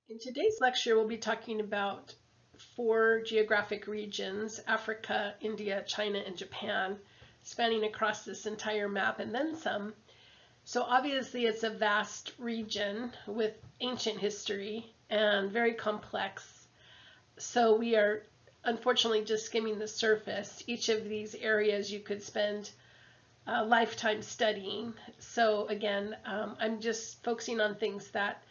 In today's lecture, we'll be talking about four geographic regions: Africa, India, China, and Japan, spanning across this entire map and then some. So obviously it's a vast region with ancient history and very complex. So we are unfortunately just skimming the surface. Each of these areas you could spend a lifetime studying. So again, I'm just focusing on things that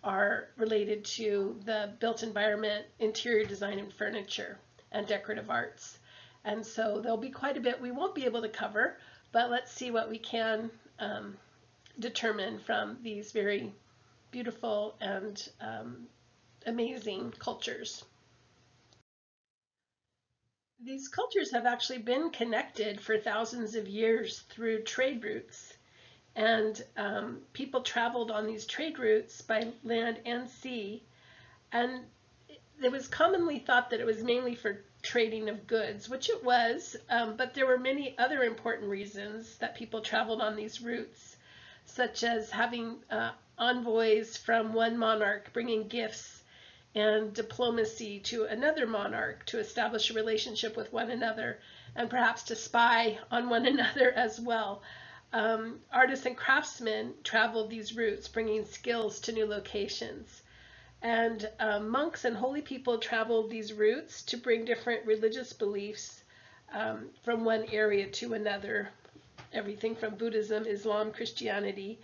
are related to the built environment, interior design and furniture, and decorative arts. And so there'll be quite a bit we won't be able to cover, but let's see what we can determine from these very beautiful and amazing cultures. These cultures have actually been connected for thousands of years through trade routes. And people traveled on these trade routes by land and sea. And it was commonly thought that it was mainly for trading of goods, which it was, but there were many other important reasons that people traveled on these routes, such as having envoys from one monarch bringing gifts and diplomacy to another monarch to establish a relationship with one another, and perhaps to spy on one another as well. Artists and craftsmen traveled these routes, bringing skills to new locations. And monks and holy people traveled these routes to bring different religious beliefs from one area to another, everything from Buddhism, Islam, Christianity.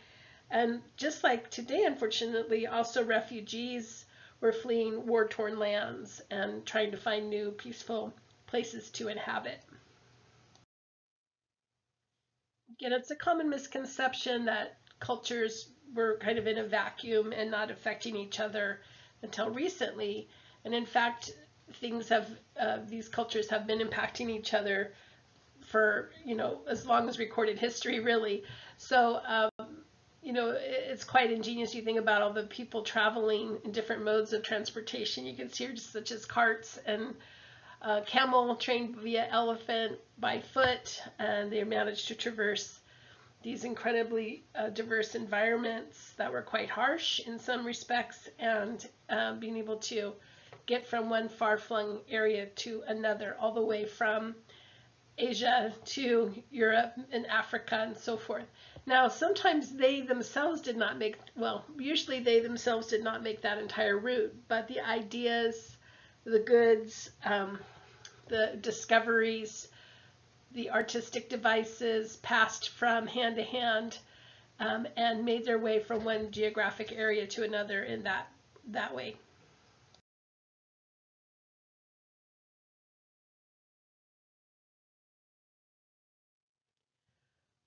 And just like today, unfortunately, also refugees were fleeing war-torn lands and trying to find new peaceful places to inhabit. Again, it's a common misconception that cultures were kind of in a vacuum and not affecting each other until recently. And in fact, these cultures have been impacting each other for, as long as recorded history, really. So, it's quite ingenious. You think about all the people traveling in different modes of transportation. You can see here, just such as carts and camel, trained via elephant, by foot, and they managed to traverse these incredibly diverse environments that were quite harsh in some respects, and being able to get from one far-flung area to another, all the way from Asia to Europe and Africa and so forth. Now, sometimes they themselves did not make, usually they themselves did not make that entire route, but the ideas, the goods, the discoveries, the artistic devices passed from hand to hand and made their way from one geographic area to another in that way.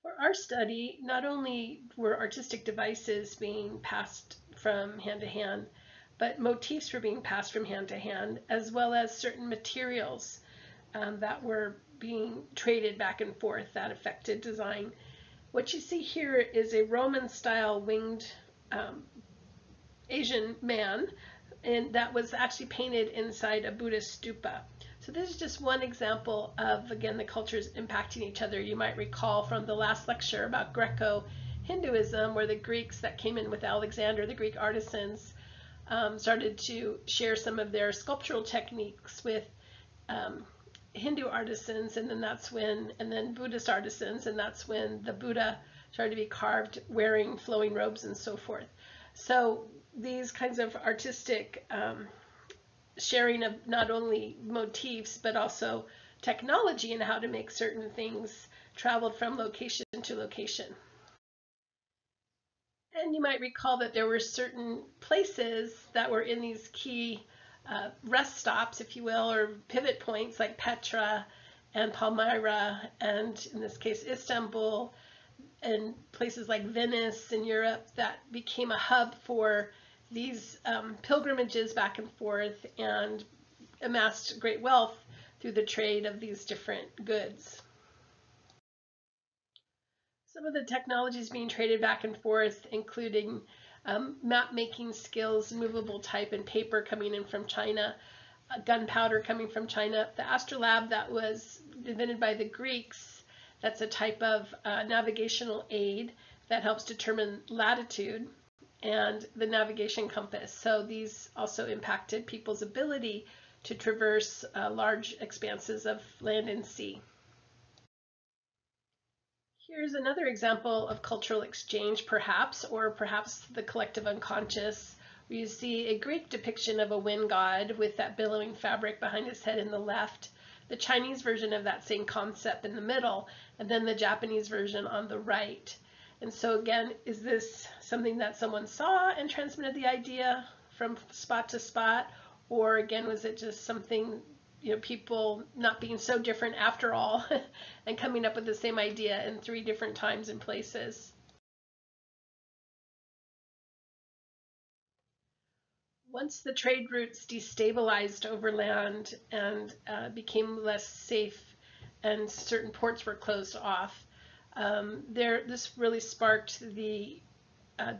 For our study, not only were artistic devices being passed from hand to hand, but motifs were being passed from hand to hand, as well as certain materials that were being traded back and forth that affected design. What you see here is a Roman-style winged Asian man, and that was actually painted inside a Buddhist stupa. So this is just one example of, again, the cultures impacting each other. You might recall from the last lecture about Greco-Hinduism, where the Greeks that came in with Alexander, the Greek artisans, started to share some of their sculptural techniques with Hindu artisans, and then Buddhist artisans, and that's when the Buddha started to be carved wearing flowing robes and so forth. So these kinds of artistic sharing of not only motifs but also technology and how to make certain things traveled from location to location. And you might recall that there were certain places that were in these key rest stops, if you will, or pivot points, like Petra and Palmyra, and in this case Istanbul, and places like Venice in Europe, that became a hub for these pilgrimages back and forth and amassed great wealth through the trade of these different goods. Some of the technologies being traded back and forth, including map making skills, movable type and paper coming in from China, gunpowder coming from China, the astrolabe that was invented by the Greeks, that's a type of navigational aid that helps determine latitude, and the navigation compass. So these also impacted people's ability to traverse large expanses of land and sea. Here's another example of cultural exchange, perhaps, or perhaps the collective unconscious, where you see a Greek depiction of a wind god with that billowing fabric behind his head in the left, the Chinese version of that same concept in the middle, and then the Japanese version on the right. And so again, is this something that someone saw and transmitted the idea from spot to spot, or again, was it just something, people not being so different after all and coming up with the same idea in 3 different times and places? Once the trade routes destabilized overland and became less safe and certain ports were closed off, this really sparked the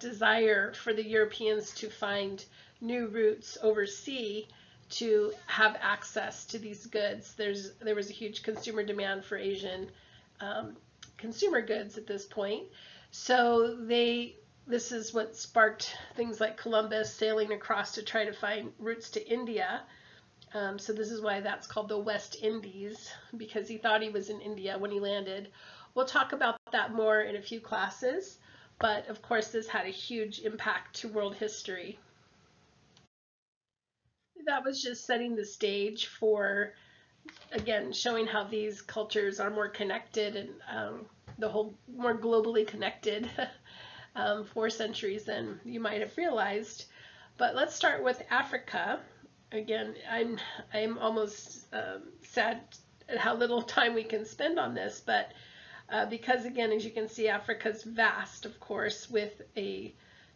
desire for the Europeans to find new routes overseas to have access to these goods. There was a huge consumer demand for Asian consumer goods at this point. So this is what sparked things like Columbus sailing across to try to find routes to India. So this is why that's called the West Indies, because he thought he was in India when he landed. We'll talk about that more in a few classes, but of course this had a huge impact to world history. That was just setting the stage for, again, showing how these cultures are more connected and the whole more globally connected 4 centuries than you might have realized. But let's start with Africa. Again, I'm almost sad at how little time we can spend on this, but because again, as you can see, Africa's vast, of course, with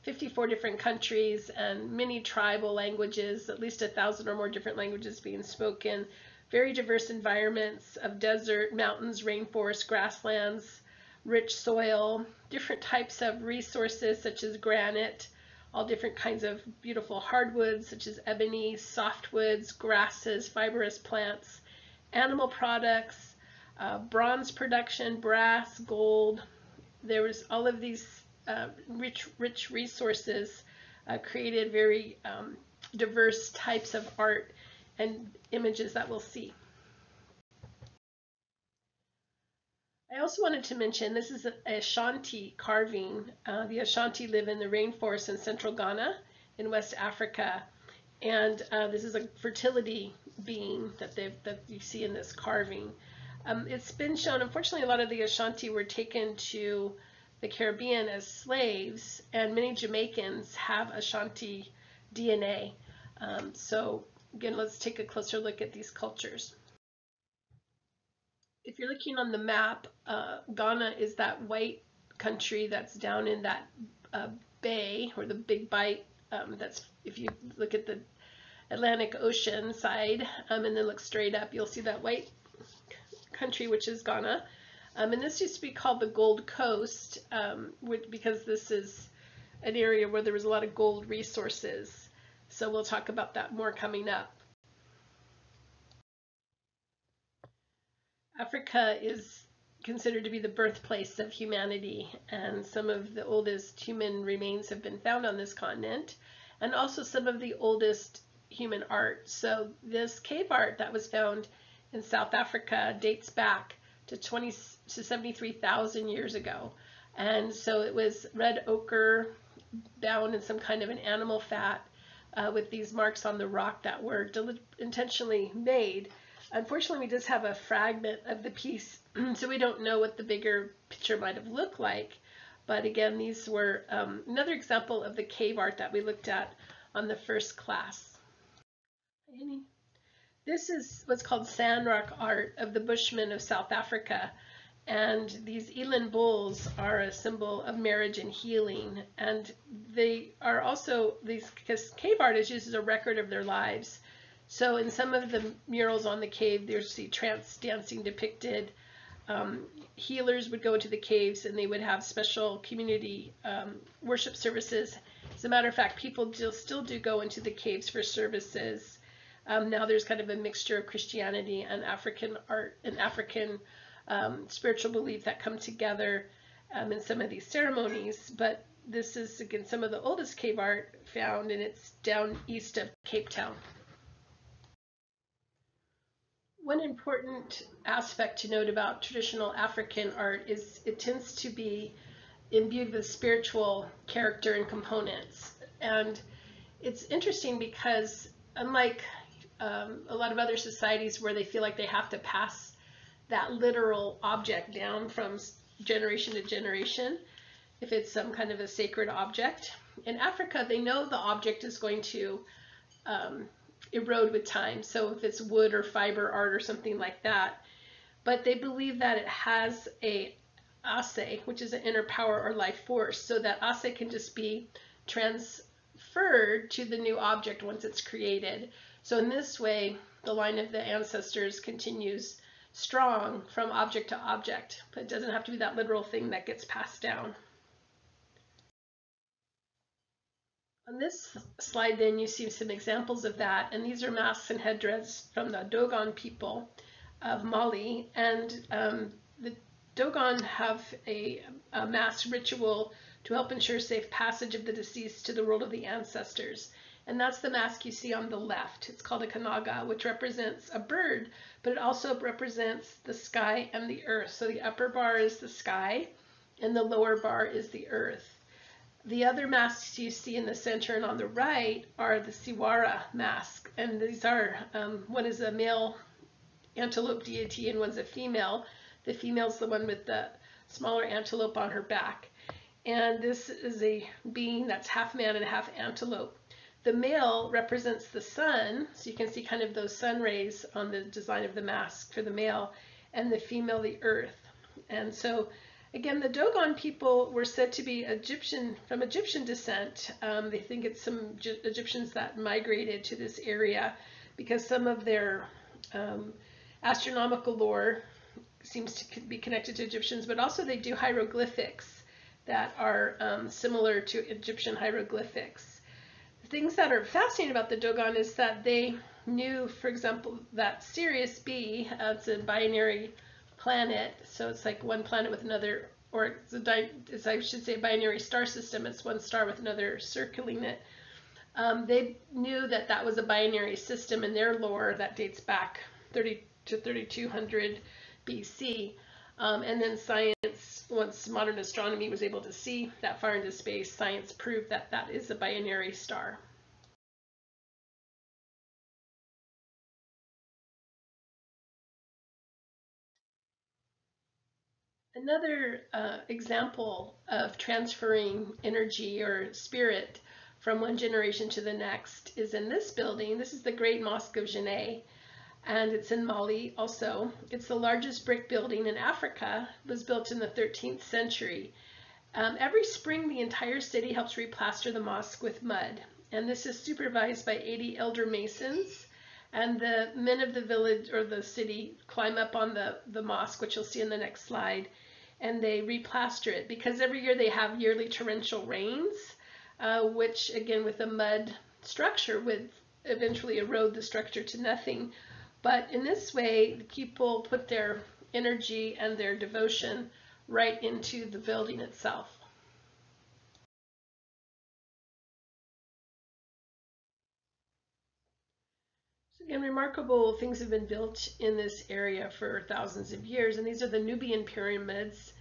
54 different countries and many tribal languages, at least 1,000 or more different languages being spoken, very diverse environments of desert, mountains, rainforests, grasslands, rich soil, different types of resources such as granite, all different kinds of beautiful hardwoods such as ebony, softwoods, grasses, fibrous plants, animal products, bronze production, brass, gold. There was all of these rich resources created very diverse types of art and images that we'll see. I also wanted to mention this is a Ashanti carving. The Ashanti live in the rainforest in central Ghana in West Africa, and this is a fertility being that you see in this carving. It's been shown, unfortunately, a lot of the Ashanti were taken to the Caribbean as slaves, and many Jamaicans have Ashanti DNA. So again, let's take a closer look at these cultures. If you're looking on the map, Ghana is that white country that's down in that bay, or the Big Bight. That's, if you look at the Atlantic Ocean side and then look straight up, you'll see that white country, which is Ghana. And this used to be called the Gold Coast because this is an area where there was a lot of gold resources. So we'll talk about that more coming up. Africa is considered to be the birthplace of humanity, and some of the oldest human remains have been found on this continent, and also some of the oldest human art. So this cave art that was found in South Africa dates back to 73,000 years ago. And so it was red ochre bound in some kind of an animal fat with these marks on the rock that were intentionally made. Unfortunately, we just have a fragment of the piece, so we don't know what the bigger picture might have looked like. But again, these were another example of the cave art that we looked at on the first class. This is what's called sandrock art of the Bushmen of South Africa. And these eland bulls are a symbol of marriage and healing. And they are also, because cave art is used as a record of their lives. So in some of the murals on the cave, there's see trance dancing depicted. Healers would go into the caves and they would have special community worship services. As a matter of fact, people still do go into the caves for services. Now there's kind of a mixture of Christianity and African art and African spiritual belief that come together in some of these ceremonies. But this is, again, some of the oldest cave art found, and it's down east of Cape Town. One important aspect to note about traditional African art is it tends to be imbued with spiritual character and components. And it's interesting because unlike a lot of other societies where they feel like they have to pass that literal object down from generation to generation, if it's some kind of a sacred object, in Africa they know the object is going to erode with time. So if it's wood or fiber art or something like that, but they believe that it has a ase, which is an inner power or life force, so that ase can just be transferred to the new object once it's created. So in this way, the line of the ancestors continues strong from object to object, but it doesn't have to be that literal thing that gets passed down. On this slide, then, you see some examples of that, and these are masks and headdress from the Dogon people of Mali, and the Dogon have a mass ritual to help ensure safe passage of the deceased to the world of the ancestors. And that's the mask you see on the left. It's called a kanaga, which represents a bird, but it also represents the sky and the earth. So the upper bar is the sky, and the lower bar is the earth. The other masks you see in the center and on the right are the Siwara mask, and these are, one is a male antelope deity and one's a female. The female's the one with the smaller antelope on her back. And this is a being that's half man and half antelope. The male represents the sun, so you can see kind of those sun rays on the design of the mask for the male, and the female, the earth. And so, again, the Dogon people were said to be Egyptian, from Egyptian descent. They think it's some Egyptians that migrated to this area because some of their astronomical lore seems to be connected to Egyptians, but also they do hieroglyphics that are similar to Egyptian hieroglyphics. The things that are fascinating about the Dogon is that they knew, for example, that Sirius B, it's a binary planet, so it's like one planet with another, or it's I should say binary star system, it's one star with another circling it. They knew that that was a binary system in their lore that dates back 30 to 3200 BC. And then science, once modern astronomy was able to see that far into space, science proved that that is a binary star. Another example of transferring energy or spirit from one generation to the next is in this building. This is the Great Mosque of Djenné, and it's in Mali also. It's the largest brick building in Africa. It was built in the 13th century. Every spring, the entire city helps replaster the mosque with mud, and this is supervised by 80 elder masons. And the men of the village or the city climb up on the mosque, which you'll see in the next slide, and they replaster it because every year they have yearly torrential rains, which again with a mud structure would eventually erode the structure to nothing. But in this way, the people put their energy and their devotion right into the building itself. So again, remarkable things have been built in this area for thousands of years, and these are the Nubian pyramids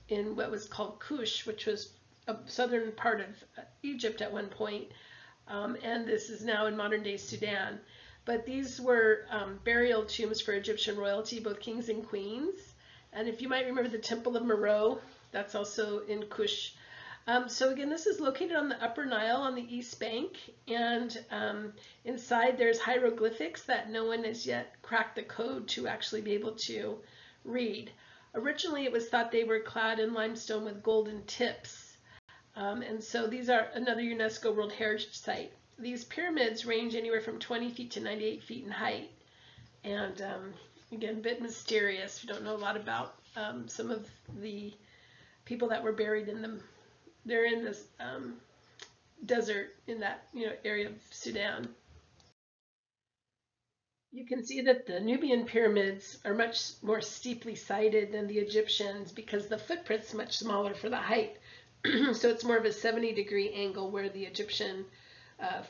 in what was called Kush, which was a southern part of Egypt at one point, and this is now in modern-day Sudan. But these were burial tombs for Egyptian royalty, both kings and queens. And if you might remember the Temple of Meroe, that's also in Kush. So again, this is located on the Upper Nile on the east bank, and inside there's hieroglyphics that no one has yet cracked the code to actually be able to read. Originally, it was thought they were clad in limestone with golden tips. And so these are another UNESCO World Heritage Site. These pyramids range anywhere from 20 feet to 98 feet in height. And again, a bit mysterious. We don't know a lot about some of the people that were buried in them. They're in this desert in that area of Sudan. You can see that the Nubian pyramids are much more steeply sided than the Egyptians because the footprint's much smaller for the height So it's more of a 70-degree angle, where the Egyptian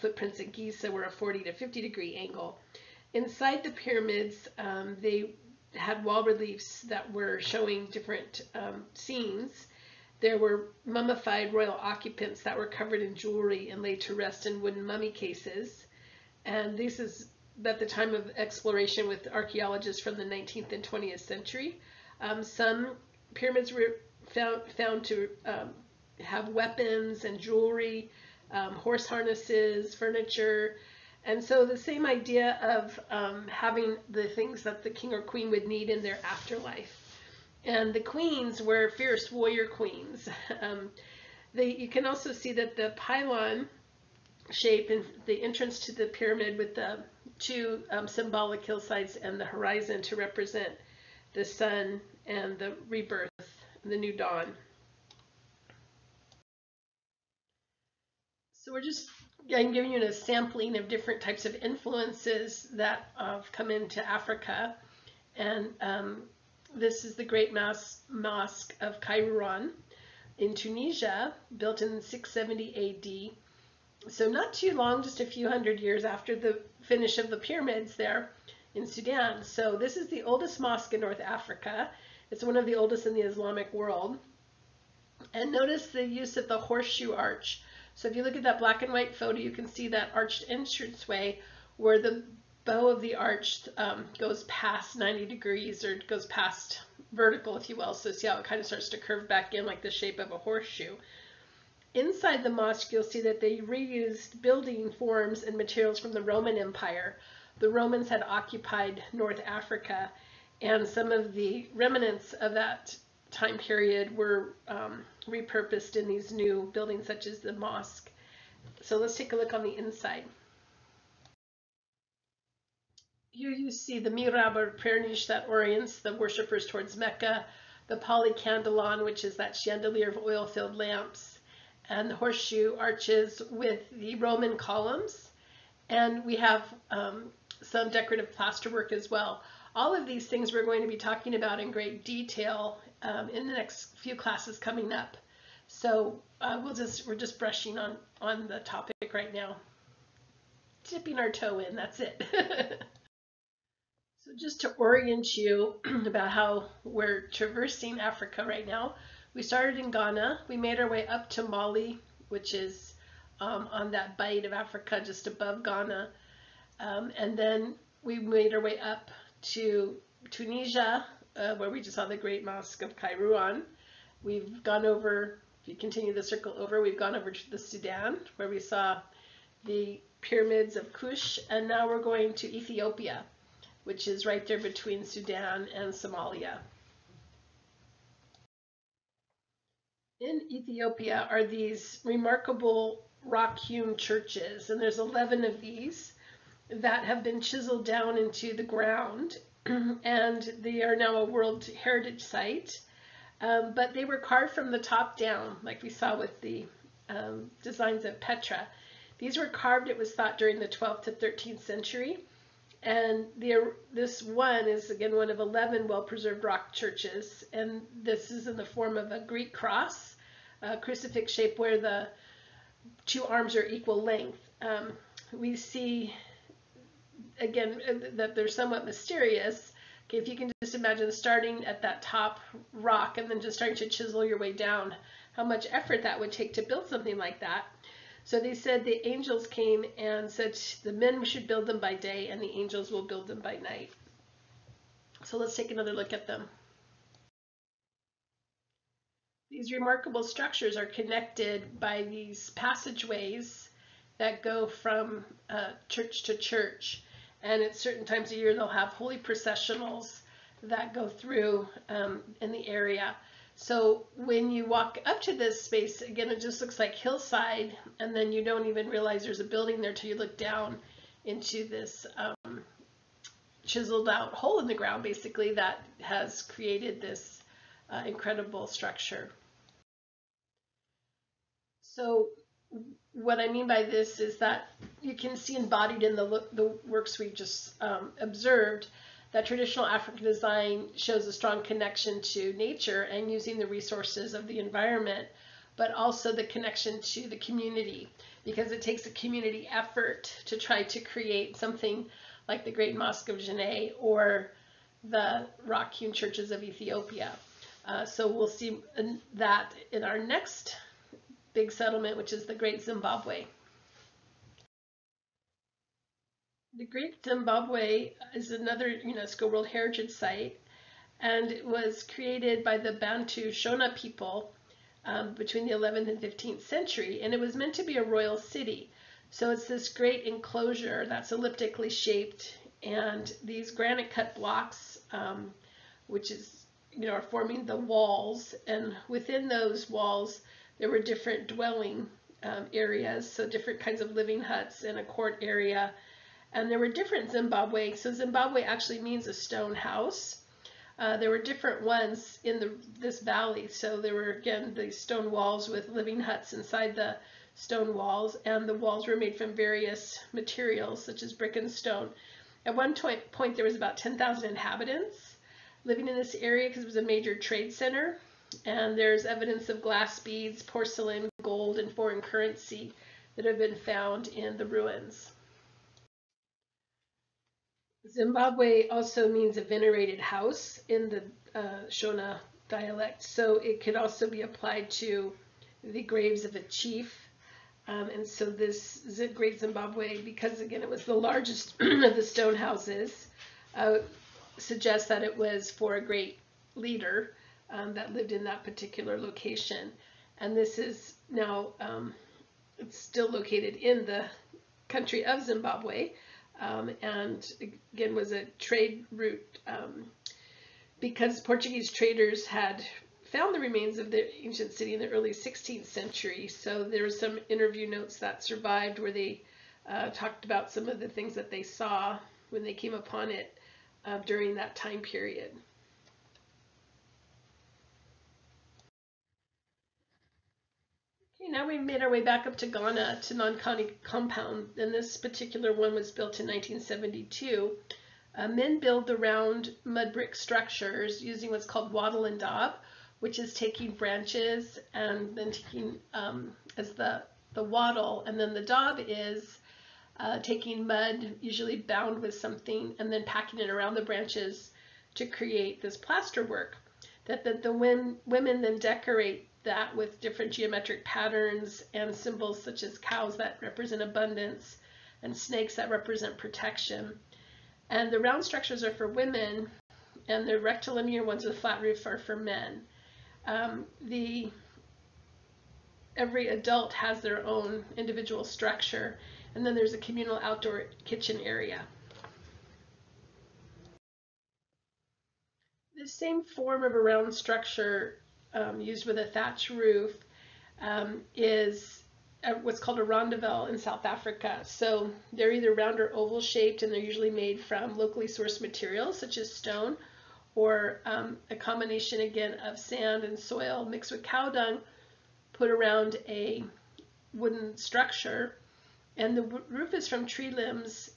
footprints at Giza were a 40 to 50-degree angle. Inside the pyramids, they had wall reliefs that were showing different scenes. There were mummified royal occupants that were covered in jewelry and laid to rest in wooden mummy cases. And this is at the time of exploration with archaeologists from the 19th and 20th century. Some pyramids were found to have weapons and jewelry, horse harnesses, furniture. And so the same idea of having the things that the king or queen would need in their afterlife. And the queens were fierce warrior queens. You can also see that the pylon shape in the entrance to the pyramid with the two symbolic hillsides and the horizon to represent the sun and the rebirth, the new dawn. So I'm giving you a sampling of different types of influences that have come into Africa. And this is the Great Mosque of Kairouan in Tunisia, built in 670 AD. So not too long, just a few hundred years after the finish of the pyramids there in Sudan. So this is the oldest mosque in North Africa. It's one of the oldest in the Islamic world. And notice the use of the horseshoe arch. So if you look at that black and white photo, you can see that arched entranceway where the bow of the arch goes past 90 degrees, or goes past vertical, if you will. So see how it kind of starts to curve back in like the shape of a horseshoe. Inside the mosque, you'll see that they reused building forms and materials from the Roman Empire. The Romans had occupied North Africa, and some of the remnants of that time period were repurposed in these new buildings, such as the mosque. So let's take a look on the inside. Here you see the mihrab or prayer niche that orients the worshippers towards Mecca, the polycandelon, which is that chandelier of oil-filled lamps, and the horseshoe arches with the Roman columns. And we have some decorative plasterwork as well. All of these things we're going to be talking about in great detail in the next few classes coming up. So we're just brushing on the topic right now. Dipping our toe in, that's it. So just to orient you about how we're traversing Africa right now, we started in Ghana. We made our way up to Mali, which is on that bight of Africa just above Ghana. And then we made our way up to Tunisia, where we just saw the Great Mosque of Kairouan. We've gone over, if you continue the circle over, we've gone over to the Sudan, where we saw the pyramids of Kush. And now we're going to Ethiopia, which is right there between Sudan and Somalia. In Ethiopia are these remarkable rock-hewn churches, and there's 11 of these that have been chiseled down into the ground, and they are now a World Heritage Site. But they were carved from the top down, like we saw with the designs of Petra. These were carved, it was thought, during the 12th to 13th century. And this one is, again, one of 11 well-preserved rock churches. And this is in the form of a Greek cross, a crucifix shape where the two arms are equal length. We see, again, that they're somewhat mysterious. Okay, if you can just imagine starting at that top rock and then just starting to chisel your way down, how much effort that would take to build something like that. So they said the angels came and said the men should build them by day and the angels will build them by night. So let's take another look at them. These remarkable structures are connected by these passageways that go from church to church. And at certain times of year, they'll have holy processionals that go through in the area. So when you walk up to this space, again, it just looks like hillside, and then you don't even realize there's a building there till you look down into this chiseled out hole in the ground, basically, that has created this incredible structure. So what I mean by this is that you can see embodied in the works we just observed that traditional African design shows a strong connection to nature and using the resources of the environment but also the connection to the community, because it takes a community effort to try to create something like the Great Mosque of Jenné or the rock-hewn churches of Ethiopia. So we'll see that in our next big settlement, which is the Great Zimbabwe. The Great Zimbabwe is another UNESCO World Heritage Site, and it was created by the Bantu Shona people between the 11th and 15th century, and it was meant to be a royal city. So it's this great enclosure that's elliptically shaped, and these granite cut blocks, which is are forming the walls, and within those walls there were different dwelling areas, so different kinds of living huts and a court area. And there were different Zimbabwe. So Zimbabwe actually means a stone house. There were different ones in this valley. So there were, again, these stone walls with living huts inside the stone walls, and the walls were made from various materials such as brick and stone. At one point there was about 10,000 inhabitants living in this area because it was a major trade center. And there's evidence of glass beads, porcelain, gold, and foreign currency that have been found in the ruins. Zimbabwe also means a venerated house in the Shona dialect, so it could also be applied to the graves of a chief. And so this Great Zimbabwe, because again it was the largest of the stone houses, suggests that it was for a great leader that lived in that particular location. And this is now, it's still located in the country of Zimbabwe. And again was a trade route because Portuguese traders had found the remains of the ancient city in the early 16th century. So there were some interview notes that survived where they talked about some of the things that they saw when they came upon it during that time period. Now we've made our way back up to Ghana, to Nankani Compound, and this particular one was built in 1972. Men build the round mud brick structures using what's called wattle and daub, which is taking branches and then taking as the wattle, and then the daub is taking mud, usually bound with something, and then packing it around the branches to create this plaster work that the women then decorate that with different geometric patterns and symbols such as cows that represent abundance and snakes that represent protection. And the round structures are for women, and the rectilinear ones with a flat roof are for men. Every adult has their own individual structure, and then there's a communal outdoor kitchen area. The same form of a round structure used with a thatch roof is what's called a rondavel in South Africa. So they're either round or oval shaped, and they're usually made from locally sourced materials such as stone, or a combination again of sand and soil mixed with cow dung put around a wooden structure, and the roof is from tree limbs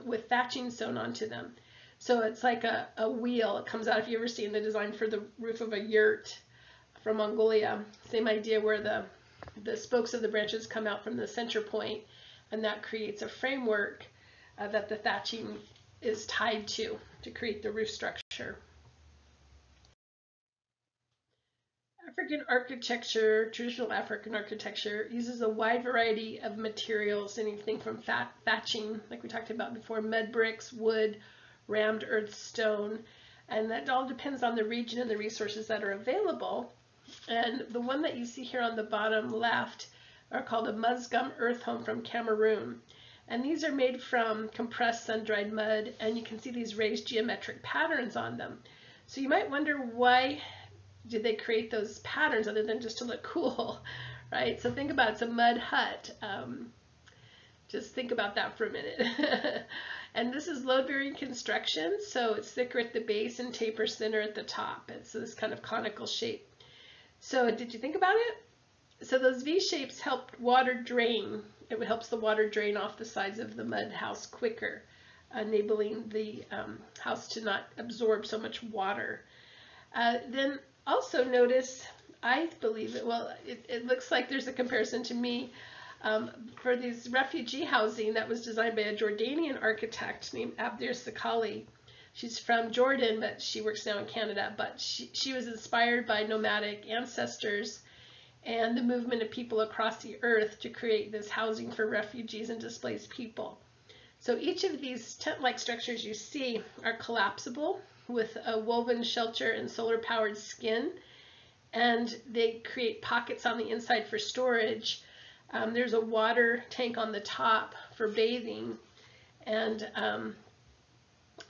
with thatching sewn onto them. So it's like a wheel. It comes out, if you've ever seen the design for the roof of a yurt from Mongolia, same idea, where the spokes of the branches come out from the center point, and that creates a framework that the thatching is tied to create the roof structure. African architecture, traditional African architecture, uses a wide variety of materials, anything from thatching, like we talked about before, mud bricks, wood, rammed earth, stone, and that all depends on the region and the resources that are available. And the one that you see here on the bottom left are called a Musgum earth home from Cameroon. And these are made from compressed sun-dried mud, and you can see these raised geometric patterns on them. So you might wonder, why did they create those patterns other than just to look cool, right? So think about it, it's a mud hut. Just think about that for a minute. And this is load-bearing construction, so it's thicker at the base and tapers thinner at the top. It's this kind of conical shape. So did you think about it? So those V shapes help water drain. It helps the water drain off the sides of the mud house quicker, enabling the house to not absorb so much water. Then also notice I believe it. Well, it looks like there's a comparison to me for these refugee housing that was designed by a Jordanian architect named Abdir Sakali. She's from Jordan, but she works now in Canada. But she was inspired by nomadic ancestors and the movement of people across the earth to create this housing for refugees and displaced people. So each of these tent-like structures you see are collapsible with a woven shelter and solar-powered skin, and they create pockets on the inside for storage. There's a water tank on the top for bathing, and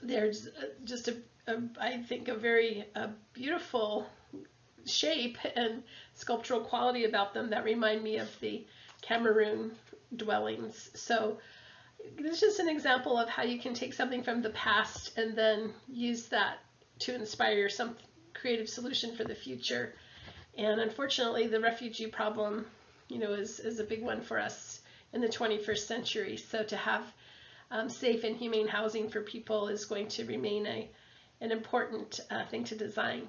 there's just I think a very beautiful shape and sculptural quality about them that remind me of the Cameroon dwellings. So this is just an example of how you can take something from the past and then use that to inspire some creative solution for the future. And unfortunately, the refugee problem, is a big one for us in the 21st century. So to have safe and humane housing for people is going to remain an important thing to design.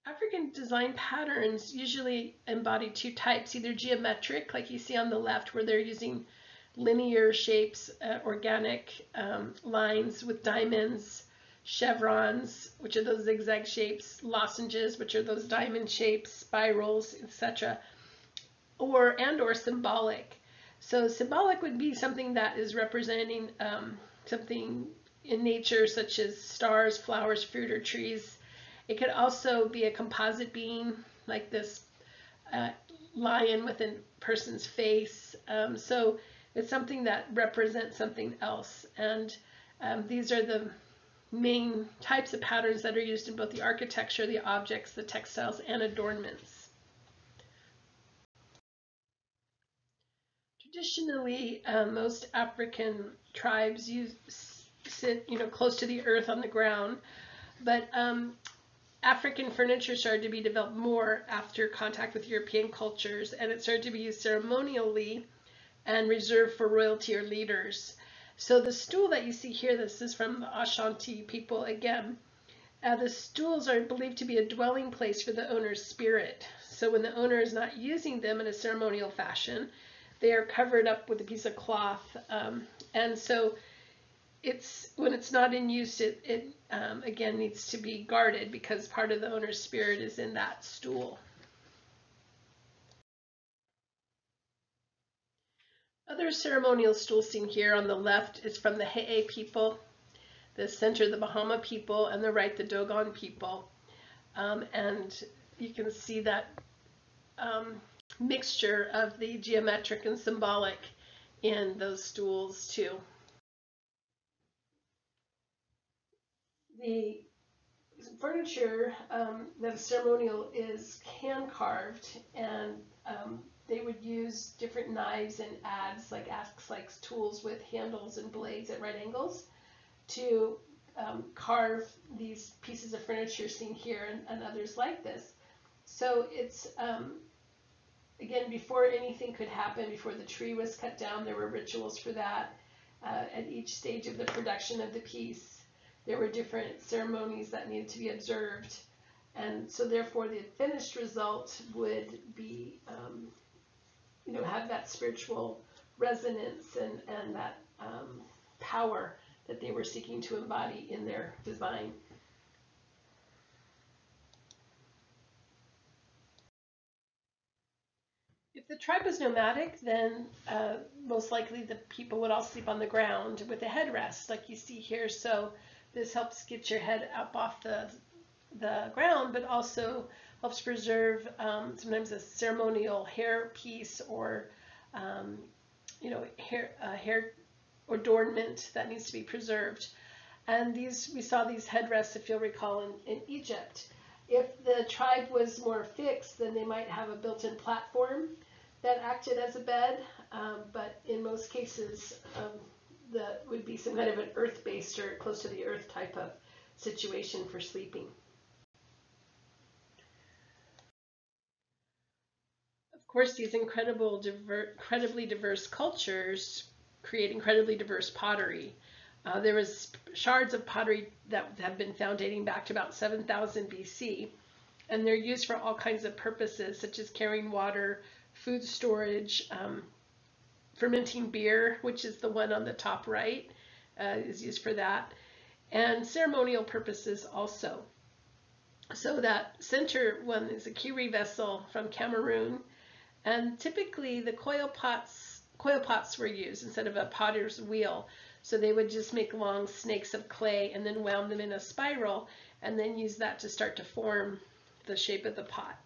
African design patterns usually embody two types, either geometric, like you see on the left, where they're using linear shapes, organic lines with diamonds, chevrons, which are those zigzag shapes, lozenges, which are those diamond shapes, spirals, etc., or symbolic. So symbolic would be something that is representing something in nature, such as stars, flowers, fruit, or trees. It could also be a composite being, like this lion with a person's face. So it's something that represents something else. And these are the main types of patterns that are used in both the architecture, the objects, the textiles, and adornments. Traditionally, most African tribes sit, close to the earth on the ground, but African furniture started to be developed more after contact with European cultures, and it started to be used ceremonially and reserved for royalty or leaders. So the stool that you see here, this is from the Ashanti people again. The stools are believed to be a dwelling place for the owner's spirit. So when the owner is not using them in a ceremonial fashion, they are covered up with a piece of cloth. And so when it's not in use, it again needs to be guarded because part of the owner's spirit is in that stool. Other ceremonial stools seen here on the left is from the He'e people, the center the Bahama people, and the right the Dogon people. And you can see that mixture of the geometric and symbolic in those stools too. The furniture that is ceremonial is hand carved, and they would use different knives and adze, like axe-like tools with handles and blades at right angles, to carve these pieces of furniture seen here and others like this. So it's again, before anything could happen, before the tree was cut down, there were rituals for that. At each stage of the production of the piece, there were different ceremonies that needed to be observed. And so therefore the finished result would be, have that spiritual resonance and that power that they were seeking to embody in their design. If the tribe was nomadic, then most likely the people would all sleep on the ground with a headrest, like you see here. So this helps get your head up off the ground, but also helps preserve sometimes a ceremonial hair piece or hair adornment that needs to be preserved. And we saw these headrests, if you'll recall, in Egypt. If the tribe was more fixed, then they might have a built-in platform that acted as a bed, but in most cases that would be some kind of an earth-based or close to the earth type of situation for sleeping. Of course, these incredibly diverse cultures create incredibly diverse pottery. There was shards of pottery that have been found dating back to about 7000 BC, and they're used for all kinds of purposes, such as carrying water, food storage, fermenting beer, which is the one on the top right, is used for that, and ceremonial purposes also. So that center one is a Kiri vessel from Cameroon, and typically the coil pots were used instead of a potter's wheel. So they would just make long snakes of clay and then wound them in a spiral and then use that to start to form the shape of the pot.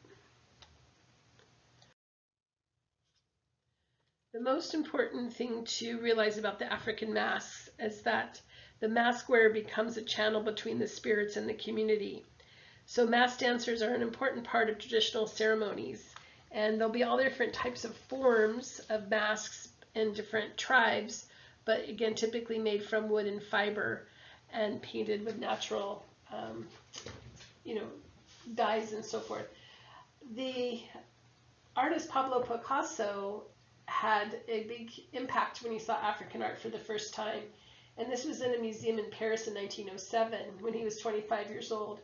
The most important thing to realize about the African masks is that the mask wearer becomes a channel between the spirits and the community. So mask dancers are an important part of traditional ceremonies, and there'll be all different types of forms of masks in different tribes, but again, typically made from wood and fiber and painted with natural, dyes and so forth. The artist Pablo Picasso had a big impact when he saw African art for the first time, and this was in a museum in Paris in 1907 when he was 25 years old.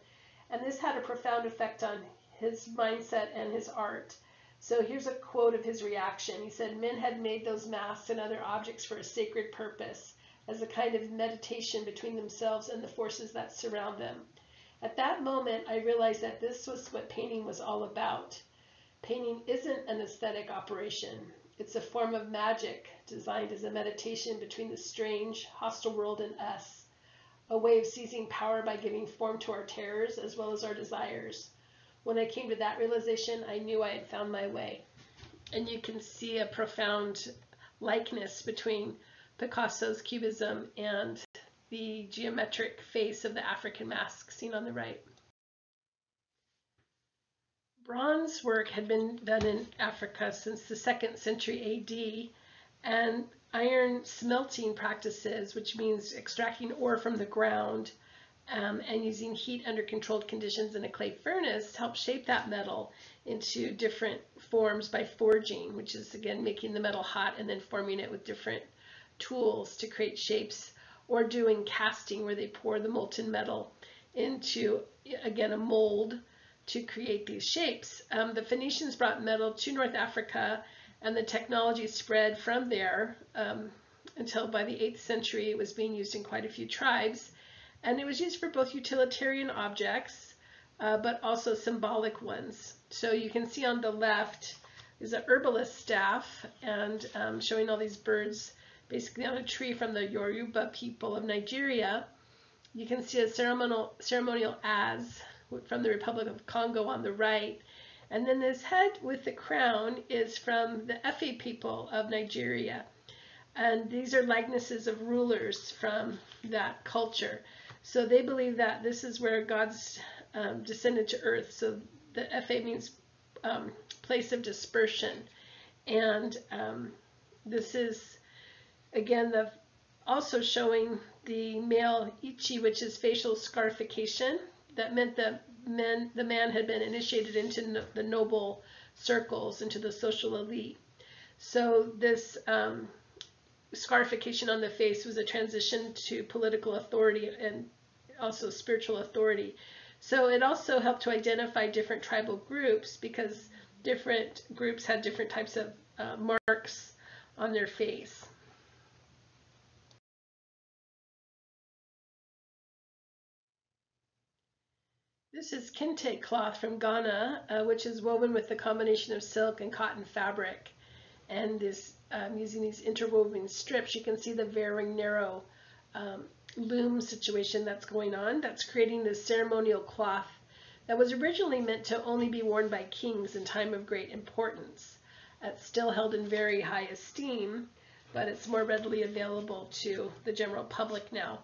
And this had a profound effect on his mindset and his art. So here's a quote of his reaction. He said, "Men had made those masks and other objects for a sacred purpose, as a kind of meditation between themselves and the forces that surround them. At that moment, I realized that this was what painting was all about. Painting isn't an aesthetic operation. It's a form of magic designed as a meditation between the strange, hostile world and us. A way of seizing power by giving form to our terrors as well as our desires. When I came to that realization, I knew I had found my way." And you can see a profound likeness between Picasso's Cubism and the geometric face of the African mask seen on the right. Bronze work had been done in Africa since the 2nd century AD, and iron smelting practices, which means extracting ore from the ground and using heat under controlled conditions in a clay furnace, help shape that metal into different forms by forging, which is again making the metal hot and then forming it with different tools to create shapes, or doing casting where they pour the molten metal into, again, a mold to create these shapes. The Phoenicians brought metal to North Africa, and the technology spread from there until by the 8th century it was being used in quite a few tribes. And it was used for both utilitarian objects, but also symbolic ones. So you can see on the left is a herbalist staff, and showing all these birds basically on a tree from the Yoruba people of Nigeria. You can see a ceremonial as from the Republic of Congo on the right. And then this head with the crown is from the Efe people of Nigeria. And these are likenesses of rulers from that culture. So they believe that this is where God's descended to earth. So the Efe means place of dispersion. And this is, again, also showing the male ichi, which is facial scarification. That meant that the man had been initiated into the noble circles, into the social elite. So this scarification on the face was a transition to political authority and also spiritual authority. So it also helped to identify different tribal groups, because different groups had different types of marks on their face. This is kente cloth from Ghana, which is woven with the combination of silk and cotton fabric. And this, using these interwoven strips, you can see the very narrow loom situation that's going on. That's creating this ceremonial cloth that was originally meant to only be worn by kings in time of great importance. It's still held in very high esteem, but it's more readily available to the general public now.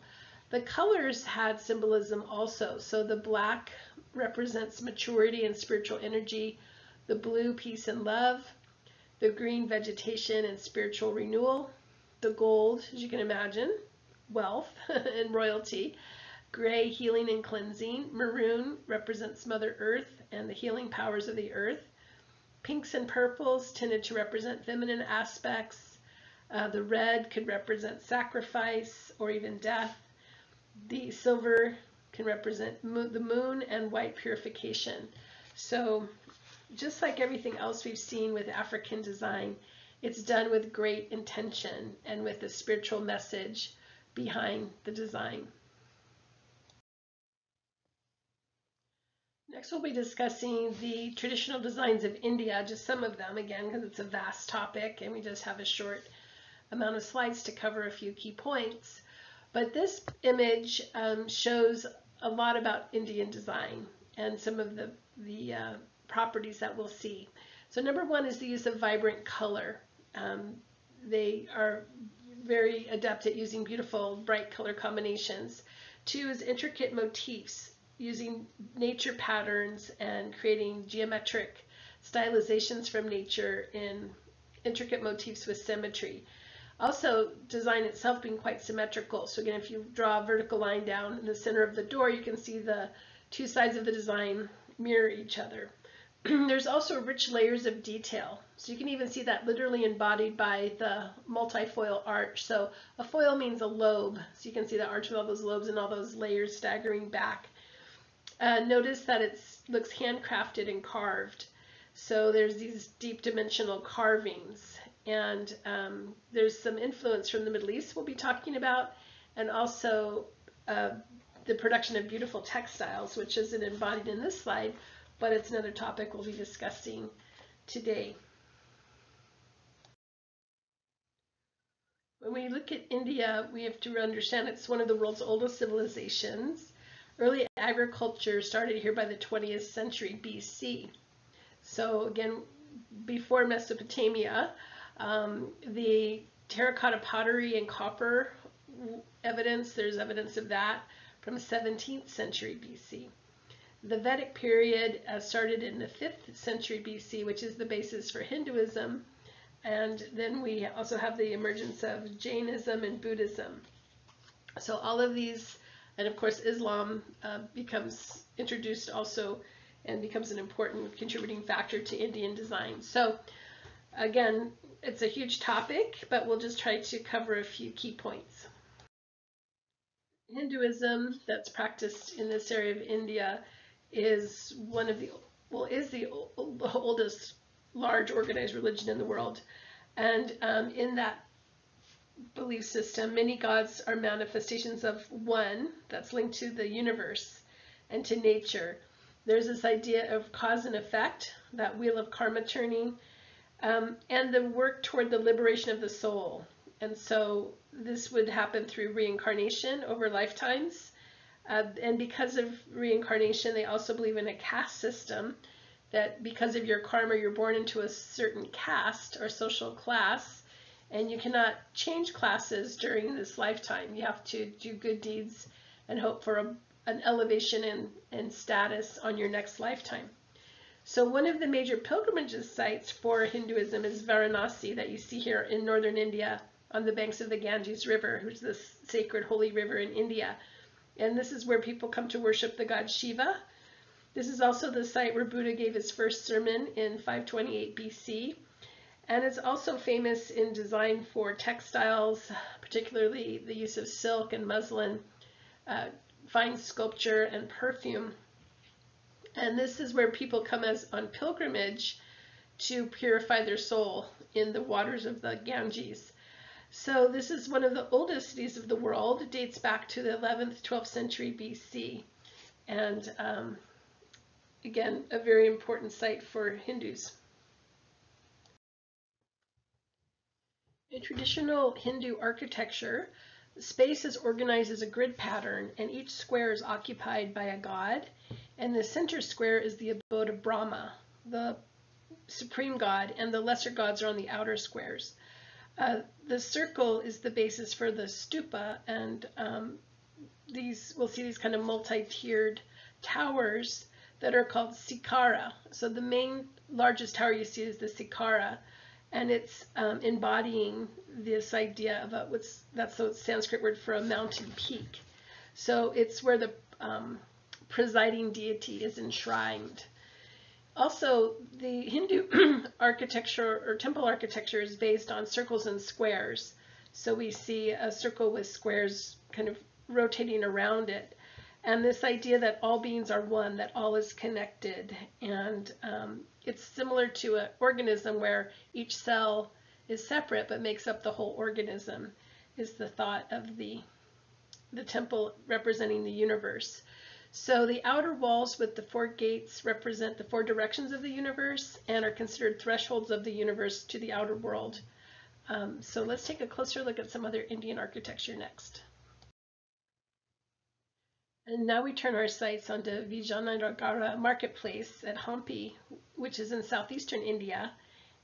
The colors had symbolism also. So the black represents maturity and spiritual energy, the blue, peace and love, the green, vegetation and spiritual renewal, the gold, as you can imagine, wealth and royalty, gray, healing and cleansing, maroon represents Mother Earth and the healing powers of the earth, pinks and purples tended to represent feminine aspects, The red could represent sacrifice or even death. The silver can represent the moon, and white purification. So just like everything else we've seen with African design, it's done with great intention and with a spiritual message behind the design. Next, we'll be discussing the traditional designs of India, just some of them, again, because it's a vast topic and we just have a short amount of slides to cover a few key points. But this image shows a lot about Indian design and some of the properties that we'll see. So number one is the use of vibrant color. They are very adept at using beautiful, bright color combinations. Two is intricate motifs, using nature patterns and creating geometric stylizations from nature in intricate motifs with symmetry. Also, design itself being quite symmetrical. So again, if you draw a vertical line down in the center of the door, you can see the two sides of the design mirror each other. There's also rich layers of detail. So you can even see that literally embodied by the multifoil arch. So a foil means a lobe. So you can see the arch with all those lobes and all those layers staggering back. Notice that it looks handcrafted and carved. So there's these deep dimensional carvings. And there's some influence from the Middle East we'll be talking about, and also the production of beautiful textiles, which isn't embodied in this slide, but it's another topic we'll be discussing today. When we look at India, we have to understand it's one of the world's oldest civilizations. Early agriculture started here by the 20th century BC. So again, before Mesopotamia, the terracotta pottery and copper evidence, there's evidence of that from 17th century BC. The Vedic period started in the 5th century BC, which is the basis for Hinduism. And then we also have the emergence of Jainism and Buddhism. So all of these, and of course Islam becomes introduced also and becomes an important contributing factor to Indian design. So again, it's a huge topic, but we'll just try to cover a few key points. Hinduism that's practiced in this area of India is the oldest large organized religion in the world. And in that belief system, many gods are manifestations of one that's linked to the universe and to nature. There's this idea of cause and effect, that wheel of karma turning, and the work toward the liberation of the soul. And so this would happen through reincarnation over lifetimes. And because of reincarnation, they also believe in a caste system, that because of your karma, you're born into a certain caste or social class, and you cannot change classes during this lifetime. You have to do good deeds and hope for an elevation in status on your next lifetime. So one of the major pilgrimage sites for Hinduism is Varanasi, that you see here in northern India on the banks of the Ganges River, which is this sacred holy river in India. And this is where people come to worship the god Shiva. This is also the site where Buddha gave his first sermon in 528 BC. And it's also famous in design for textiles, particularly the use of silk and muslin, fine sculpture, and perfume. And this is where people come on pilgrimage to purify their soul in the waters of the Ganges. So this is one of the oldest cities of the world. It dates back to the 11th, 12th century BC. And again, a very important site for Hindus. In traditional Hindu architecture, space is organized as a grid pattern, and each square is occupied by a god. And the center square is the abode of Brahma, the supreme god, and the lesser gods are on the outer squares. The circle is the basis for the stupa, and we'll see these kind of multi-tiered towers that are called Sikara. So the main largest tower you see is the Sikara, and it's embodying this idea of that's the Sanskrit word for a mountain peak. So it's where the presiding deity is enshrined. Also, the Hindu architecture or temple architecture is based on circles and squares. So we see a circle with squares kind of rotating around it. And this idea that all beings are one, that all is connected. And it's similar to an organism where each cell is separate but makes up the whole organism, is the thought of the temple representing the universe. So the outer walls with the 4 gates represent the 4 directions of the universe and are considered thresholds of the universe to the outer world. So let's take a closer look at some other Indian architecture next. And now we turn our sights onto Vijayanagara Marketplace at Hampi, which is in southeastern India.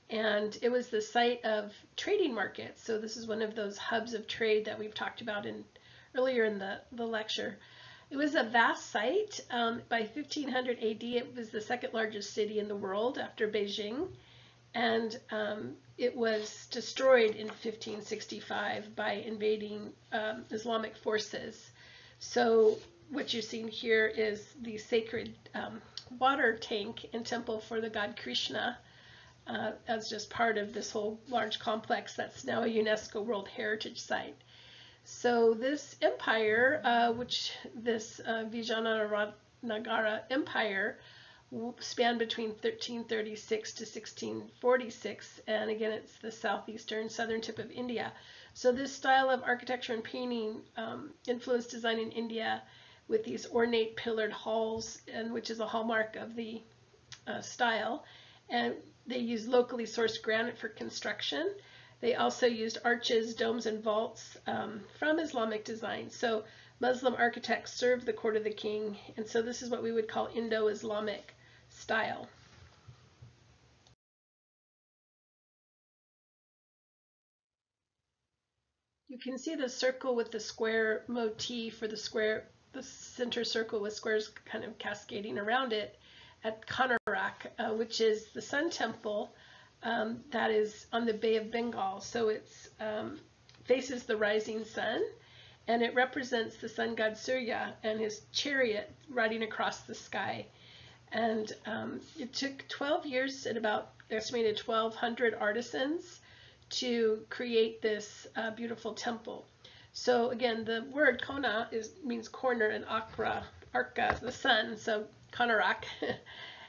And it was the site of trading markets. So this is one of those hubs of trade that we've talked about earlier in the lecture. It was a vast site. By 1500 AD, it was the 2nd largest city in the world after Beijing. And it was destroyed in 1565 by invading Islamic forces. So what you're seeing here is the sacred water tank and temple for the god Krishna as just part of this whole large complex that's now a UNESCO World Heritage Site. So this empire, this Vijayanagara Empire, spanned between 1336 to 1646, and again it's the southern tip of India. So this style of architecture and painting influenced design in India with these ornate pillared halls, and which is a hallmark of the style. And they used locally sourced granite for construction. They also used arches, domes, and vaults from Islamic design. So Muslim architects served the court of the king, and so this is what we would call Indo-Islamic style. You can see the circle with the square motif, or the center circle with squares kind of cascading around it at Konarak, which is the Sun Temple that is on the Bay of Bengal. So it faces the rising sun, and it represents the sun god Surya and his chariot riding across the sky. And it took 12 years and about estimated 1,200 artisans to create this beautiful temple. So again, the word Kona means corner, and Arka, the sun, so Konarak.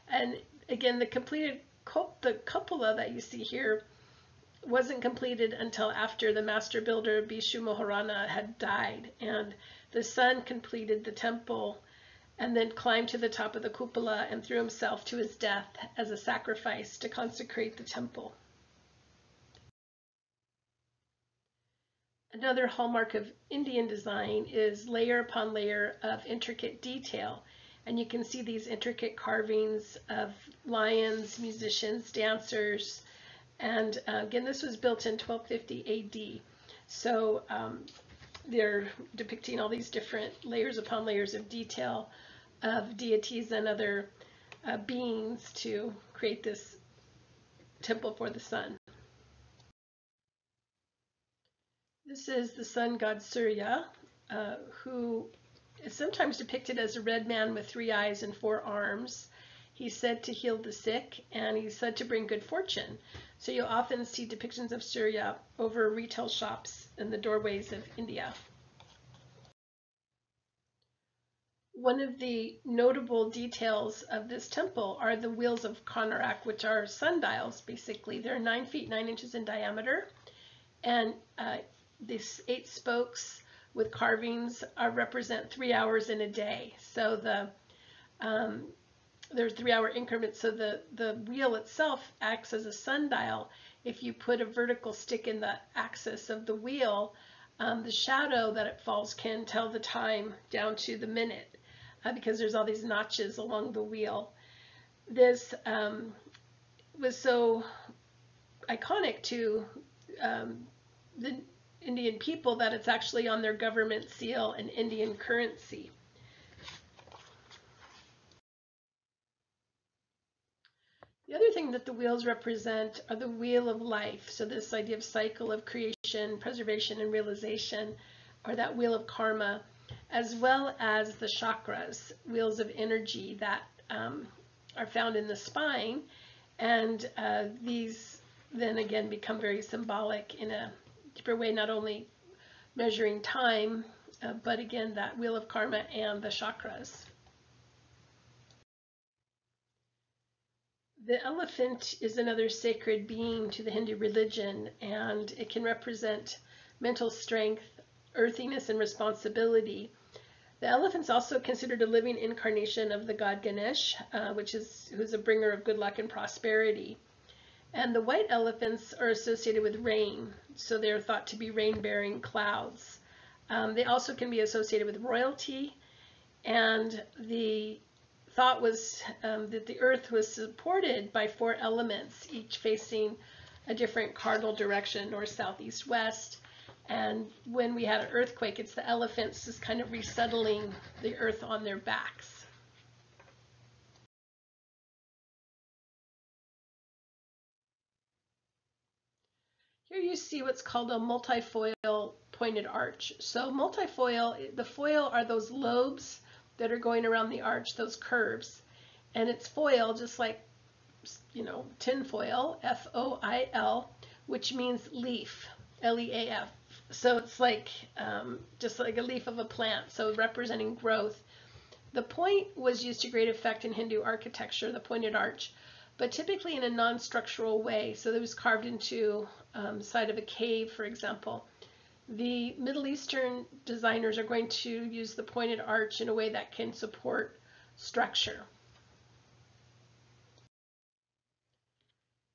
And again, the cupola that you see here wasn't completed until after the master builder Bishu Maharana had died, and the son completed the temple and then climbed to the top of the cupola and threw himself to his death as a sacrifice to consecrate the temple. Another hallmark of Indian design is layer upon layer of intricate detail. And you can see these intricate carvings of lions, musicians, dancers. And again, this was built in 1250 AD. So they're depicting all these different layers upon layers of detail of deities and other beings to create this temple for the sun. This is the sun god Surya, who is sometimes depicted as a red man with 3 eyes and 4 arms. He's said to heal the sick, and he's said to bring good fortune. So you'll often see depictions of Surya over retail shops in the doorways of India. One of the notable details of this temple are the wheels of Konarak, which are sundials, basically. They're 9 feet 9 inches in diameter, and these 8 spokes with carvings represent 3 hours in a day. So there's 3-hour increments. So the wheel itself acts as a sundial. If you put a vertical stick in the axis of the wheel, the shadow that it falls can tell the time down to the minute because there's all these notches along the wheel. This was so iconic to the Indian people that it's actually on their government seal and Indian currency. The other thing that the wheels represent are the wheel of life. So this idea of cycle of creation, preservation, and realization, or that wheel of karma, as well as the chakras, wheels of energy that are found in the spine. And these then again become very symbolic in a deeper way, not only measuring time, but again, that wheel of karma and the chakras. The elephant is another sacred being to the Hindu religion, and it can represent mental strength, earthiness, and responsibility. The elephant's also considered a living incarnation of the god Ganesh, who's a bringer of good luck and prosperity. And the white elephants are associated with rain, so they're thought to be rain-bearing clouds. They also can be associated with royalty, and the thought was that the earth was supported by 4 elements, each facing a different cardinal direction, north, south, east, west. And when we had an earthquake, it's the elephants just kind of resettling the earth on their backs. Here you see what's called a multifoil pointed arch. So multifoil, the foil are those lobes that are going around the arch, those curves. And it's foil, just like, tin foil, F-O-I-L, which means leaf, L-E-A-F. So it's like just like a leaf of a plant, so representing growth. The point was used to great effect in Hindu architecture, the pointed arch, but typically in a non-structural way. So it was carved into side of a cave, for example. The Middle Eastern designers are going to use the pointed arch in a way that can support structure.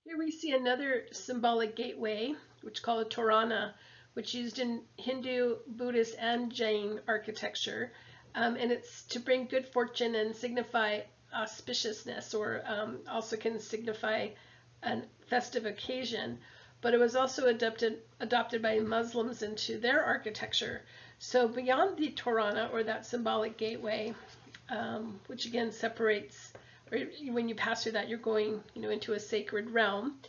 Here we see another symbolic gateway, which is called a Torana, which is used in Hindu, Buddhist, and Jain architecture. And it's to bring good fortune and signify auspiciousness, or also can signify a festive occasion. But it was also adopted by Muslims into their architecture. So beyond the Torana, or that symbolic gateway, which again separates, or when you pass through that, you're going into a sacred realm.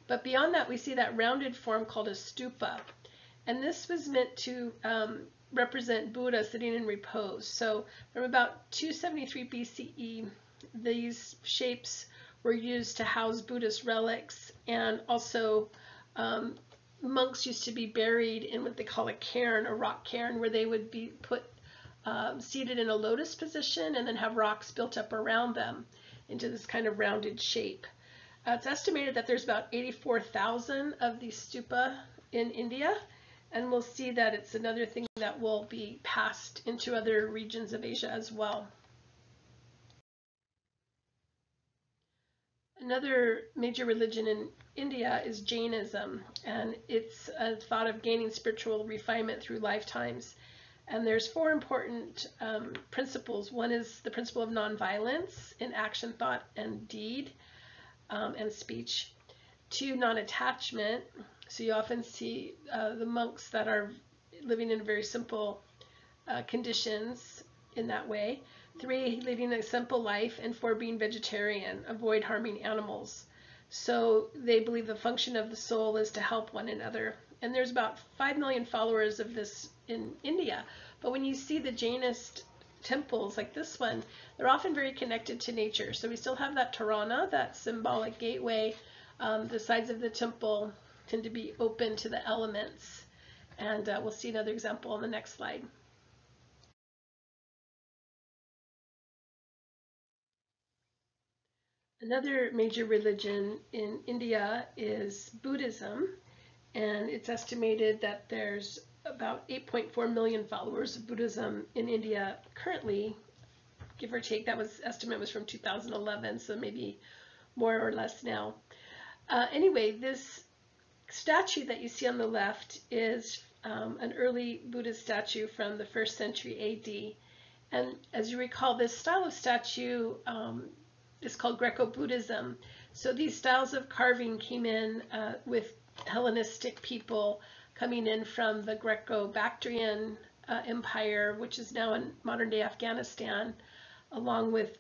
But beyond that, we see that rounded form called a stupa. And this was meant to represent Buddha sitting in repose. So from about 273 BCE, these shapes were used to house Buddhist relics, and also monks used to be buried in what they call a cairn, a rock cairn, where they would be put seated in a lotus position and then have rocks built up around them into this kind of rounded shape. It's estimated that there's about 84,000 of these stupa in India, and we'll see that it's another thing that will be passed into other regions of Asia as well. Another major religion in India is Jainism, and it's a thought of gaining spiritual refinement through lifetimes. And there's 4 important principles. One is the principle of nonviolence in action, thought, and deed, and speech. 2, non-attachment. So you often see the monks that are living in very simple conditions in that way. 3, leading a simple life, and 4, being vegetarian, avoid harming animals. So they believe the function of the soul is to help one another. And there's about 5 million followers of this in India. But when you see the Jainist temples like this one, they're often very connected to nature. So we still have that Torana, that symbolic gateway. The sides of the temple tend to be open to the elements. And we'll see another example on the next slide. Another major religion in India is Buddhism, and it's estimated that there's about 8.4 million followers of Buddhism in India currently, give or take. That estimate was from 2011, so maybe more or less now. Anyway, this statue that you see on the left is an early Buddhist statue from the 1st century AD. And as you recall, this style of statue is called Greco-Buddhism. So these styles of carving came in with Hellenistic people coming in from the Greco-Bactrian Empire, which is now in modern-day Afghanistan, along with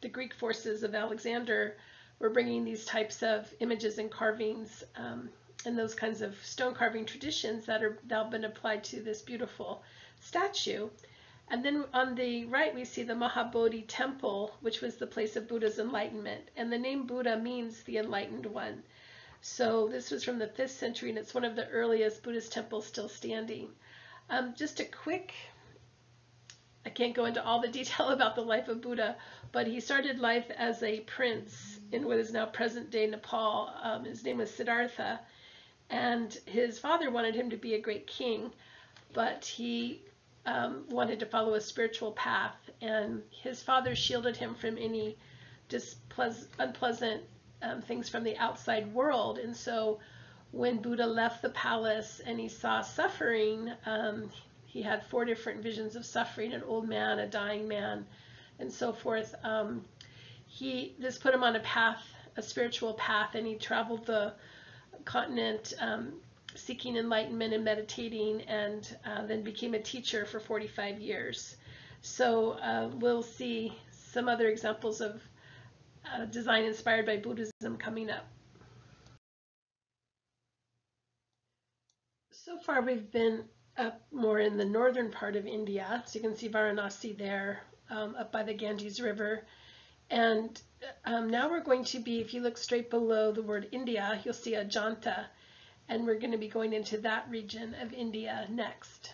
the Greek forces of Alexander, were bringing these types of images and carvings and those kinds of stone carving traditions that are now been applied to this beautiful statue. And then on the right, we see the Mahabodhi temple, which was the place of Buddha's enlightenment. And the name Buddha means the enlightened one. So this was from the 5th century, and it's one of the earliest Buddhist temples still standing. Just a quick, I can't go into all the detail about the life of Buddha, but he started life as a prince in what is now present-day Nepal. His name was Siddhartha, and his father wanted him to be a great king, but he wanted to follow a spiritual path, and his father shielded him from any unpleasant things from the outside world. And so when Buddha left the palace and he saw suffering, he had 4 different visions of suffering: an old man, a dying man, and so forth. This put him on a path, a spiritual path, and he traveled the continent seeking enlightenment and meditating, and then became a teacher for 45 years. So we'll see some other examples of design inspired by Buddhism coming up. So far we've been up more in the northern part of India. So you can see Varanasi there, up by the Ganges River. And now we're going to be, if you look straight below the word India, you'll see Ajanta. And we're going to be going into that region of India next.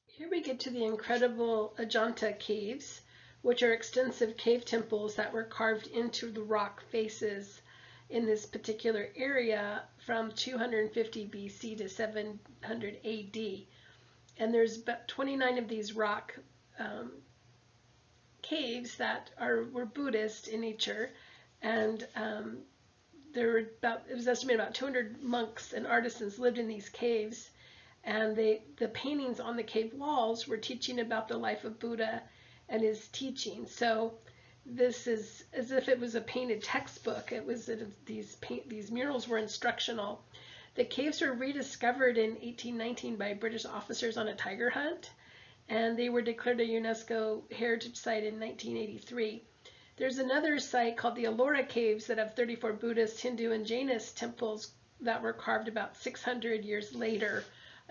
Here we get to the incredible Ajanta caves, which are extensive cave temples that were carved into the rock faces in this particular area from 250 BC to 700 AD. And there's about 29 of these rock caves that were Buddhist in nature, and it was estimated about 200 monks and artisans lived in these caves, and the paintings on the cave walls were teaching about the life of Buddha and his teaching. So this is as if it was a painted textbook. It was these murals were instructional. The caves were rediscovered in 1819 by British officers on a tiger hunt, and they were declared a UNESCO Heritage Site in 1983. There's another site called the Ellora Caves that have 34 Buddhist, Hindu, and Jainist temples that were carved about 600 years later,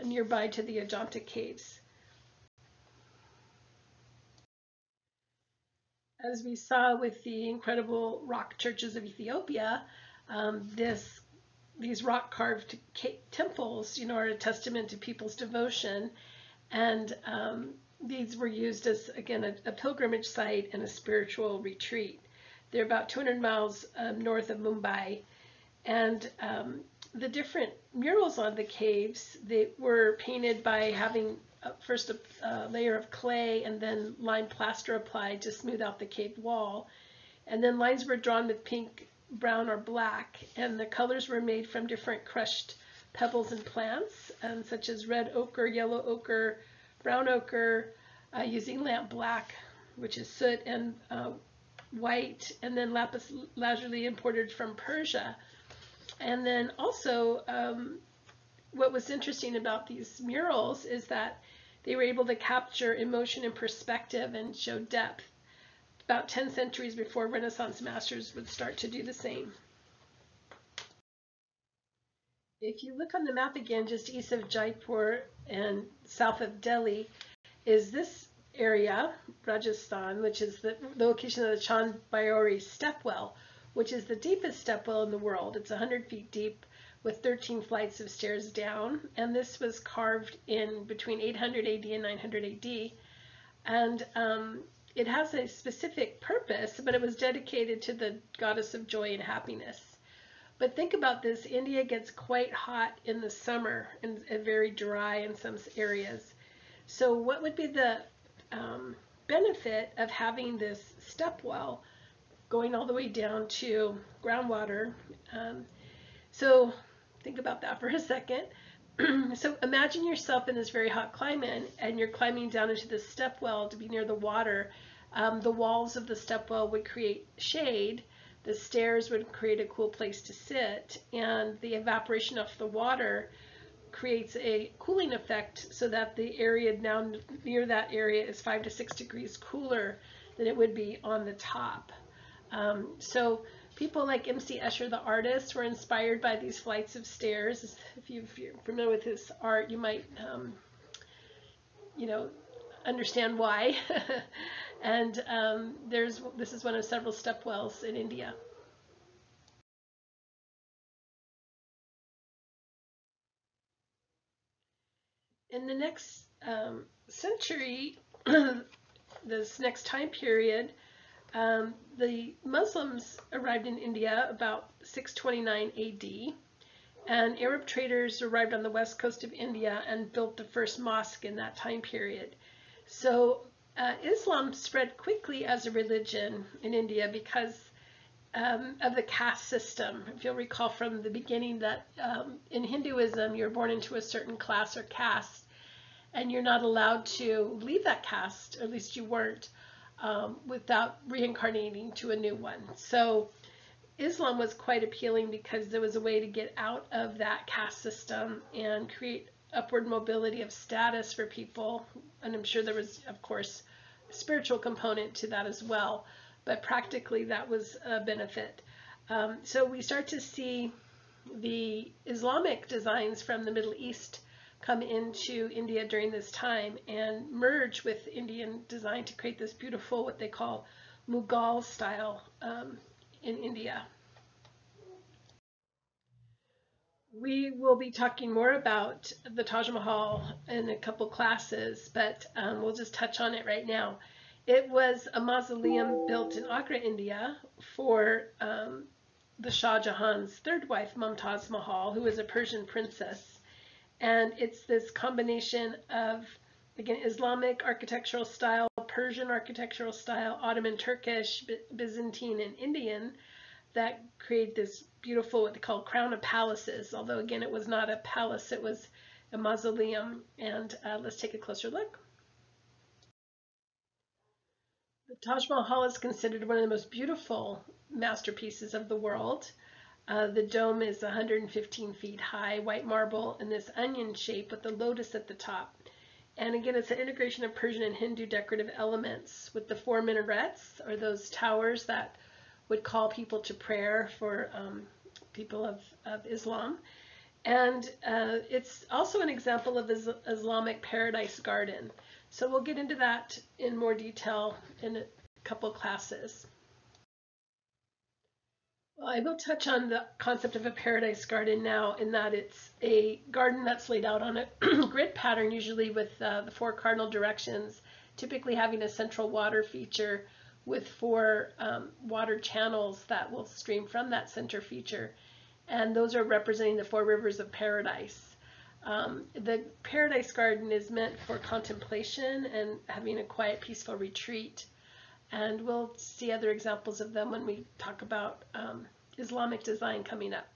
nearby to the Ajanta Caves. As we saw with the incredible rock churches of Ethiopia, these rock-carved temples, are a testament to people's devotion, and these were used as, again, a pilgrimage site and a spiritual retreat. They're about 200 miles north of Mumbai. And the different murals on the caves, they were painted by having first a layer of clay and then lime plaster applied to smooth out the cave wall. And then lines were drawn with pink, brown, or black. And the colors were made from different crushed pebbles and plants, such as red ochre, yellow ochre, brown ochre, using lamp black, which is soot, and white, and then lapis lazuli imported from Persia. And then also, what was interesting about these murals is that they were able to capture emotion and perspective and show depth, about 10 centuries before Renaissance masters would start to do the same. If you look on the map again, just east of Jaipur and south of Delhi, is this area, Rajasthan, which is the location of the Chand Bayori stepwell, which is the deepest stepwell in the world. It's 100 feet deep with 13 flights of stairs down, and this was carved in between 800 AD and 900 AD. And it has a specific purpose, but it was dedicated to the goddess of joy and happiness. But think about this, India gets quite hot in the summer and very dry in some areas. So what would be the benefit of having this stepwell going all the way down to groundwater? So think about that for a second. So imagine yourself in this very hot climate and you're climbing down into the stepwell to be near the water. The walls of the stepwell would create shade. The stairs would create a cool place to sit, and the evaporation of the water creates a cooling effect so that the area down near that area is 5 to 6 degrees cooler than it would be on the top. So people like M.C. Escher, the artist, were inspired by these flights of stairs. If you're familiar with his art, you might you know, understand why. And this is one of several stepwells in India. In the next century, this next time period, the Muslims arrived in India about 629 AD, and Arab traders arrived on the west coast of India and built the first mosque in that time period. So Islam spread quickly as a religion in India because of the caste system. If you'll recall from the beginning that in Hinduism, you're born into a certain class or caste, and you're not allowed to leave that caste, or at least you weren't, without reincarnating to a new one. So Islam was quite appealing because there was a way to get out of that caste system and create upward mobility of status for people. And I'm sure there was, of course, a spiritual component to that as well, but practically that was a benefit. So we start to see the Islamic designs from the Middle East come into India during this time and merge with Indian design to create this beautiful, what they call Mughal style in India. We will be talking more about the Taj Mahal in a couple classes, but we'll just touch on it right now. It was a mausoleum built in Agra, India for the Shah Jahan's third wife, Mumtaz Mahal, who was a Persian princess. And it's this combination of, again, Islamic architectural style, Persian architectural style, Ottoman Turkish, Byzantine, and Indian that create this beautiful, what they call crown of palaces. Although, again, it was not a palace, it was a mausoleum. And let's take a closer look. The Taj Mahal is considered one of the most beautiful masterpieces of the world. The dome is 115 feet high, white marble in this onion shape with the lotus at the top. And again, it's an integration of Persian and Hindu decorative elements with the 4 minarets, or those towers that would call people to prayer for people of Islam. And it's also an example of Islamic paradise garden. So we'll get into that in more detail in a couple classes. Well, I will touch on the concept of a paradise garden now, in that it's a garden that's laid out on a grid pattern, usually with the 4 cardinal directions, typically having a central water feature with 4 water channels that will stream from that center feature. And those are representing the 4 rivers of paradise. The paradise garden is meant for contemplation and having a quiet, peaceful retreat. And we'll see other examples of them when we talk about Islamic design coming up.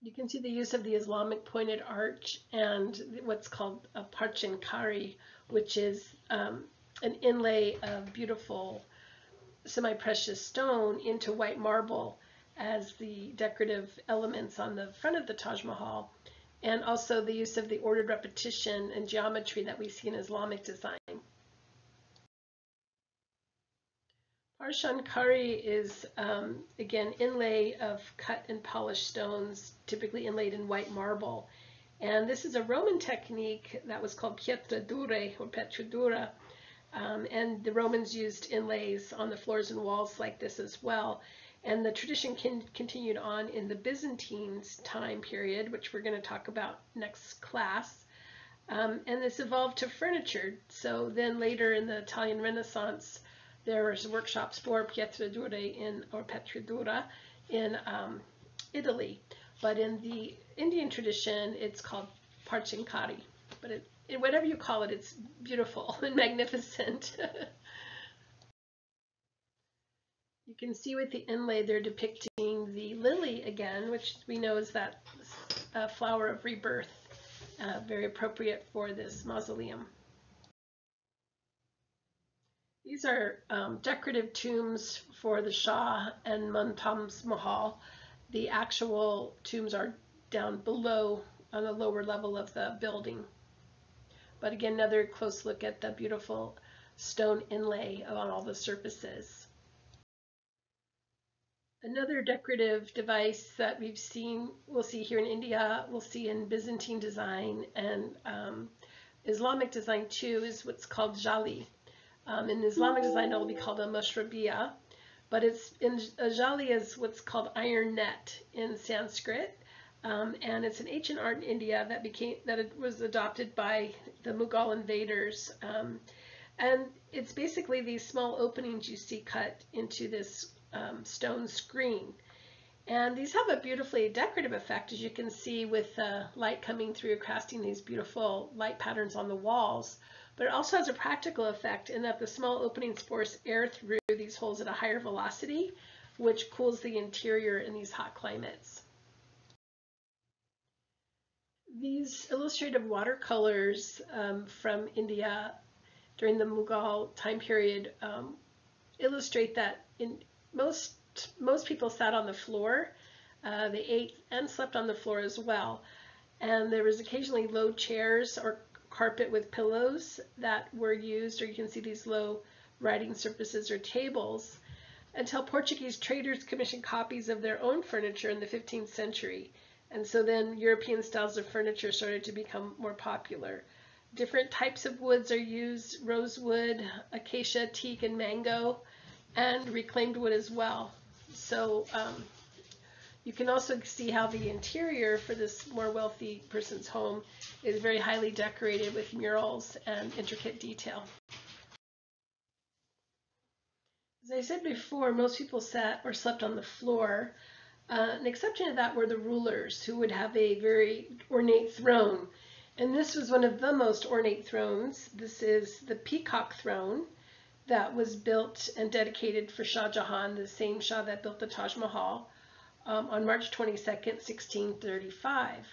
You can see the use of the Islamic pointed arch and what's called a parchinkari, which is an inlay of beautiful semi-precious stone into white marble as the decorative elements on the front of the Taj Mahal, and also the use of the ordered repetition and geometry that we see in Islamic design. Parchinkari is, again, inlay of cut and polished stones, typically inlaid in white marble. And this is a Roman technique that was called pietra dure or petra dura. And the Romans used inlays on the floors and walls like this as well. And the tradition continued on in the Byzantine time period, which we're going to talk about next class. And this evolved to furniture. So then later in the Italian Renaissance, there was workshops for pietra dura or petra dura in Italy. But in the Indian tradition, it's called parchinkari. But whatever you call it, it's beautiful and magnificent. You can see with the inlay, they're depicting the lily again, which we know is that flower of rebirth, very appropriate for this mausoleum. These are decorative tombs for the Shah and Mumtaz Mahal. The actual tombs are down below on the lower level of the building. But again, another close look at the beautiful stone inlay on all the surfaces. Another decorative device that we'll see here in India, we'll see in Byzantine design and Islamic design too, is what's called jali. In Islamic design, it'll be called a mashrabiyah, but it's in jali is what's called iron net in Sanskrit, and it's an ancient art in India that it was adopted by the Mughal invaders, and it's basically these small openings you see cut into this stone screen. And these have a beautifully decorative effect, as you can see with the light coming through, casting these beautiful light patterns on the walls. But it also has a practical effect in that the small openings force air through these holes at a higher velocity, which cools the interior in these hot climates. These illustrative watercolors from India during the Mughal time period illustrate that most people sat on the floor. They ate and slept on the floor as well. And there was occasionally low chairs or carpet with pillows that were used, or you can see these low writing surfaces or tables, until Portuguese traders commissioned copies of their own furniture in the 15th century. And so then European styles of furniture started to become more popular. Different types of woods are used: rosewood, acacia, teak, and mango, and reclaimed wood as well. So you can also see how the interior for this more wealthy person's home is very highly decorated with murals and intricate detail. As I said before, most people sat or slept on the floor. An exception to that were the rulers, who would have a very ornate throne. And this was one of the most ornate thrones. This is the Peacock Throne that was built and dedicated for Shah Jahan, the same Shah that built the Taj Mahal, on March 22nd, 1635.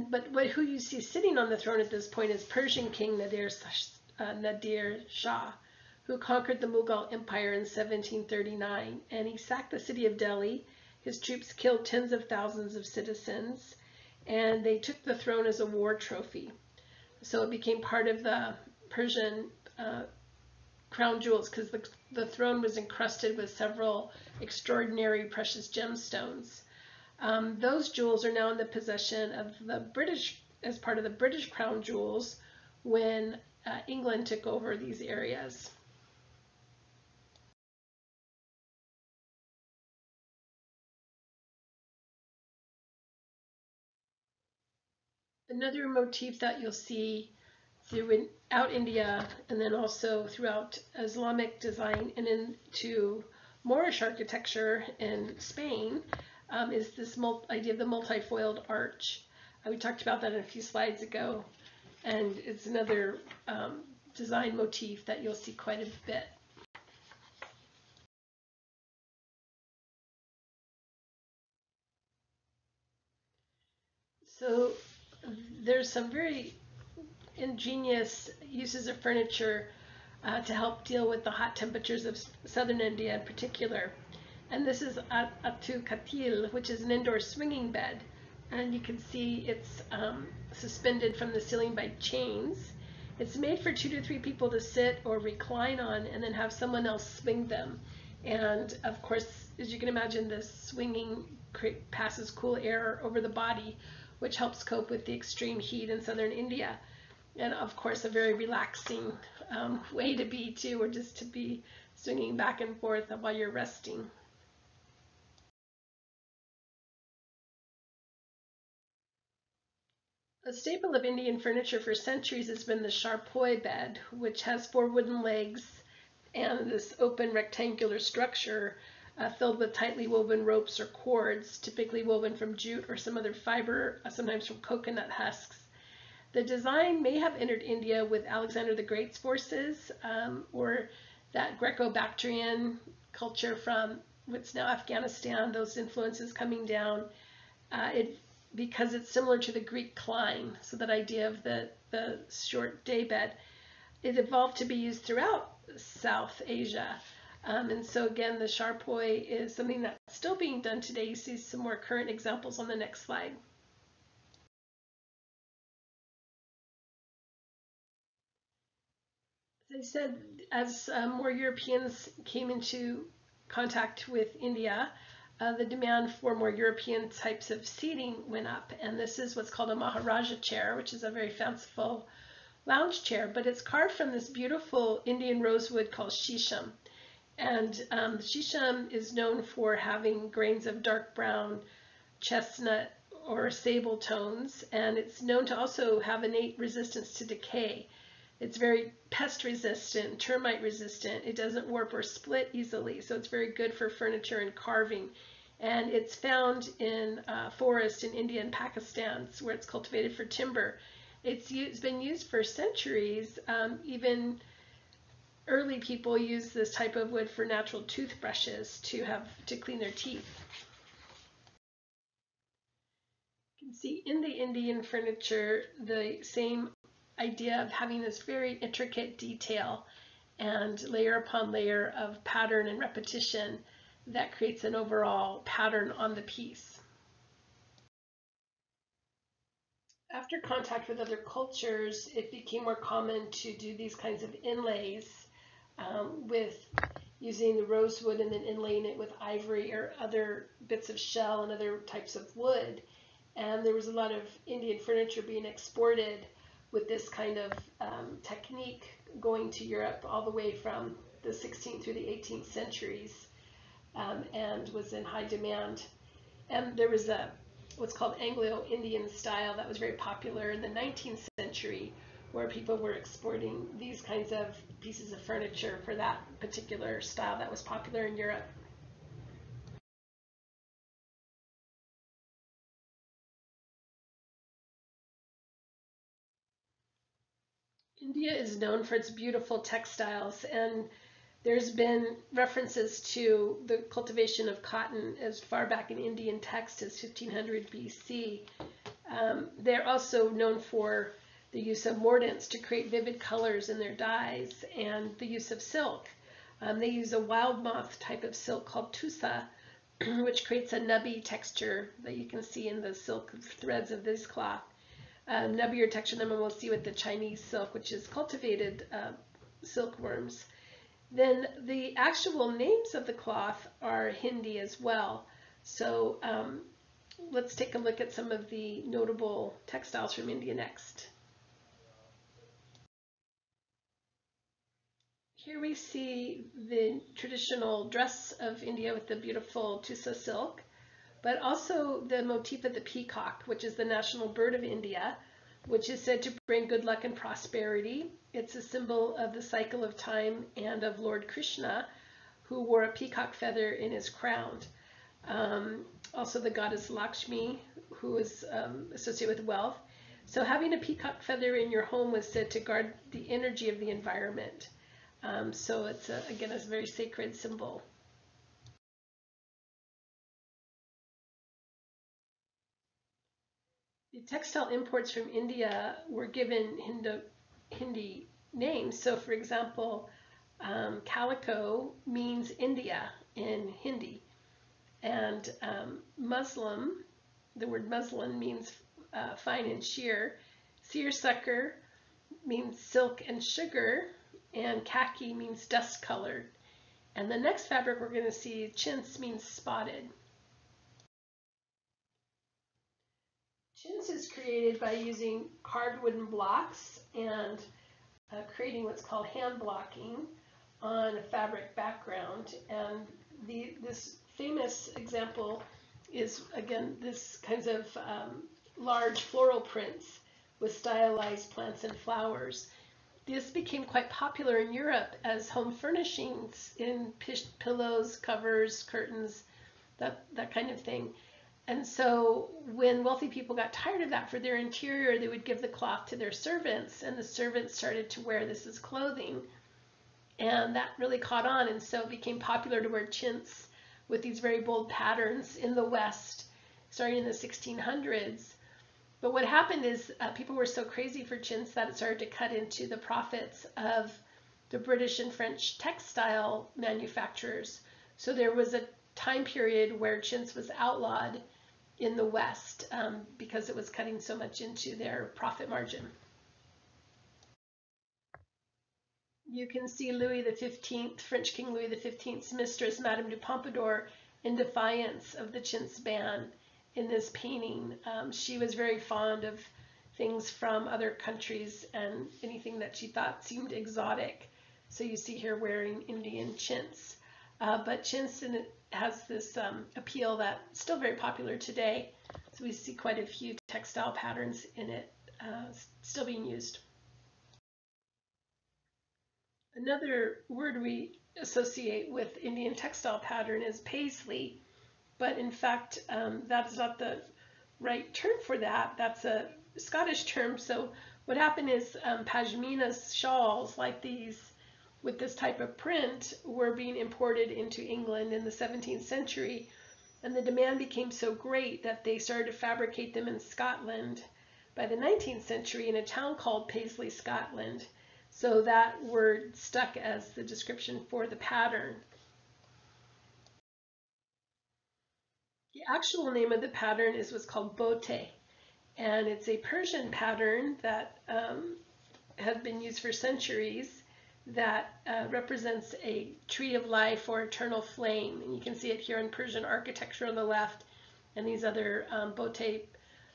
But who you see sitting on the throne at this point is Persian King Nadir Shah, who conquered the Mughal Empire in 1739, and he sacked the city of Delhi. His troops killed tens of thousands of citizens, and they took the throne as a war trophy. So it became part of the Persian crown jewels, because the throne was encrusted with several extraordinary precious gemstones. Those jewels are now in the possession of the British, as part of the British crown jewels, when England took over these areas. Another motif that you'll see throughout India, and then also throughout Islamic design and into Moorish architecture in Spain, is this idea of the multifoiled arch. We talked about that a few slides ago, and it's another design motif that you'll see quite a bit. So there's some very ingenious uses of furniture to help deal with the hot temperatures of southern India in particular. And this is Atu Katil, which is an indoor swinging bed. And you can see it's suspended from the ceiling by chains. It's made for 2 to 3 people to sit or recline on and then have someone else swing them. And of course, as you can imagine, this swinging passes cool air over the body, which helps cope with the extreme heat in southern India. And of course, a very relaxing way to be too, or just to be swinging back and forth while you're resting. A staple of Indian furniture for centuries has been the charpoy bed, which has 4 wooden legs and this open rectangular structure filled with tightly woven ropes or cords, typically woven from jute or some other fiber, sometimes from coconut husks. The design may have entered India with Alexander the Great's forces, or that Greco-Bactrian culture from what's now Afghanistan, those influences coming down, because it's similar to the Greek cline, so that idea of the short daybed. It evolved to be used throughout South Asia. And so again, the charpoy is something that's still being done today. You see some more current examples on the next slide. As I said, as more Europeans came into contact with India, the demand for more European types of seating went up. And this is what's called a Maharaja chair, which is a very fanciful lounge chair, but it's carved from this beautiful Indian rosewood called shisham. And shisham is known for having grains of dark brown, chestnut, or sable tones, and it's known to also have innate resistance to decay. It's very pest resistant, termite resistant. It doesn't warp or split easily, so it's very good for furniture and carving. And it's found in forests in India and Pakistan, where it's cultivated for timber. It's been used for centuries. Even early people used this type of wood for natural toothbrushes to clean their teeth. You can see in the Indian furniture the same idea of having this very intricate detail and layer upon layer of pattern and repetition that creates an overall pattern on the piece. After contact with other cultures, it became more common to do these kinds of inlays with using the rosewood and then inlaying it with ivory or other bits of shell and other types of wood. And there was a lot of Indian furniture being exported with this kind of technique going to Europe all the way from the 16th through the 18th centuries, and was in high demand. And there was what's called Anglo-Indian style that was very popular in the 19th century, where people were exporting these kinds of pieces of furniture for that particular style that was popular in Europe. India is known for its beautiful textiles, and there's been references to the cultivation of cotton as far back in Indian text as 1500 BC. They're also known for the use of mordants to create vivid colors in their dyes, and the use of silk. They use a wild moth type of silk called tussa, which creates a nubby texture that you can see in the silk threads of this cloth. Nubbier texture than we'll see with the Chinese silk, which is cultivated silkworms. Then the actual names of the cloth are Hindi as well. So let's take a look at some of the notable textiles from India next. Here we see the traditional dress of India with the beautiful tussa silk, but also the motif of the peacock, which is the national bird of India, which is said to bring good luck and prosperity. It's a symbol of the cycle of time and of Lord Krishna, who wore a peacock feather in his crown. Also the goddess Lakshmi, who is associated with wealth. So having a peacock feather in your home was said to guard the energy of the environment. So it's, again, a very sacred symbol. The textile imports from India were given Hindi names. So, for example, calico means India in Hindi, and muslin, the word muslin means fine and sheer. Seersucker means silk and sugar, and khaki means dust colored. And the next fabric we're going to see, chintz, means spotted. Chintz is created by using carved wooden blocks and creating what's called hand blocking on a fabric background. And this famous example is, again, this kinds of large floral prints with stylized plants and flowers. This became quite popular in Europe as home furnishings in pillows, covers, curtains, that kind of thing. And so when wealthy people got tired of that for their interior, they would give the cloth to their servants, and the servants started to wear this as clothing. And that really caught on, and so it became popular to wear chintz with these very bold patterns in the West, starting in the 1600s. But what happened is people were so crazy for chintz that it started to cut into the profits of the British and French textile manufacturers. So there was a time period where chintz was outlawed in the West because it was cutting so much into their profit margin. You can see Louis XV, French King Louis XV's mistress, Madame du Pompadour, in defiance of the chintz ban in this painting. She was very fond of things from other countries and anything that she thought seemed exotic. So you see her wearing Indian chintz. But chintz has this appeal that's still very popular today. So we see quite a few textile patterns in it still being used. Another word we associate with Indian textile pattern is paisley, but in fact that is not the right term for that. That's a Scottish term. So what happened is pashmina shawls like these with this type of print were being imported into England in the 17th century, and the demand became so great that they started to fabricate them in Scotland by the 19th century in a town called Paisley, Scotland. So that word stuck as the description for the pattern. The actual name of the pattern is what's called bote, and it's a Persian pattern that has been used for centuries that represents a tree of life or eternal flame. And you can see it here in Persian architecture on the left and these other bote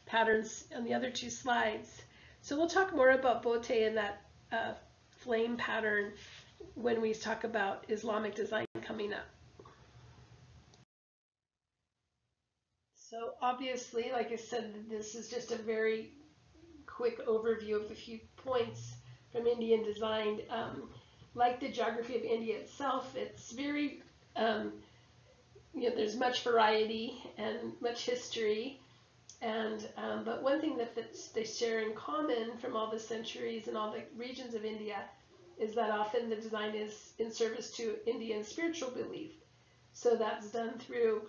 patterns on the other two slides. So we'll talk more about bote and that flame pattern when we talk about Islamic design coming up. So obviously, like I said, this is just a very quick overview of a few points from Indian design. Like the geography of India itself, it's very, there's much variety and much history. And but one thing that they share in common from all the centuries and all the regions of India is that often the design is in service to Indian spiritual belief. So that's done through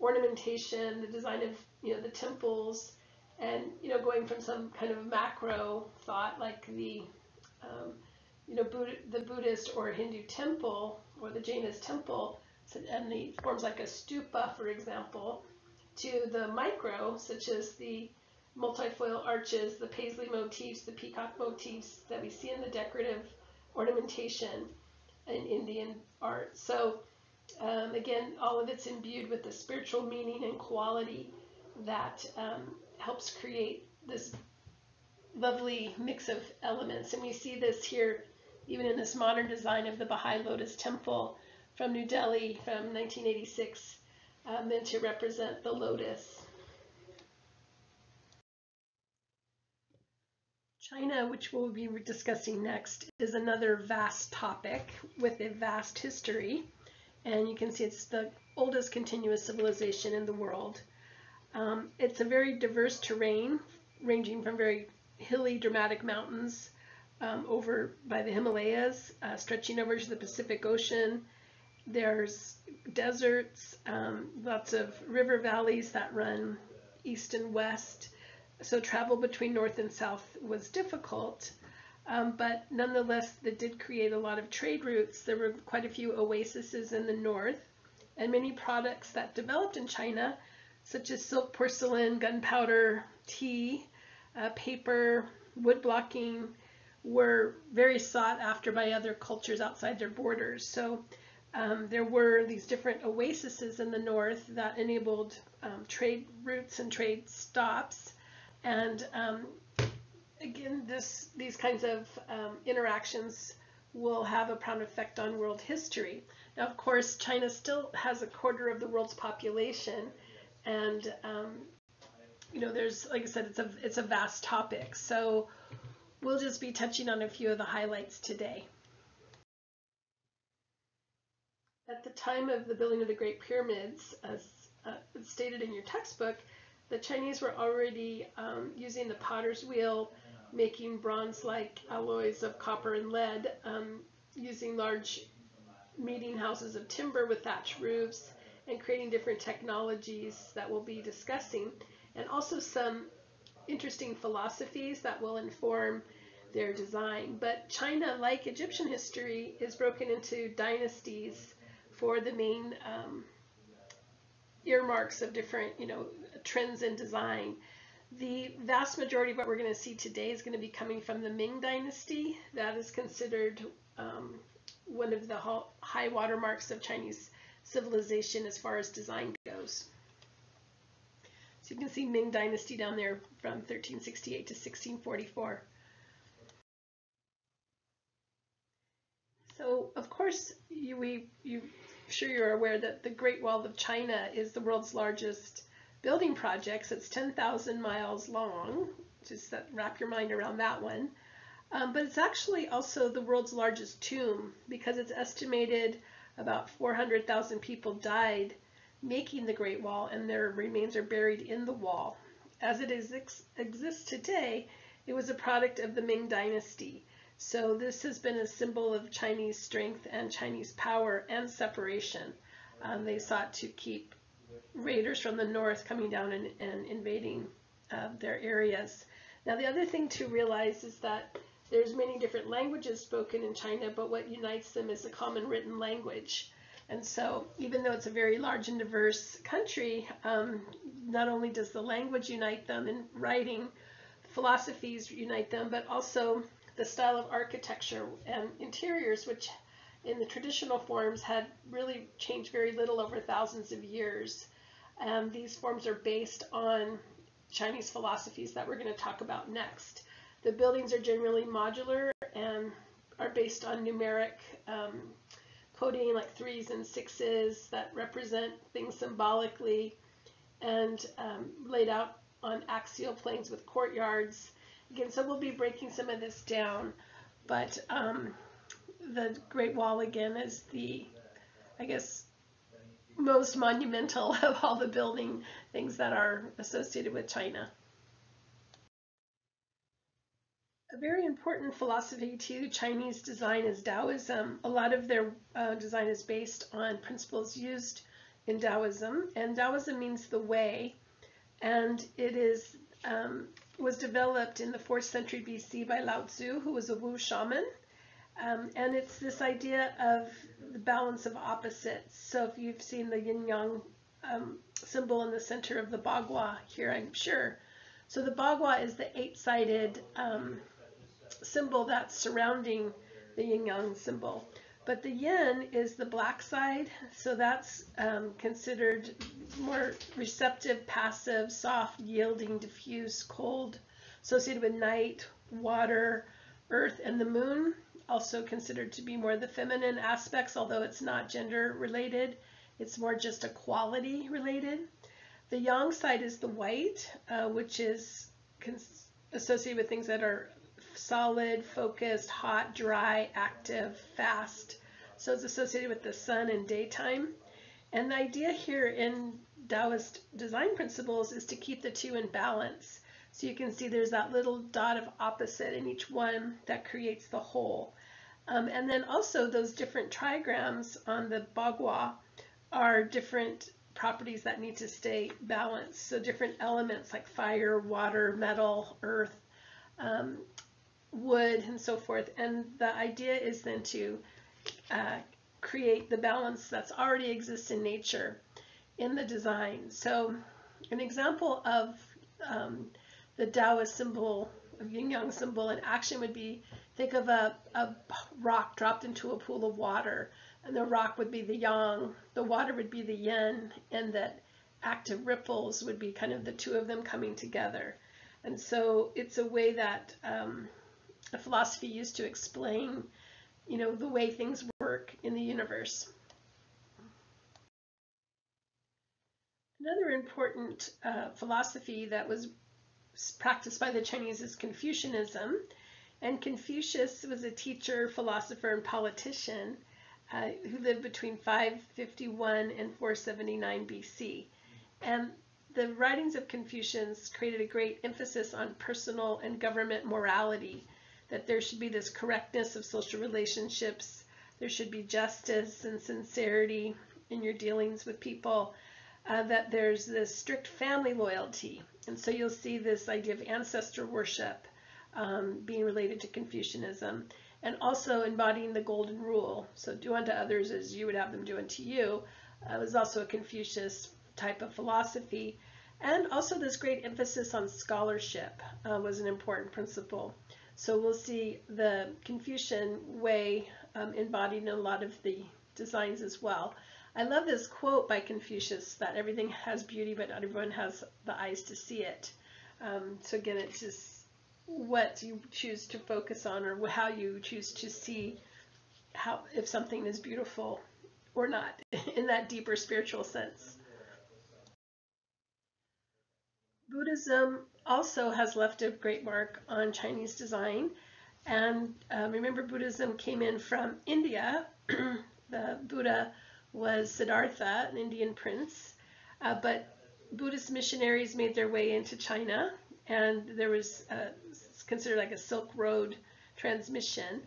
ornamentation, the design of the temples, and going from some kind of macro thought like the the Buddhist or Hindu temple or the Jainist temple, and the forms like a stupa, for example, to the micro, such as the multifoil arches, the paisley motifs, the peacock motifs that we see in the decorative ornamentation in Indian art. So again, all of it's imbued with the spiritual meaning and quality that helps create this lovely mix of elements. And we see this here even in this modern design of the Baha'i Lotus Temple from New Delhi from 1986, meant to represent the lotus. China, which we'll be discussing next, is another vast topic with a vast history. And you can see it's the oldest continuous civilization in the world. It's a very diverse terrain, ranging from very hilly, dramatic mountains over by the Himalayas, stretching over to the Pacific Ocean. There's deserts, lots of river valleys that run east and west. So travel between north and south was difficult. But nonetheless, that did create a lot of trade routes. There were quite a few oases in the north, and many products that developed in China, such as silk, porcelain, gunpowder, tea, paper, wood blocking, were very sought after by other cultures outside their borders. So there were these different oases in the north that enabled trade routes and trade stops. And again, these kinds of interactions will have a profound effect on world history. Now, of course, China still has a quarter of the world's population, and there's, like I said, it's a vast topic. So we'll just be touching on a few of the highlights today. At the time of the building of the Great Pyramids, as stated in your textbook, the Chinese were already using the potter's wheel, making bronze-like alloys of copper and lead, using large meeting houses of timber with thatched roofs, and creating different technologies that we'll be discussing, and also some interesting philosophies that will inform their design. But China, like Egyptian history, is broken into dynasties for the main earmarks of different, trends in design. The vast majority of what we're going to see today is going to be coming from the Ming Dynasty. That is considered one of the high watermarks of Chinese civilization as far as design goes. So you can see Ming Dynasty down there from 1368 to 1644. So, of course, sure you're aware that the Great Wall of China is the world's largest building project. It's 10,000 miles long. Just wrap your mind around that one. But it's actually also the world's largest tomb, because it's estimated about 400,000 people died making the Great Wall, and their remains are buried in the wall. As it exists today, it was a product of the Ming Dynasty. So this has been a symbol of Chinese strength and Chinese power and separation. They sought to keep raiders from the north coming down and invading their areas. Now, the other thing to realize is that there's many different languages spoken in China, but what unites them is a common written language. And so even though it's a very large and diverse country, not only does the language unite them in writing, philosophies unite them, but also the style of architecture and interiors, which in the traditional forms had really changed very little over thousands of years. And these forms are based on Chinese philosophies that we're going to talk about next. The buildings are generally modular and are based on numeric coding, like 3s and 6s that represent things symbolically, and laid out on axial planes with courtyards. Again, so we'll be breaking some of this down, but the Great Wall, again, is the, I guess, most monumental of all the building things that are associated with China. A very important philosophy to Chinese design is Taoism. A lot of their design is based on principles used in Taoism, and Taoism means the way, and it is was developed in the 4th century BC by Lao Tzu, who was a Wu shaman. And it's this idea of the balance of opposites. So if you've seen the yin-yang symbol in the center of the bagua here, I'm sure. So the bagua is the 8-sided symbol that's surrounding the yin-yang symbol. But the yin is the black side, so that's considered more receptive, passive, soft, yielding, diffuse, cold, associated with night, water, earth, and the moon. Also considered to be more the feminine aspects, although it's not gender related. It's more just a quality related. The yang side is the white, which is associated with things that are solid, focused, hot, dry, active, fast. So it's associated with the sun and daytime. And the idea here in Taoist design principles is to keep the two in balance. So you can see there's that little dot of opposite in each one that creates the whole. And then also those different trigrams on the bagua are different properties that need to stay balanced. So different elements like fire, water, metal, earth, wood, and so forth. And the idea is then to create the balance that's already exists in nature in the design. So an example of the Taoist symbol, of yin-yang symbol in action would be, think of a rock dropped into a pool of water, and the rock would be the yang, the water would be the yin, and that active ripples would be kind of the two of them coming together. And so it's a way that a philosophy used to explain, you know, the way things work in the universe. Another important philosophy that was practiced by the Chinese is Confucianism. And Confucius was a teacher, philosopher, and politician who lived between 551 and 479 BC. And the writings of Confucius created a great emphasis on personal and government morality, that there should be this correctness of social relationships, there should be justice and sincerity in your dealings with people, that there's this strict family loyalty. And so you'll see this idea of ancestor worship being related to Confucianism, and also embodying the golden rule. So do unto others as you would have them do unto you was also a Confucius type of philosophy. And also this great emphasis on scholarship was an important principle. So we'll see the Confucian way embodied in a lot of the designs as well. I love this quote by Confucius that everything has beauty, but not everyone has the eyes to see it. So again, it's just what you choose to focus on, or how you choose to see how, if something is beautiful or not, in that deeper spiritual sense. Buddhism also has left a great mark on Chinese design. And remember, Buddhism came in from India. The Buddha was Siddhartha, an Indian prince. But Buddhist missionaries made their way into China, and there was it's considered like a Silk Road transmission.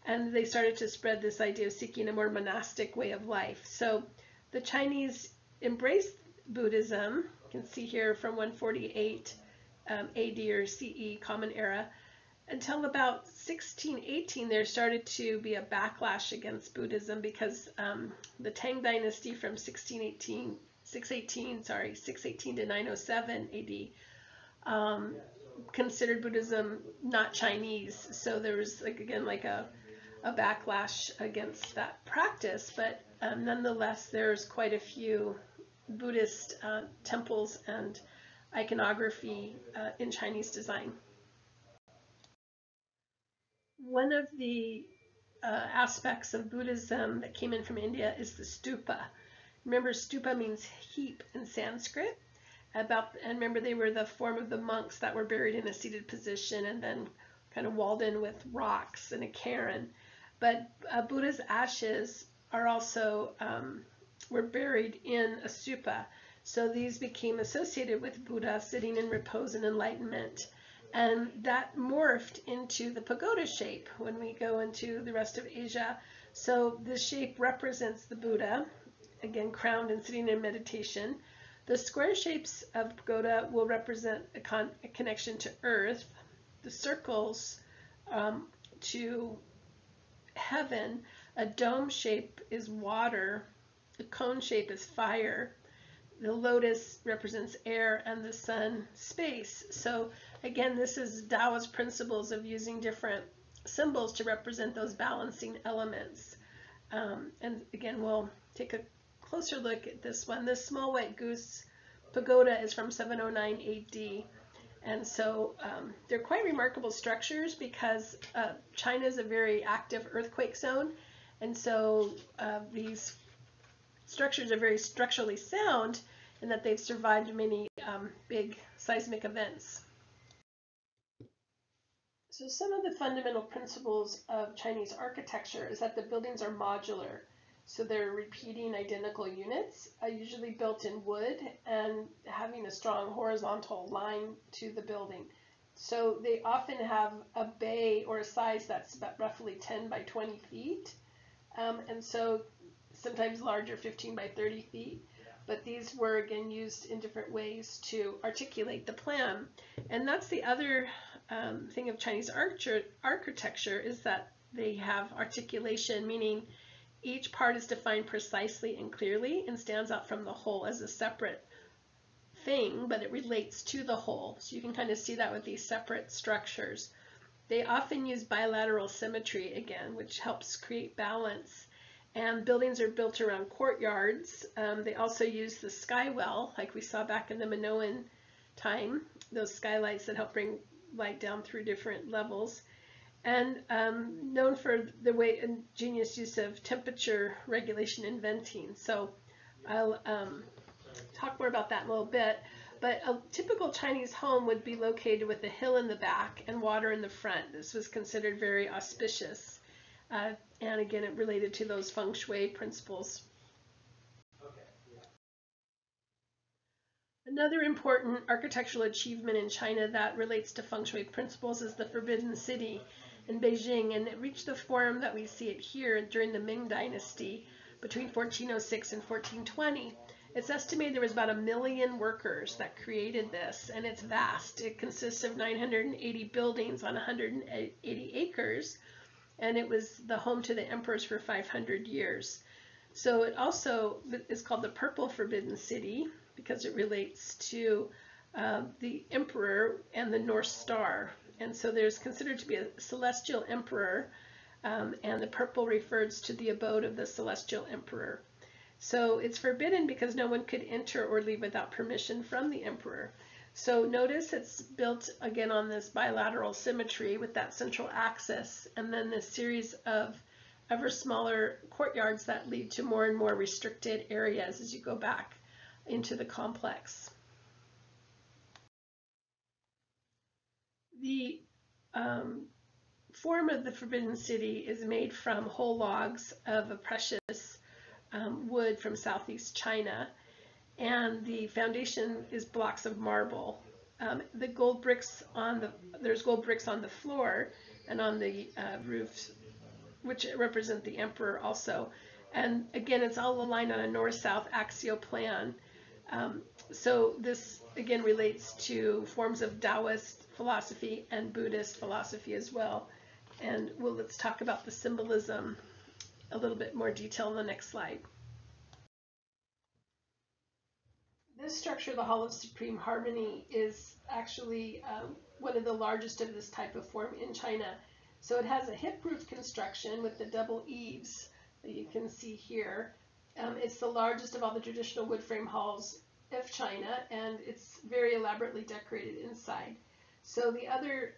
And they started to spread this idea of seeking a more monastic way of life. So the Chinese embraced Buddhism. You can see here from 148 AD or CE, Common Era, until about 1618. There started to be a backlash against Buddhism because the Tang Dynasty from 618 to 907 AD considered Buddhism not Chinese. So there was like a backlash against that practice, but nonetheless, there's quite a few Buddhist temples and iconography in Chinese design. One of the aspects of Buddhism that came in from India is the stupa. Remember, stupa means heap in Sanskrit. And remember, they were the form of the monks that were buried in a seated position and then kind of walled in with rocks and a cairn. But Buddha's ashes are also were buried in a stupa. So these became associated with Buddha sitting in repose and enlightenment. And that morphed into the pagoda shape when we go into the rest of Asia. So this shape represents the Buddha, again crowned and sitting in meditation. The square shapes of pagoda will represent a connection to earth. The circles to heaven. A dome shape is water. The cone shape is fire. The lotus represents air, and the sun space. So again, this is Taoist principles of using different symbols to represent those balancing elements. And again, we'll take a closer look at this one. This small white goose pagoda is from 709 AD. And so they're quite remarkable structures because China is a very active earthquake zone. And so these structures are very structurally sound in that they've survived many big seismic events. So some of the fundamental principles of Chinese architecture is that the buildings are modular. So they're repeating identical units, usually built in wood and having a strong horizontal line to the building. So they often have a bay or a size that's about roughly 10 by 20 feet. And so sometimes larger, 15 by 30 feet. But these were again used in different ways to articulate the plan. And that's the other thing of Chinese architecture is that they have articulation, meaning each part is defined precisely and clearly and stands out from the whole as a separate thing, but it relates to the whole. So you can kind of see that with these separate structures. They often use bilateral symmetry again, which helps create balance. And buildings are built around courtyards. They also use the skywell, like we saw back in the Minoan time, those skylights that help bring light down through different levels. And known for the way ingenious use of temperature regulation and venting. So I'll talk more about that in a little bit. But a typical Chinese home would be located with a hill in the back and water in the front. This was considered very auspicious. And again, it related to those feng shui principles. Another important architectural achievement in China that relates to feng shui principles is the Forbidden City in Beijing, and it reached the form that we see it here during the Ming Dynasty between 1406 and 1420. It's estimated there was about 1 million workers that created this, and it's vast. It consists of 980 buildings on 180 acres, and it was the home to the emperors for 500 years. So it also is called the Purple Forbidden City because it relates to the emperor and the North Star. And so there's considered to be a celestial emperor, and the purple refers to the abode of the celestial emperor. So it's forbidden because no one could enter or leave without permission from the emperor. So notice it's built again on this bilateral symmetry with that central axis, and then this series of ever smaller courtyards that lead to more and more restricted areas as you go back into the complex. The form of the Forbidden City is made from whole logs of a precious wood from southeast China, and the foundation is blocks of marble. The gold bricks there's gold bricks on the floor and on the roofs, which represent the emperor also. And again, it's all aligned on a north-south axial plan. So this again relates to forms of Taoist philosophy and Buddhist philosophy as well. And let's talk about the symbolism a little bit more detail in the next slide. This structure, the Hall of Supreme Harmony, is actually one of the largest of this type of form in China. So it has a hip roof construction with the double eaves that you can see here. It's the largest of all the traditional wood frame halls of China, and it's very elaborately decorated inside. So the other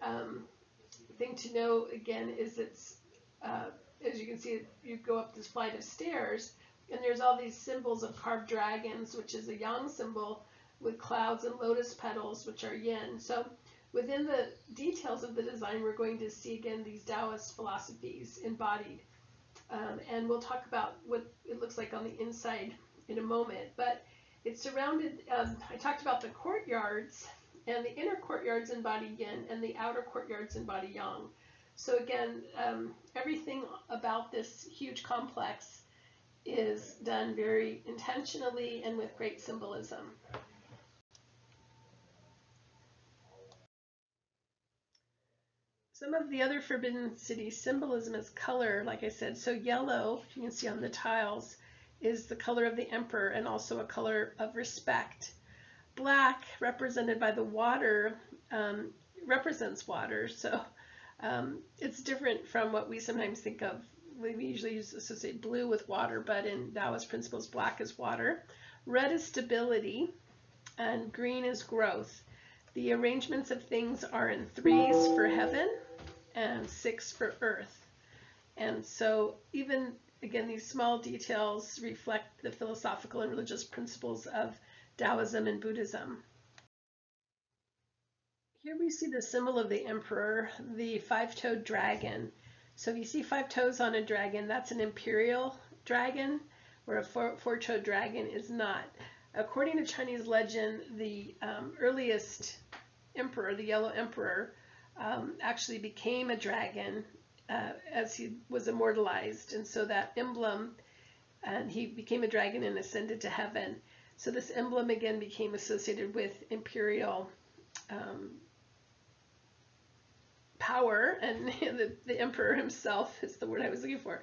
thing to know again is it's, as you can see, you go up this flight of stairs, and there's all these symbols of carved dragons, which is a yang symbol, with clouds and lotus petals, which are yin. So within the details of the design, we're going to see again these Taoist philosophies embodied. And we'll talk about what it looks like on the inside in a moment. But it's surrounded, I talked about the courtyards, and the inner courtyards embody yin, and the outer courtyards embody yang. So again, everything about this huge complex is done very intentionally and with great symbolism. Some of the other Forbidden City symbolism is color, like I said. So yellow, you can see on the tiles, is the color of the emperor and also a color of respect. Black, represented by the water, represents water. So it's different from what we sometimes think of. We usually associate blue with water, but in Taoist principles, black is water. Red is stability, and green is growth. The arrangements of things are in 3s for heaven and 6 for earth. And so even, again, these small details reflect the philosophical and religious principles of Taoism and Buddhism. Here we see the symbol of the emperor, the 5-toed dragon. So if you see 5 toes on a dragon, that's an imperial dragon, where a 4-toed dragon is not. According to Chinese legend, the earliest emperor, the Yellow Emperor, actually became a dragon as he was immortalized. And so that emblem, and he became a dragon and ascended to heaven. So this emblem again became associated with imperial power, and the emperor himself is the word I was looking for.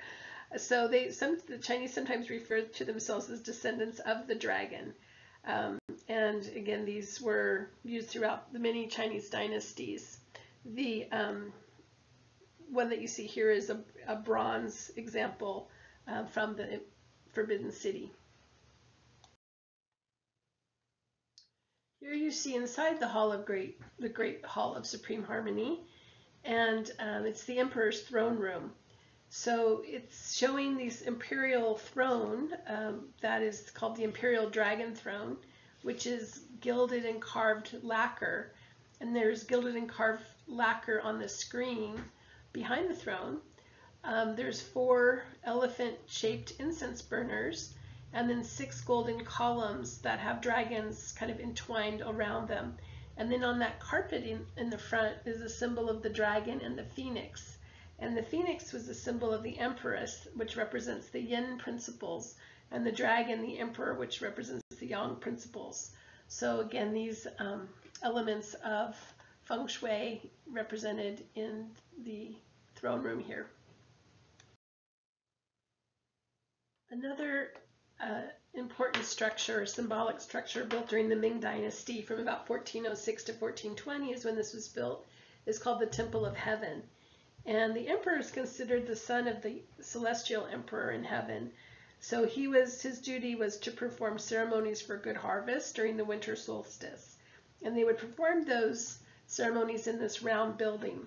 So the Chinese sometimes refer to themselves as descendants of the dragon. And again, these were used throughout the many Chinese dynasties. The one that you see here is a bronze example from the Forbidden City. Here you see inside the Great Hall of Supreme Harmony, and it's the Emperor's throne room. So it's showing this imperial throne that is called the Imperial Dragon Throne, which is gilded and carved lacquer. And there's gilded and carved lacquer on the screen behind the throne. There's 4 elephant-shaped incense burners, and then 6 golden columns that have dragons kind of entwined around them. And then on that carpet in the front is a symbol of the dragon and the phoenix. And the phoenix was a symbol of the empress, which represents the yin principles, and the dragon, the emperor, which represents the yang principles. So again, these elements of feng shui represented in the throne room here. Another important structure, symbolic structure built during the Ming Dynasty from about 1406 to 1420 is when this was built, is called the Temple of Heaven. And the emperor is considered the son of the celestial emperor in heaven. So his duty was to perform ceremonies for good harvest during the winter solstice. And they would perform those ceremonies in this round building.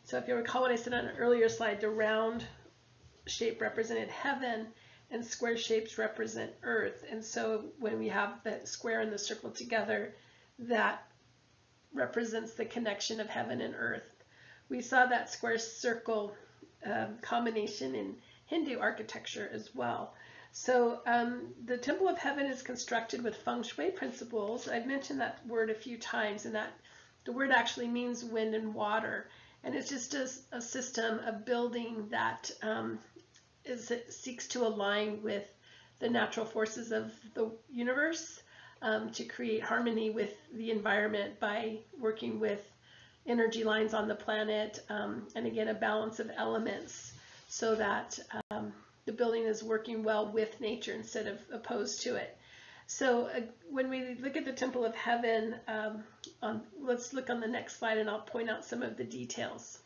So if you recall what I said on an earlier slide, the round shape represented heaven and square shapes represent earth. And so when we have the square and the circle together, that represents the connection of heaven and earth. We saw that square circle combination in Hindu architecture as well. So the Temple of Heaven is constructed with feng shui principles. I've mentioned that word a few times, and that the word actually means wind and water. And it's just a system of building that seeks to align with the natural forces of the universe, to create harmony with the environment by working with energy lines on the planet, and again, a balance of elements so that the building is working well with nature instead of opposed to it. So when we look at the Temple of Heaven, let's look on the next slide and I'll point out some of the details.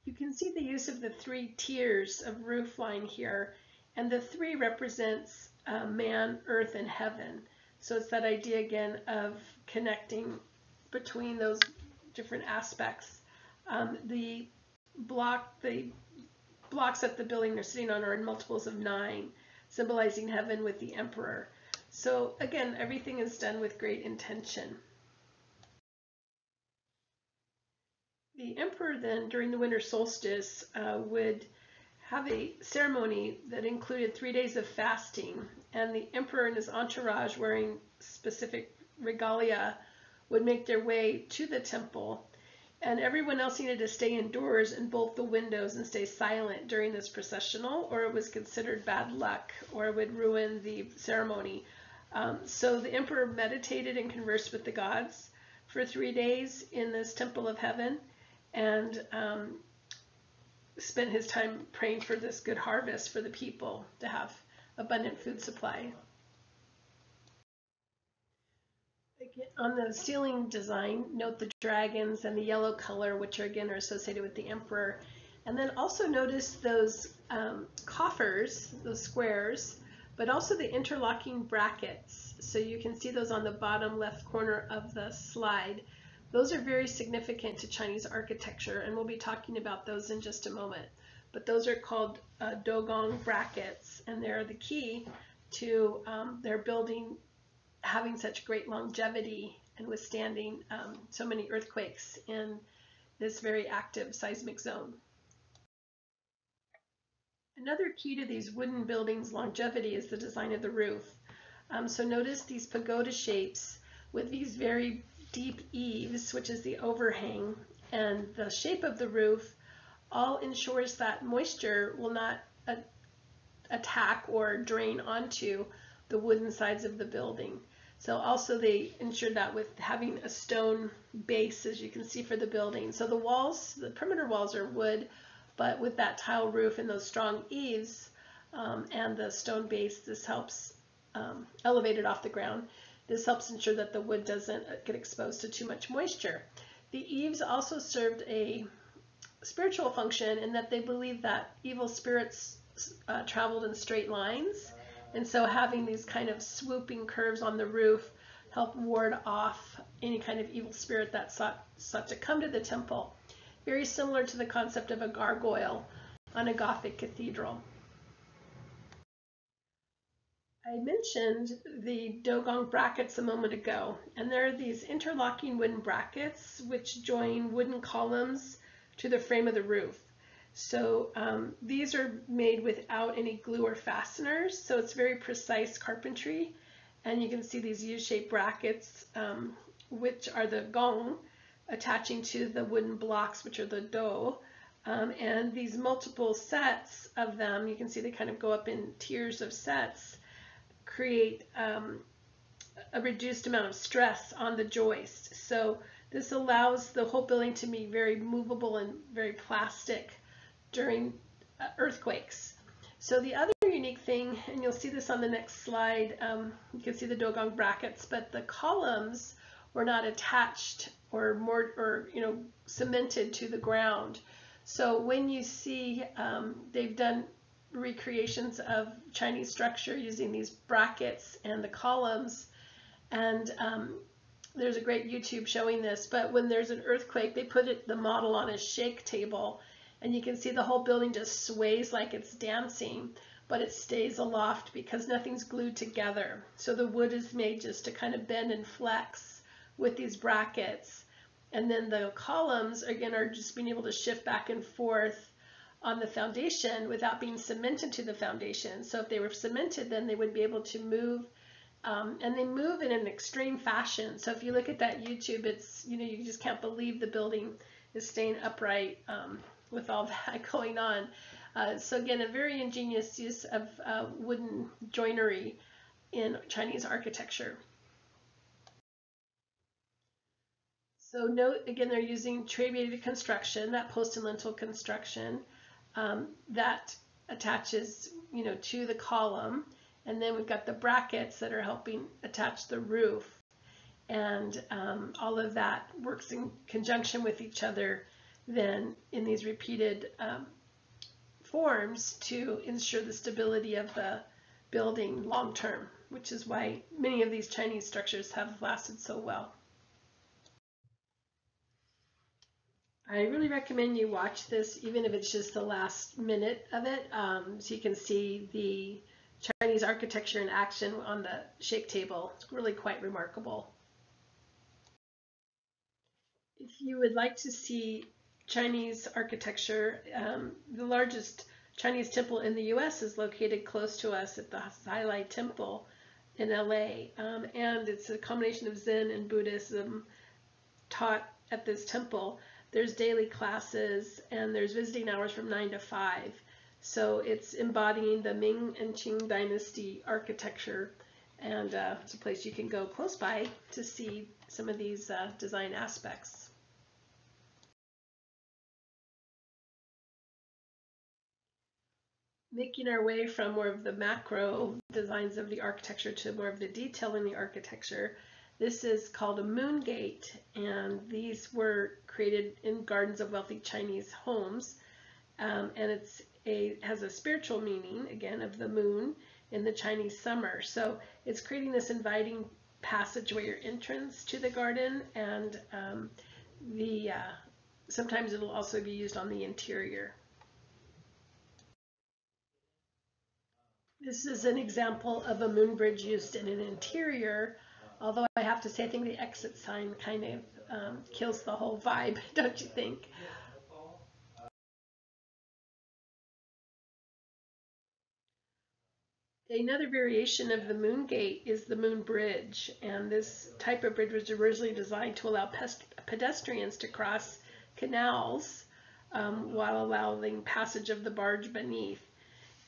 You can see the use of the 3 tiers of roof line here, and the 3 represents man, earth, and heaven. So it's that idea again of connecting between those different aspects. The blocks that the building they're sitting on are in multiples of 9, symbolizing heaven with the emperor. So again, everything is done with great intention. The emperor then, during the winter solstice, would have a ceremony that included 3 days of fasting, and the emperor and his entourage, wearing specific regalia, would make their way to the temple, and everyone else needed to stay indoors and bolt the windows and stay silent during this processional, or it was considered bad luck, or it would ruin the ceremony. So the emperor meditated and conversed with the gods for 3 days in this Temple of Heaven, and spent his time praying for this good harvest for the people to have abundant food supply. On the ceiling design, note the dragons and the yellow color, which are again associated with the emperor. And then also notice those coffers, those squares, but also the interlocking brackets. So you can see those on the bottom left corner of the slide. Those are very significant to Chinese architecture, and we'll be talking about those in just a moment. But those are called dogong brackets, and they're the key to their building having such great longevity and withstanding so many earthquakes in this very active seismic zone. Another key to these wooden buildings' longevity is the design of the roof. So notice these pagoda shapes with these very deep eaves, which is the overhang, and the shape of the roof all ensures that moisture will not attack or drain onto the wooden sides of the building. So also they ensured that with having a stone base, as you can see for the building. So the walls, the perimeter walls are wood, but with that tile roof and those strong eaves and the stone base, this helps elevate it off the ground. This helps ensure that the wood doesn't get exposed to too much moisture. The eaves also served a spiritual function in that they believed that evil spirits traveled in straight lines. And so having these kind of swooping curves on the roof helped ward off any kind of evil spirit that sought to come to the temple. Very similar to the concept of a gargoyle on a Gothic cathedral. I mentioned the dogong brackets a moment ago, and there are these interlocking wooden brackets which join wooden columns to the frame of the roof. So these are made without any glue or fasteners, so it's very precise carpentry. And you can see these U-shaped brackets, which are the gong, attaching to the wooden blocks, which are the do. And these multiple sets of them, you can see they kind of go up in tiers of sets, create a reduced amount of stress on the joist. So this allows the whole building to be very movable and very plastic during earthquakes. So the other unique thing, and you'll see this on the next slide, you can see the dogong brackets, but the columns were not attached or cemented to the ground. So when you see they've done recreations of Chinese structure using these brackets and the columns, and there's a great YouTube showing this, but when there's an earthquake, they put the model on a shake table, and you can see the whole building just sways like it's dancing, but it stays aloft because nothing's glued together. So the wood is made just to kind of bend and flex with these brackets. And then the columns, again, are just being able to shift back and forth on the foundation without being cemented to the foundation. So if they were cemented, then they would be able to move, and they move in an extreme fashion. So if you look at that YouTube, it's, you just can't believe the building is staying upright with all that going on. So again, a very ingenious use of wooden joinery in Chinese architecture. So note, again, they're using trade-related construction, that post and lintel construction, that attaches, to the column. And then we've got the brackets that are helping attach the roof. And all of that works in conjunction with each other then in these repeated forms to ensure the stability of the building long term, which is why many of these Chinese structures have lasted so well. I really recommend you watch this, even if it's just the last minute of it, so you can see the Chinese architecture in action on the shake table. It's really quite remarkable. If you would like to see Chinese architecture, the largest Chinese temple in the US is located close to us at the Xilai Temple in LA, and it's a combination of Zen and Buddhism taught at this temple. There's daily classes and there's visiting hours from 9 to 5. So it's embodying the Ming and Qing dynasty architecture, and it's a place you can go close by to see some of these design aspects. Making our way from more of the macro designs of the architecture to more of the detail in the architecture, this is called a moon gate, and these were created in gardens of wealthy Chinese homes, and it has a spiritual meaning, again, of the moon in the Chinese summer. So it's creating this inviting passageway or entrance to the garden, and sometimes it'll also be used on the interior. This is an example of a moon bridge used in an interior, although I have to say I think the exit sign kind of kills the whole vibe, don't you think? Another variation of the moon gate is the moon bridge, and this type of bridge was originally designed to allow pedestrians to cross canals while allowing passage of the barge beneath.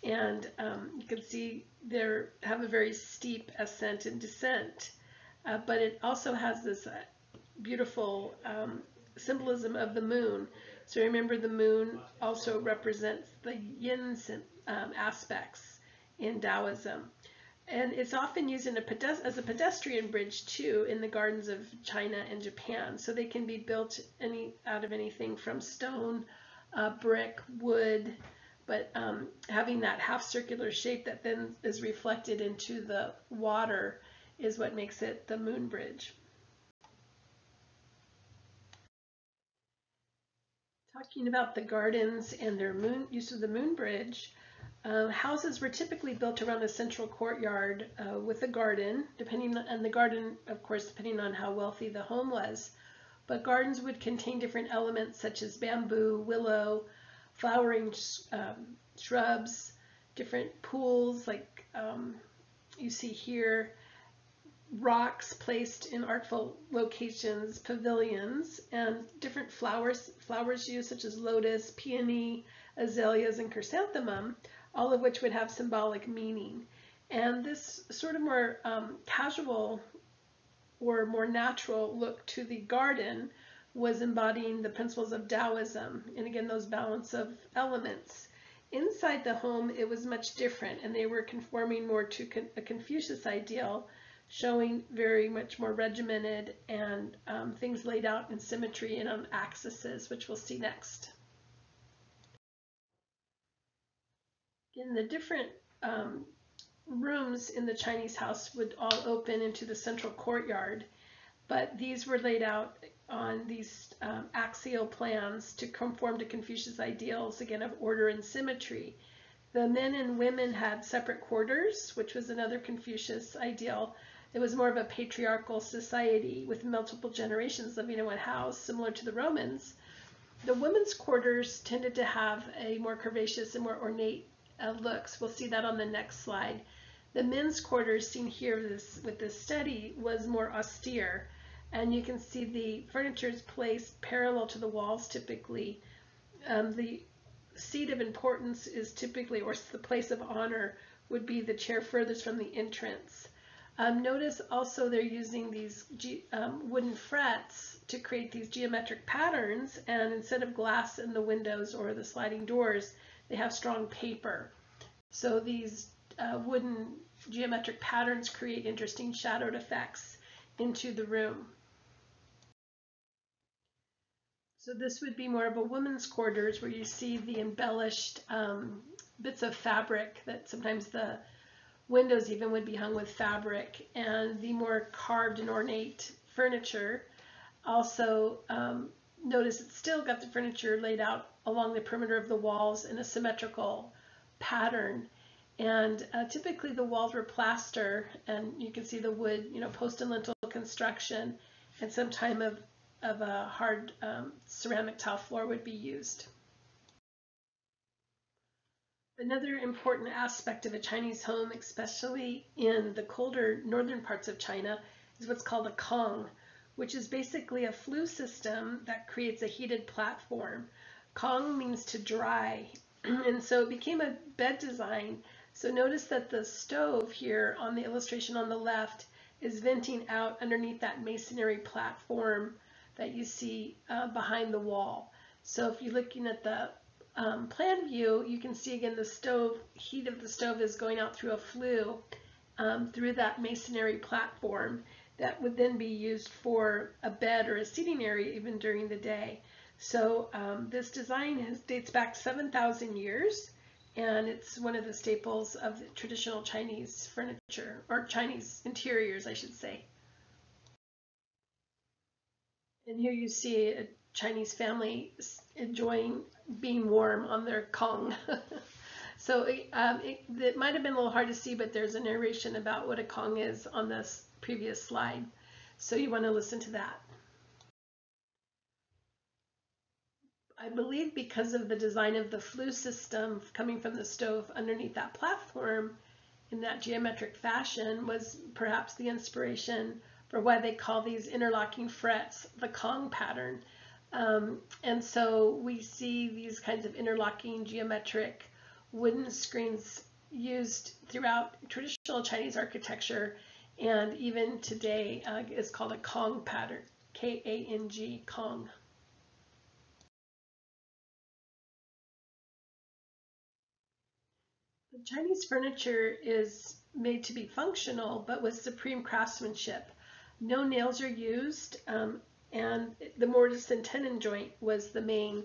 And you can see they have a very steep ascent and descent, but it also has this beautiful symbolism of the moon. So remember, the moon also represents the yin aspects in Taoism. And it's often used as a pedestrian bridge too in the gardens of China and Japan. So they can be built out of anything from stone, brick, wood, but having that half circular shape that then is reflected into the water is what makes it the moon bridge. Talking about the gardens and their use of the moon bridge, houses were typically built around a central courtyard with a garden, and the garden, of course, depending on how wealthy the home was. But gardens would contain different elements such as bamboo, willow, flowering shrubs, different pools like you see here, rocks placed in artful locations, pavilions, and different flowers used such as lotus, peony, azaleas, and chrysanthemum, all of which would have symbolic meaning. And this sort of more casual or more natural look to the garden was embodying the principles of Taoism, and again, those balance of elements. inside the home, it was much different, and they were conforming more to a Confucius ideal, showing very much more regimented and things laid out in symmetry and on axes, which we'll see next. In the different rooms in the Chinese house would all open into the central courtyard, but these were laid out on these axial plans to conform to Confucius ideals, again, of order and symmetry. The men and women had separate quarters, which was another Confucius ideal. It was more of a patriarchal society with multiple generations living in one house, similar to the Romans. The women's quarters tended to have a more curvaceous and more ornate looks. We'll see that on the next slide. The men's quarters seen here with this study was more austere, and you can see the furniture is placed parallel to the walls typically. The seat of importance is typically, or the place of honor would be the chair furthest from the entrance. Notice also they're using these wooden frets to create these geometric patterns, and instead of glass in the windows or the sliding doors, they have strong paper. So these wooden geometric patterns create interesting shadowed effects into the room. So this would be more of a woman's quarters, where you see the embellished bits of fabric that sometimes the windows even would be hung with fabric, and the more carved and ornate furniture. Also, notice it's still got the furniture laid out along the perimeter of the walls in a symmetrical pattern. And typically the walls were plaster, and you can see the wood, post and lintel construction, and some type of a hard ceramic tile floor would be used. Another important aspect of a Chinese home, especially in the colder northern parts of China, is what's called a kong, which is basically a flue system that creates a heated platform. Kong means to dry, and so it became a bed design. So notice that the stove here on the illustration on the left is venting out underneath that masonry platform that you see behind the wall. So if you're looking at the plan view, you can see again the stove, heat of the stove is going out through a flue through that masonry platform that would then be used for a bed or a seating area even during the day. So this design dates back 7,000 years, and it's one of the staples of the traditional Chinese furniture, or Chinese interiors, I should say. And here you see a Chinese family enjoying being warm on their kong. So it might have been a little hard to see, but there's a narration about what a kong is on this previous slide. So you want to listen to that. I believe because of the design of the flue system coming from the stove underneath that platform in that geometric fashion was perhaps the inspiration for why they call these interlocking frets the kong pattern. And so we see these kinds of interlocking geometric wooden screens used throughout traditional Chinese architecture, and even today is called a kong pattern, K-A-N-G, kong. The Chinese furniture is made to be functional, but with supreme craftsmanship. No nails are used, and the mortise and tenon joint was the main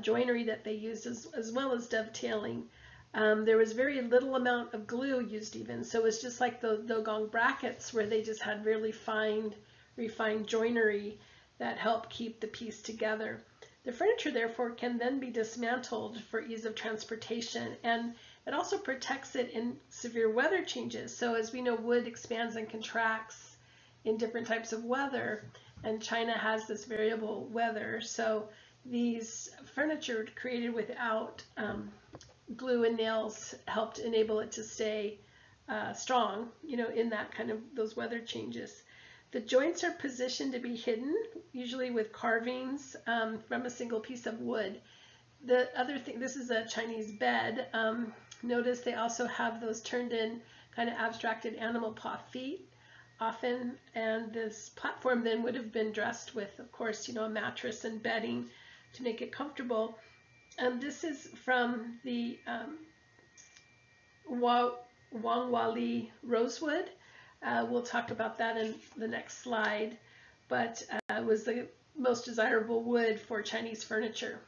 joinery that they used, as well as dovetailing. There was very little amount of glue used even, so it was just like the dogong brackets, where they just had really refined joinery that helped keep the piece together. The furniture, therefore, can then be dismantled for ease of transportation, and it also protects it in severe weather changes. So as we know, wood expands and contracts in different types of weather, and China has this variable weather. So these furniture created without glue and nails helped enable it to stay strong, in that kind of those weather changes. The joints are positioned to be hidden, usually with carvings from a single piece of wood. The other thing, this is a Chinese bed. Notice they also have those turned in kind of abstracted animal paw feet often, and this platform then would have been dressed with, of course, a mattress and bedding to make it comfortable. And this is from the Wangwali rosewood. We'll talk about that in the next slide, but it was the most desirable wood for Chinese furniture.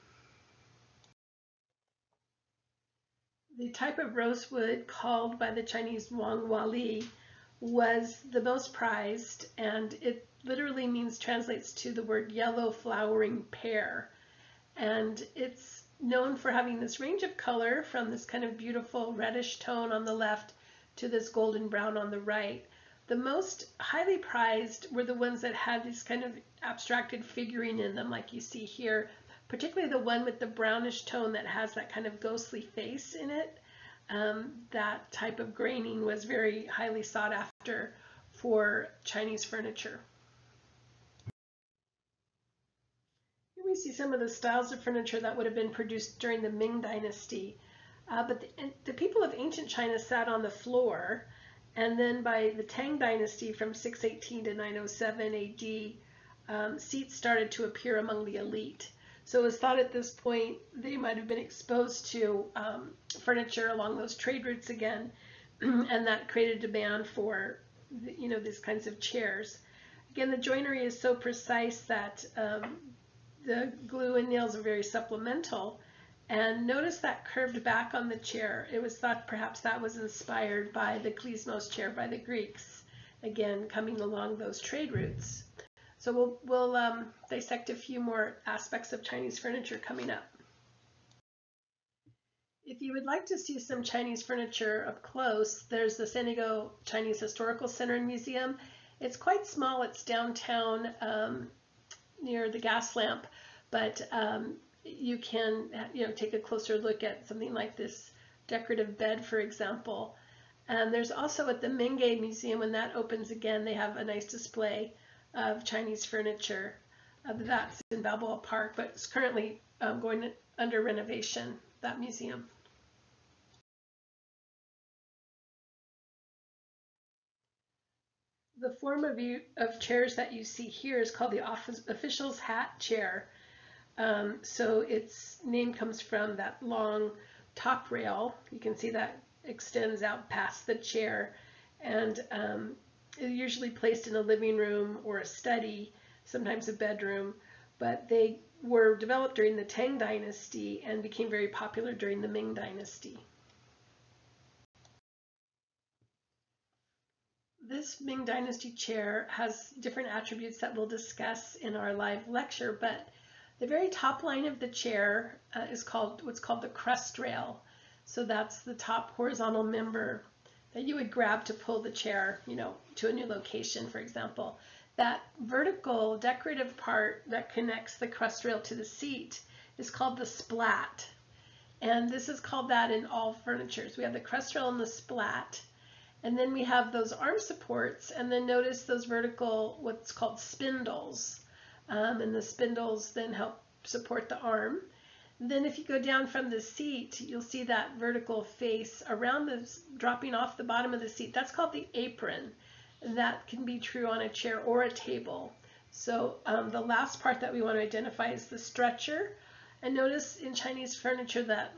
The type of rosewood called by the Chinese Wangwali was the most prized, and it literally translates to the word yellow flowering pear. And it's known for having this range of color from this kind of beautiful reddish tone on the left to this golden brown on the right. The most highly prized were the ones that had this kind of abstracted figuring in them, like you see here, particularly the one with the brownish tone that has that kind of ghostly face in it. That type of graining was very highly sought after for Chinese furniture. Here we see some of the styles of furniture that would have been produced during the Ming Dynasty. But the people of ancient China sat on the floor, and then by the Tang Dynasty from 618 to 907 AD, seats started to appear among the elite. So it was thought at this point they might have been exposed to furniture along those trade routes again, and that created demand for these kinds of chairs. Again, the joinery is so precise that the glue and nails are very supplemental. And notice that curved back on the chair. It was thought perhaps that was inspired by the klezmos chair by the Greeks, again coming along those trade routes. So we'll dissect a few more aspects of Chinese furniture coming up. If you would like to see some Chinese furniture up close, there's the San Diego Chinese Historical Center and Museum. It's quite small. It's downtown near the gas lamp, but you can take a closer look at something like this decorative bed, for example. And there's also at the Mingei Museum, when that opens again, they have a nice display of Chinese furniture. That's in Balboa Park, but it's currently going under renovation, that museum. The form of chairs that you see here is called the official's hat chair. So its name comes from that long top rail. You can see that extends out past the chair, and it's usually placed in a living room or a study, sometimes a bedroom, but they were developed during the Tang Dynasty and became very popular during the Ming Dynasty. This Ming Dynasty chair has different attributes that we'll discuss in our live lecture, but the very top line of the chair is what's called the crust rail. So that's the top horizontal member that you would grab to pull the chair, to a new location, for example. That vertical decorative part that connects the crust rail to the seat is called the splat. And this is called that in all furnitures. We have the crust rail and the splat. And then we have those arm supports, and then notice those vertical, what's called spindles. And the spindles then help support the arm. Then if you go down from the seat, you'll see that vertical face around dropping off the bottom of the seat. That's called the apron. That can be true on a chair or a table. So the last part that we want to identify is the stretcher. And notice in Chinese furniture that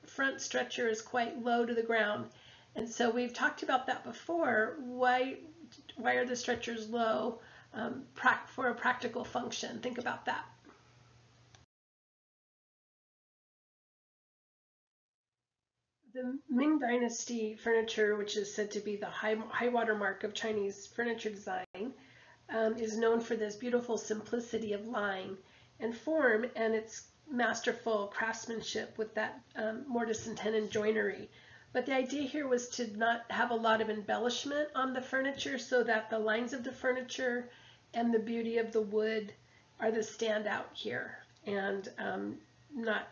front stretcher is quite low to the ground. And so we've talked about that before. Why are the stretchers low? For a practical function. Think about that. The Ming Dynasty furniture, which is said to be the high water mark of Chinese furniture design, is known for this beautiful simplicity of line and form, and its masterful craftsmanship with that mortise and tenon joinery. But the idea here was to not have a lot of embellishment on the furniture, so that the lines of the furniture and the beauty of the wood are the standout here, and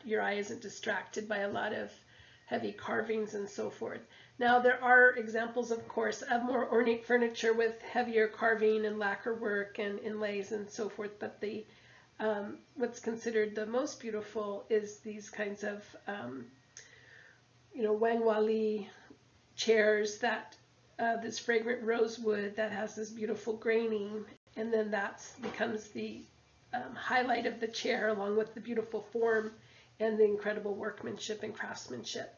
your eye isn't distracted by a lot of heavy carvings and so forth. Now there are examples, of course, of more ornate furniture with heavier carving and lacquer work and inlays and so forth, but what's considered the most beautiful is these kinds of Wangwali chairs, that this fragrant rosewood that has this beautiful graining, and then that becomes the highlight of the chair, along with the beautiful form and the incredible workmanship and craftsmanship.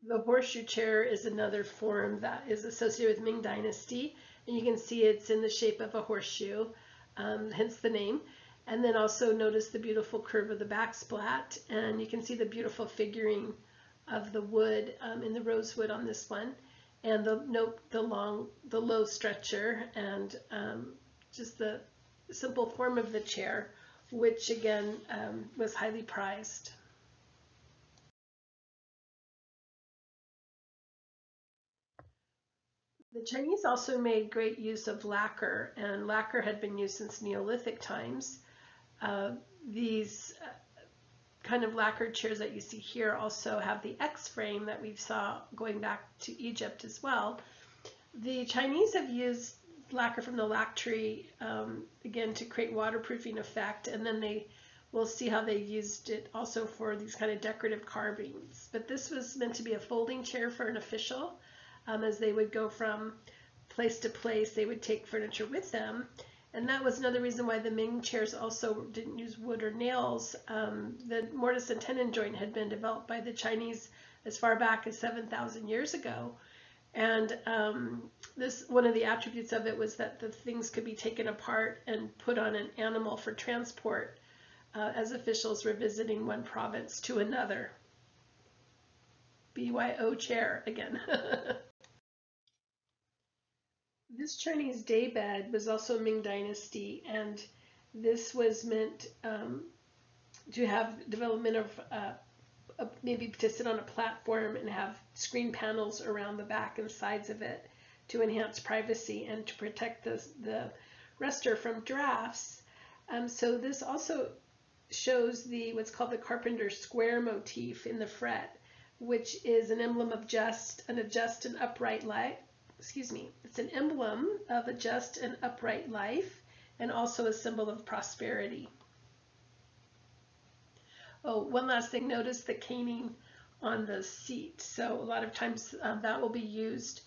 The horseshoe chair is another form that is associated with Ming Dynasty, and you can see it's in the shape of a horseshoe, hence the name. And then also notice the beautiful curve of the backsplat, and you can see the beautiful figuring of the wood in the rosewood on this one, and the low stretcher, and just the simple form of the chair, which again was highly prized. The Chinese also made great use of lacquer, and lacquer had been used since Neolithic times. These kind of lacquered chairs that you see here also have the X frame that we saw going back to Egypt as well. The Chinese have used lacquer from the lac tree, again, to create waterproofing effect, and then we'll see how they've used it also for these kind of decorative carvings. But this was meant to be a folding chair for an official. As they would go from place to place, they would take furniture with them. And that was another reason why the Ming chairs also didn't use wood or nails. The mortise and tenon joint had been developed by the Chinese as far back as 7,000 years ago. And one of the attributes of it was that the things could be taken apart and put on an animal for transport as officials were visiting one province to another. BYO chair again. This Chinese daybed was also Ming Dynasty, and this was meant to have development of maybe to sit on a platform and have screen panels around the back and sides of it to enhance privacy and to protect the rester from drafts. So this also shows what's called the carpenter's square motif in the fret, which is an emblem of a just and upright life. It's an emblem of a just and upright life, and also a symbol of prosperity. Oh, one last thing, notice the caning on the seat. So a lot of times that will be used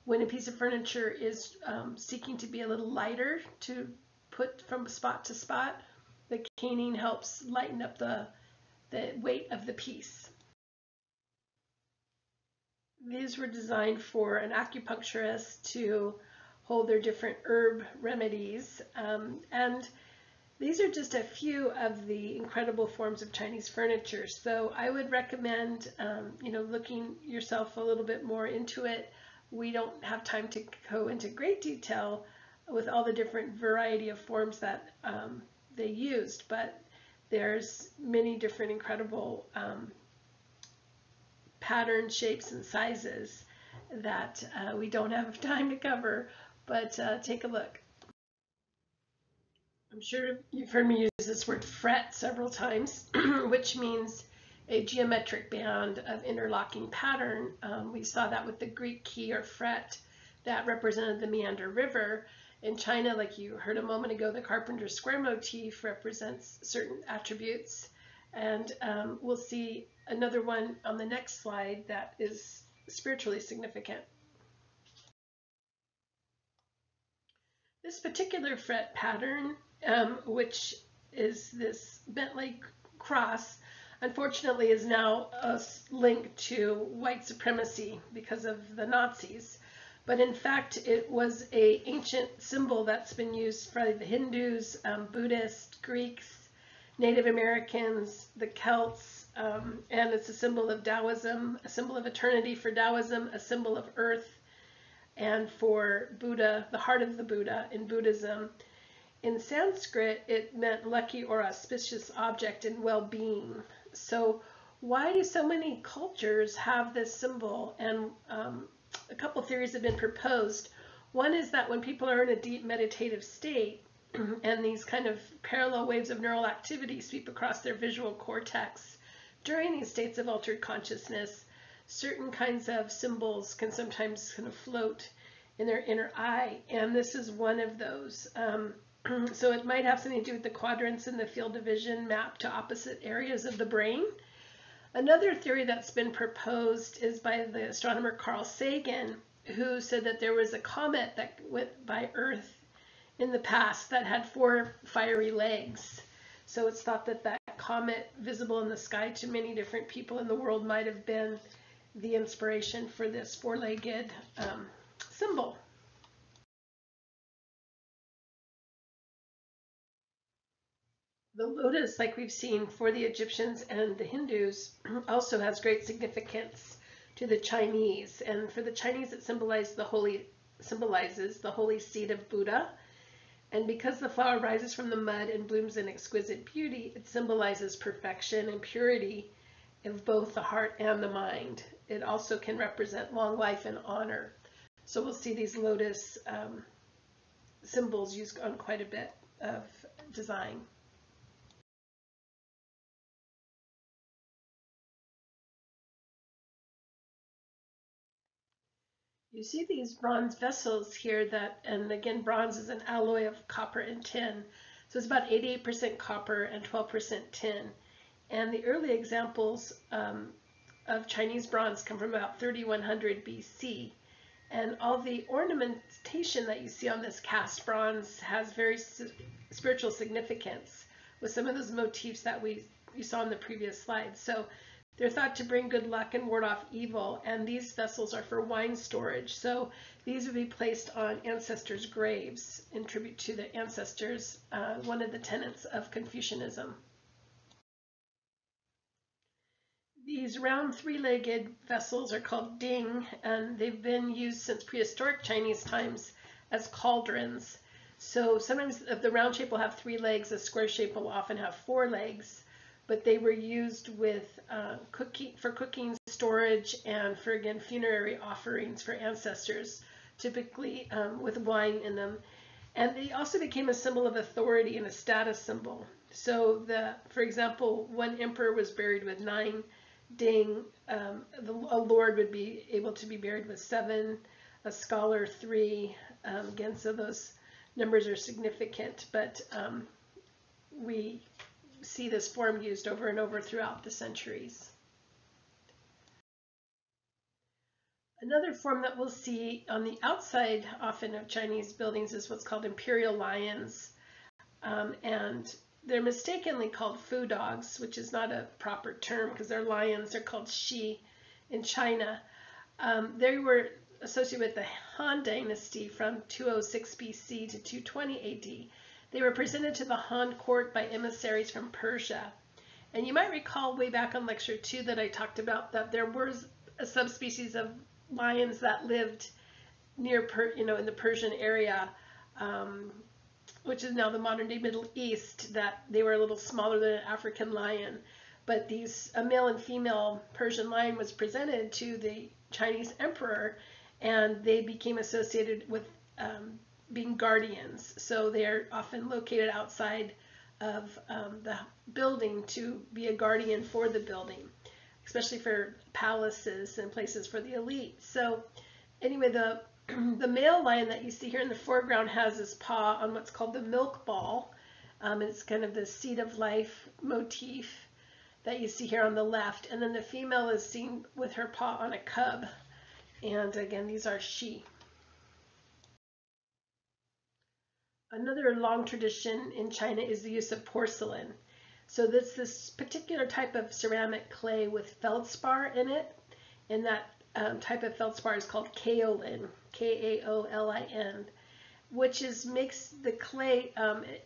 when a piece of furniture is seeking to be a little lighter to put from spot to spot. The caning helps lighten up the weight of the piece. These were designed for an acupuncturist to hold their different herb remedies. And these are just a few of the incredible forms of Chinese furniture. So I would recommend, looking yourself a little bit more into it. We don't have time to go into great detail with all the different variety of forms that they used, but there's many different incredible patterns, shapes, and sizes that we don't have time to cover, but take a look. I'm sure you've heard me use this word fret several times, which means a geometric band of interlocking pattern. We saw that with the Greek key or fret that represented the Meander River. In China, like you heard a moment ago, the carpenter's square motif represents certain attributes. And we'll see another one on the next slide that is spiritually significant. This particular fret pattern, which is this Bentley cross, unfortunately is now linked to white supremacy because of the Nazis. But in fact, it was an ancient symbol that's been used by the Hindus, Buddhists, Greeks, Native Americans, the Celts, and it's a symbol of Taoism, a symbol of eternity for Taoism, a symbol of earth, and for Buddha, the heart of the Buddha in Buddhism. In Sanskrit, it meant lucky or auspicious object and well-being. So why do so many cultures have this symbol? And a couple theories have been proposed. One is that when people are in a deep meditative state, and these kind of parallel waves of neural activity sweep across their visual cortex, during these states of altered consciousness, certain kinds of symbols can sometimes kind of float in their inner eye, and this is one of those. So it might have something to do with the quadrants in the field of vision mapped to opposite areas of the brain. Another theory that's been proposed is by the astronomer Carl Sagan, who said that there was a comet that went by Earth in the past that had 4 fiery legs. So it's thought that that comet visible in the sky to many different people in the world might have been the inspiration for this 4-legged symbol. The lotus, like we've seen for the Egyptians and the Hindus, also has great significance to the Chinese. And for the Chinese, it symbolizes the holy seed of Buddha. And because the flower rises from the mud and blooms in exquisite beauty, it symbolizes perfection and purity of both the heart and the mind. It also can represent long life and honor. So we'll see these lotus symbols used on quite a bit of design. You see these bronze vessels here that, and again, bronze is an alloy of copper and tin. So it's about 88% copper and 12% tin. And the early examples of Chinese bronze come from about 3100 BC. And all the ornamentation that you see on this cast bronze has very spiritual significance with some of those motifs that you saw in the previous slide. So they're thought to bring good luck and ward off evil, and these vessels are for wine storage. So these would be placed on ancestors' graves in tribute to the ancestors, one of the tenets of Confucianism. These round 3-legged vessels are called ding, and they've been used since prehistoric Chinese times as cauldrons. So sometimes the round shape will have 3 legs, the square shape will often have 4 legs. But they were used with cooking, storage, and for, again, funerary offerings for ancestors, typically with wine in them. And they also became a symbol of authority and a status symbol. So, for example, one emperor was buried with 9 ding. A lord would be able to be buried with 7, a scholar 3. Again, so those numbers are significant, but we see this form used over and over throughout the centuries. Another form that we'll see on the outside often of Chinese buildings is what's called imperial lions. And they're mistakenly called fu dogs, which is not a proper term because they're lions. They're called shi in China. They were associated with the Han Dynasty from 206 BC to 220 AD. They were presented to the Han court by emissaries from Persia. And you might recall way back on lecture 2 that I talked about that there was a subspecies of lions that lived near, in the Persian area, which is now the modern day Middle East, that they were a little smaller than an African lion. But a male and female Persian lion was presented to the Chinese emperor, and they became associated with being guardians. So they're often located outside of the building to be a guardian for the building, especially for palaces and places for the elite. So anyway, the male lion that you see here in the foreground has his paw on what's called the milk ball. It's kind of the seed of life motif that you see here on the left. And then the female is seen with her paw on a cub. And again, these are she. Another long tradition in China is the use of porcelain. So this particular type of ceramic clay with feldspar in it, and that type of feldspar is called kaolin, Kaolin, which makes the clay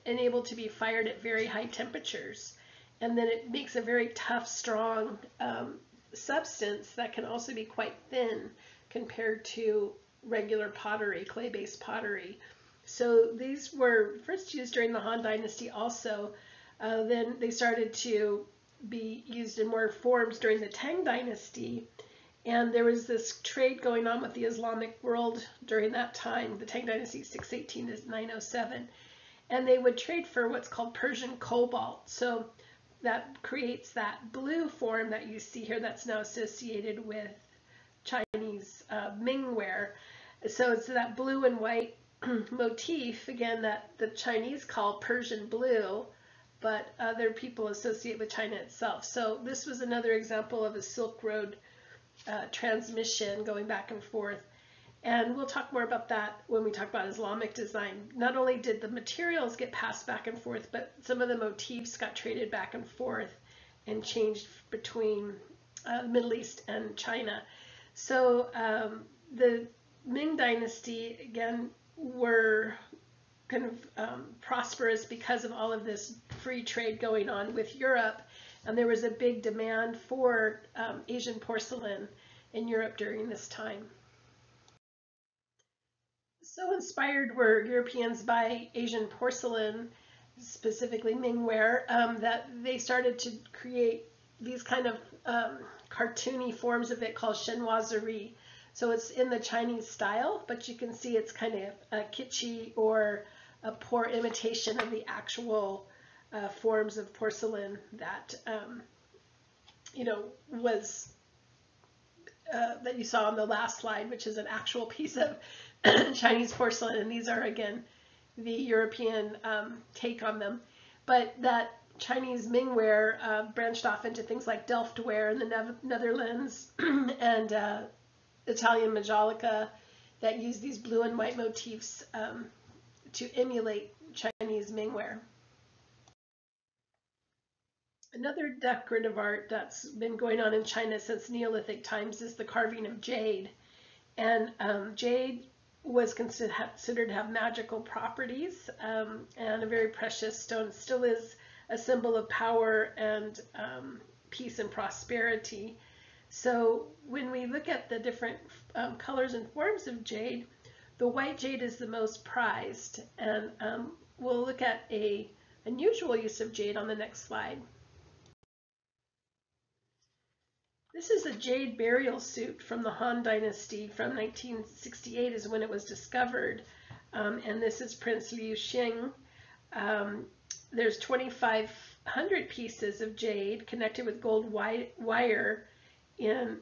able to be fired at very high temperatures. And then it makes a very tough, strong substance that can also be quite thin compared to regular pottery, clay-based pottery. So these were first used during the Han Dynasty also. Then they started to be used in more forms during the Tang Dynasty. And there was this trade going on with the Islamic world during that time, the Tang Dynasty 618 to 907. And they would trade for what's called Persian cobalt. So that creates that blue form that you see here that's now associated with Chinese Mingware. So it's that blue and white motif, again, that the Chinese call Persian blue, but other people associate with China itself. So this was another example of a Silk Road transmission going back and forth. And we'll talk more about that when we talk about Islamic design. Not only did the materials get passed back and forth, but some of the motifs got traded back and forth and changed between the Middle East and China. So the Ming Dynasty, again, were kind of prosperous because of all of this free trade going on with Europe. And there was a big demand for Asian porcelain in Europe during this time. So inspired were Europeans by Asian porcelain, specifically Mingware, that they started to create these kind of cartoony forms of it called chinoiserie. So it's in the Chinese style, but you can see it's kind of kitschy or a poor imitation of the actual forms of porcelain that was that you saw on the last slide, which is an actual piece of Chinese porcelain, and these are again the European take on them. But that Chinese Mingware branched off into things like Delftware in the Netherlands and Italian Majolica that use these blue and white motifs to emulate Chinese Mingware. Another decorative art that's been going on in China since Neolithic times is the carving of jade. And jade was considered to have magical properties and a very precious stone. It still is a symbol of power and peace and prosperity. So when we look at the different colors and forms of jade, the white jade is the most prized. And we'll look at an unusual use of jade on the next slide. This is a jade burial suit from the Han Dynasty from 1968 is when it was discovered. And this is Prince Liu Xing. There's 2,500 pieces of jade connected with gold wire in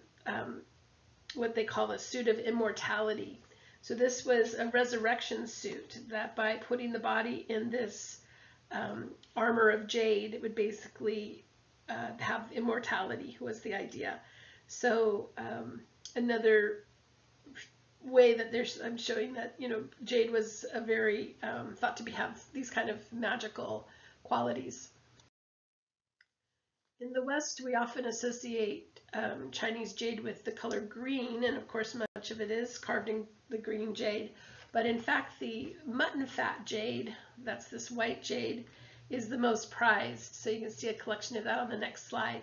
what they call a suit of immortality. So this was a resurrection suit that by putting the body in this armor of jade, it would basically have immortality was the idea. So another way that I'm showing that jade was a very thought to have these kind of magical qualities. In the West, we often associate Chinese jade with the color green, and of course much of it is carved in the green jade. But in fact, the mutton fat jade, that's this white jade, is the most prized. So you can see a collection of that on the next slide.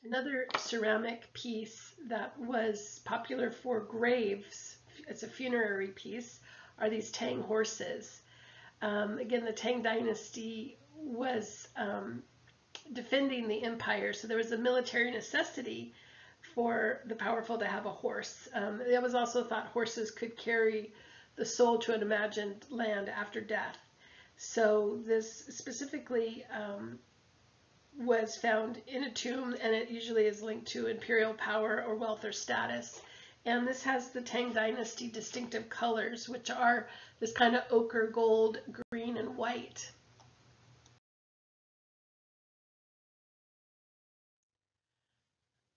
Another ceramic piece that was popular for graves, it's a funerary piece, are these Tang horses. Again, the Tang Dynasty was defending the empire, so there was a military necessity for the powerful to have a horse. It was also thought horses could carry the soul to an imagined land after death. So this specifically was found in a tomb, and it usually is linked to imperial power or wealth or status. And this has the Tang Dynasty distinctive colors, which are this kind of ochre, gold, green, and white.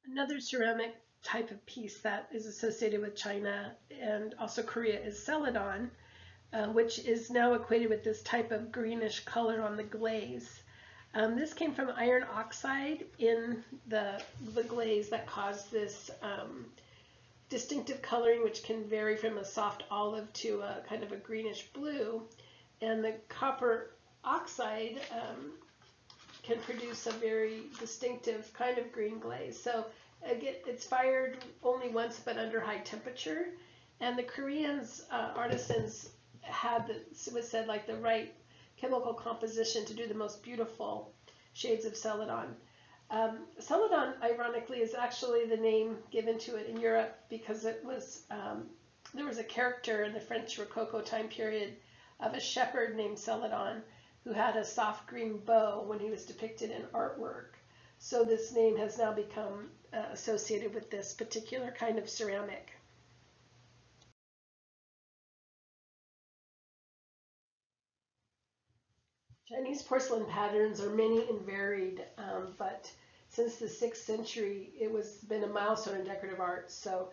Another ceramic type of piece that is associated with China and also Korea is celadon, which is now equated with this type of greenish color on the glaze. This came from iron oxide in the glaze that caused this distinctive coloring, which can vary from a soft olive to a kind of a greenish blue. And the copper oxide can produce a very distinctive kind of green glaze. So again, it's fired only once, but under high temperature. And the Koreans, artisans, had it was said like the right chemical composition to do the most beautiful shades of celadon. Celadon, ironically, is actually the name given to it in Europe because it was there was a character in the French Rococo time period of a shepherd named Celadon who had a soft green bow when he was depicted in artwork. So this name has now become associated with this particular kind of ceramic. Chinese porcelain patterns are many and varied, but since the 6th century, it was been a milestone in decorative art. So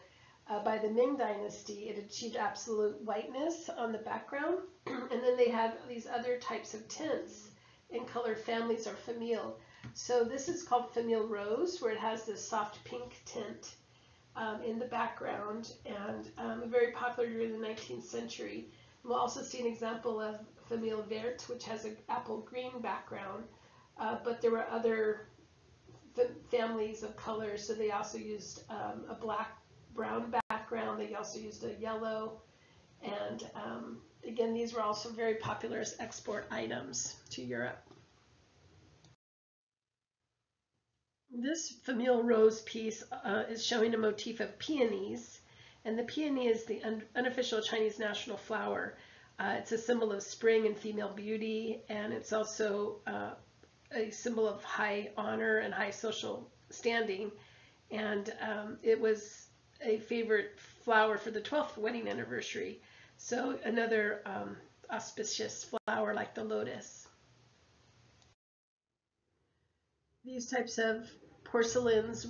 by the Ming Dynasty, it achieved absolute whiteness on the background, and then they had these other types of tints in color families or famille. So this is called famille rose, where it has this soft pink tint in the background, and very popular during the 19th century. We'll also see an example of famille verte, which has an apple green background, but there were other families of colors. So they also used a black-brown background. They also used a yellow, and again, these were also very popular as export items to Europe. This famille rose piece is showing a motif of peonies, and the peony is the unofficial Chinese national flower. It's a symbol of spring and female beauty, and it's also a symbol of high honor and high social standing. And it was a favorite flower for the 12th wedding anniversary. So another auspicious flower like the lotus. These types of porcelains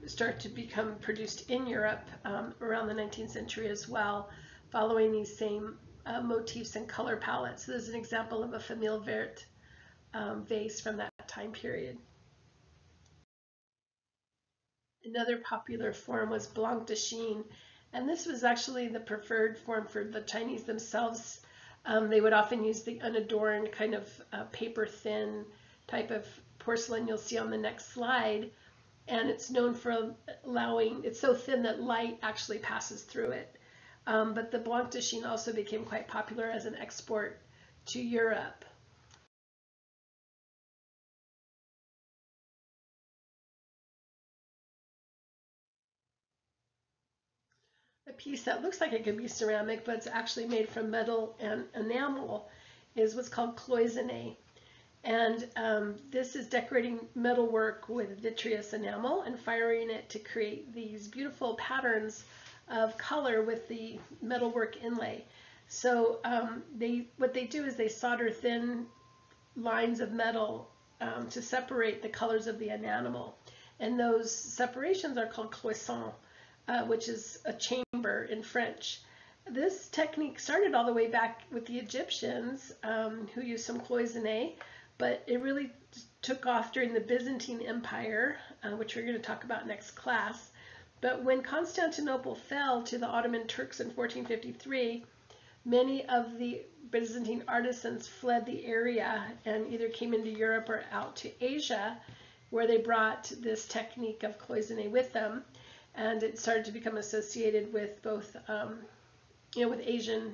start to become produced in Europe around the 19th century as well, following these same motifs and color palettes. So there's an example of a famille verte vase from that time period. Another popular form was blanc de chine, and this was actually the preferred form for the Chinese themselves. They would often use the unadorned kind of paper thin type of porcelain you'll see on the next slide, and it's known for it's so thin that light actually passes through it. But the blanc de chine also became quite popular as an export to Europe. A piece that looks like it could be ceramic, but it's actually made from metal and enamel, is what's called cloisonné. And this is decorating metalwork with vitreous enamel and firing it to create these beautiful patterns of color with the metalwork inlay. So what they do is they solder thin lines of metal to separate the colors of the enamel. And those separations are called cloisons, which is a chamber in French. This technique started all the way back with the Egyptians, who used some cloisonné, but it really took off during the Byzantine Empire, which we're going to talk about next class. But when Constantinople fell to the Ottoman Turks in 1453, many of the Byzantine artisans fled the area and either came into Europe or out to Asia, where they brought this technique of cloisonné with them, and it started to become associated with both, with Asian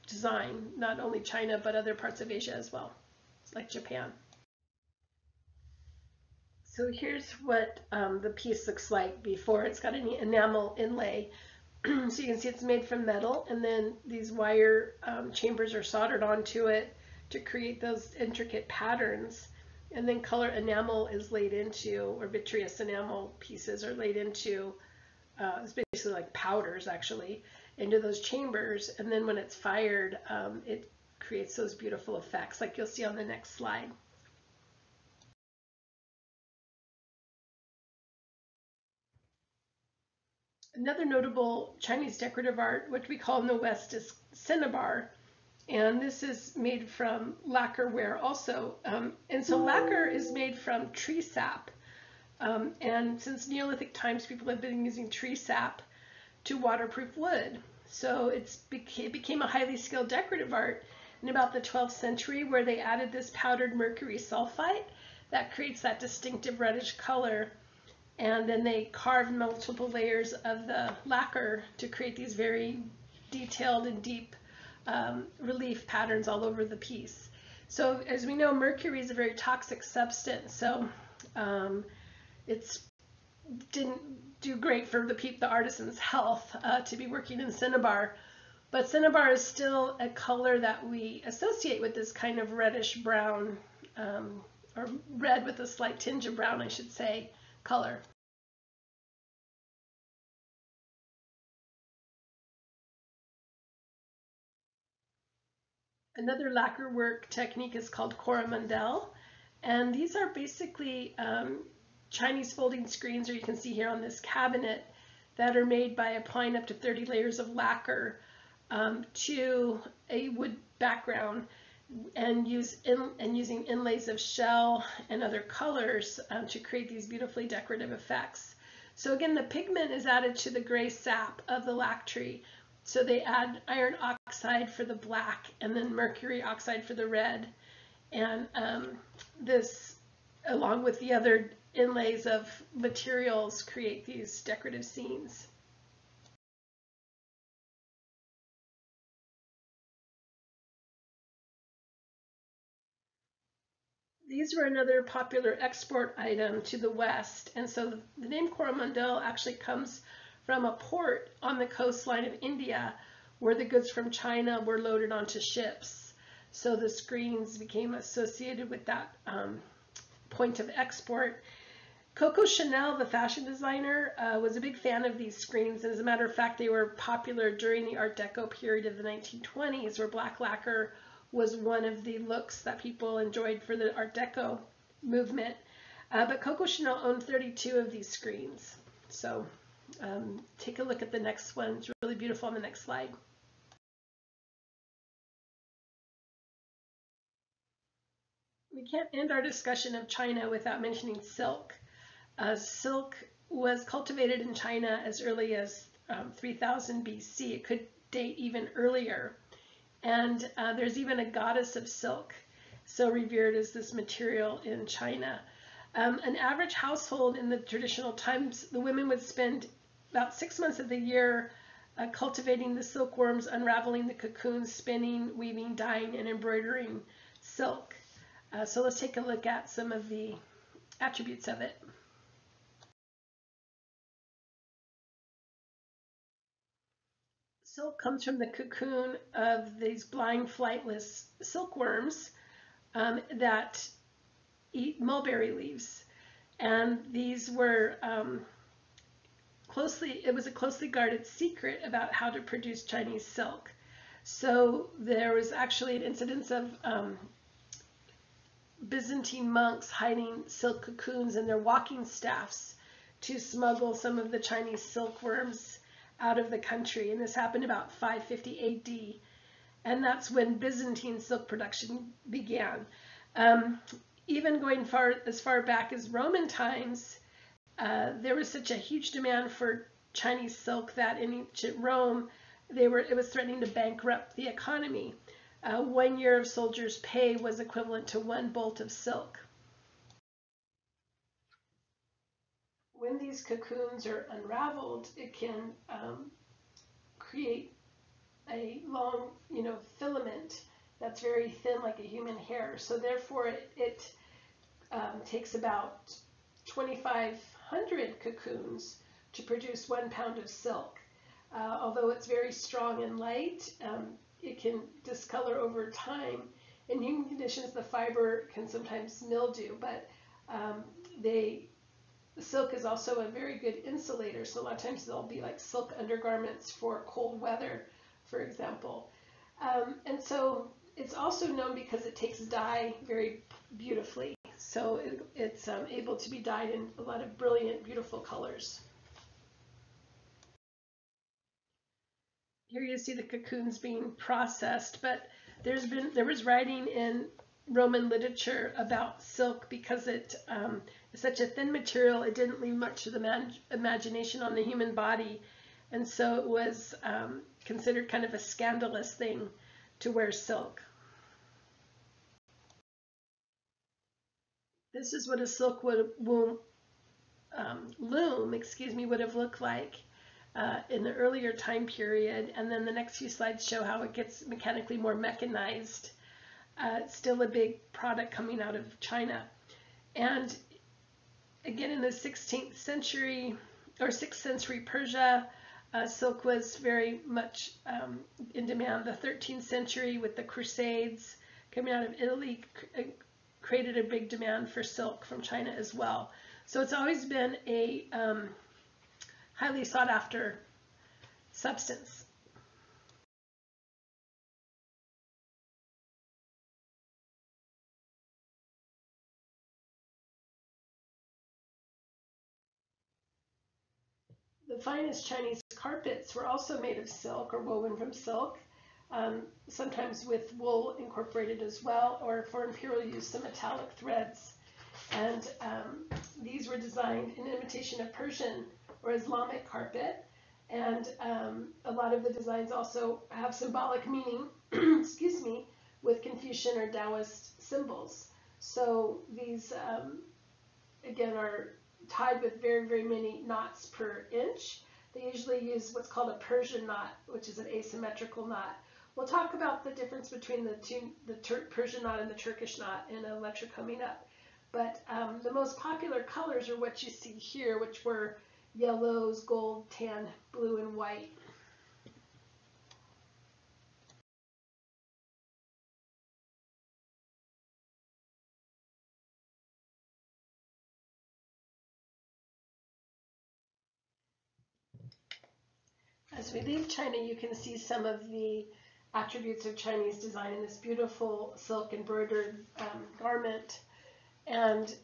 design, not only China, but other parts of Asia as well, like Japan. So here's what the piece looks like before it's got any enamel inlay. So you can see it's made from metal, and then these wire chambers are soldered onto it to create those intricate patterns. And then color enamel is laid into, or vitreous enamel pieces are laid into, it's basically like powders actually, into those chambers. And then when it's fired, it creates those beautiful effects like you'll see on the next slide. Another notable Chinese decorative art, which we call in the West, is cinnabar. And this is made from lacquer ware also. And so lacquer is made from tree sap. And since Neolithic times, people have been using tree sap to waterproof wood. So it became a highly skilled decorative art in about the 12th century, where they added this powdered mercury sulfite that creates that distinctive reddish color. And then they carved multiple layers of the lacquer to create these very detailed and deep relief patterns all over the piece. So as we know, mercury is a very toxic substance, so it didn't do great for the artisan's health to be working in cinnabar. But cinnabar is still a color that we associate with this kind of reddish brown, or red with a slight tinge of brown, I should say, color. Another lacquer work technique is called coromandel, and these are basically Chinese folding screens, or you can see here on this cabinet, that are made by applying up to 30 layers of lacquer to a wood background and using inlays of shell and other colors to create these beautifully decorative effects. So again, the pigment is added to the gray sap of the lac tree. So they add iron oxide for the black and then mercury oxide for the red. And this, along with the other inlays of materials, create these decorative scenes. These were another popular export item to the West. And so the name Coromandel actually comes from a port on the coastline of India where the goods from China were loaded onto ships. So the screens became associated with that point of export. Coco Chanel, the fashion designer, was a big fan of these screens. And as a matter of fact, they were popular during the Art Deco period of the 1920s, where black lacquer was one of the looks that people enjoyed for the Art Deco movement. But Coco Chanel owned 32 of these screens. So take a look at the next one. It's really beautiful on the next slide. We can't end our discussion of China without mentioning silk. Silk was cultivated in China as early as 3000 BC. It could date even earlier. And there's even a goddess of silk, so revered as this material in China. An average household in the traditional times, the women would spend about 6 months of the year cultivating the silkworms, unraveling the cocoons, spinning, weaving, dyeing, and embroidering silk. So let's take a look at some of the attributes of it. Silk comes from the cocoon of these blind flightless silkworms that eat mulberry leaves. And these were it was a closely guarded secret about how to produce Chinese silk. So there was actually an incidence of Byzantine monks hiding silk cocoons in their walking staffs to smuggle some of the Chinese silkworms out of the country. And this happened about 550 AD. And that's when Byzantine silk production began. Even going as far back as Roman times, there was such a huge demand for Chinese silk that in ancient Rome, it was threatening to bankrupt the economy. 1 year of soldiers' pay was equivalent to 1 bolt of silk. When these cocoons are unraveled, it can create a long, filament that's very thin, like a human hair. So therefore, it takes about 2,500 cocoons to produce 1 pound of silk. Although it's very strong and light, it can discolor over time. In human conditions, the fiber can sometimes mildew, but silk is also a very good insulator. So a lot of times there'll be like silk undergarments for cold weather, for example. And so it's also known because it takes dye very beautifully. So it's able to be dyed in a lot of brilliant, beautiful colors. Here you see the cocoons being processed, but there was writing in Roman literature about silk because it is such a thin material. It didn't leave much to the imagination on the human body, and so it was considered kind of a scandalous thing to wear silk. This is what a silk loom would have looked like in the earlier time period, and then the next few slides show how it gets mechanically more mechanized. It's still a big product coming out of China. And again, in the 16th century or 6th century Persia, silk was very much in demand. The 13th century, with the Crusades coming out of Italy, created a big demand for silk from China as well. So it's always been a highly sought after substance. The finest Chinese carpets were also made of silk or woven from silk, sometimes with wool incorporated as well, or for imperial use, some metallic threads. And these were designed in imitation of Persian or Islamic carpet. And a lot of the designs also have symbolic meaning, excuse me, with Confucian or Taoist symbols. So these, again, are tied with very, very many knots per inch. They usually use what's called a Persian knot, which is an asymmetrical knot. We'll talk about the difference between the Persian knot and the Turkish knot in a lecture coming up. But the most popular colors are what you see here, which were yellows, gold, tan, blue, and white. As we leave China, you can see some of the attributes of Chinese design in this beautiful silk embroidered garment. And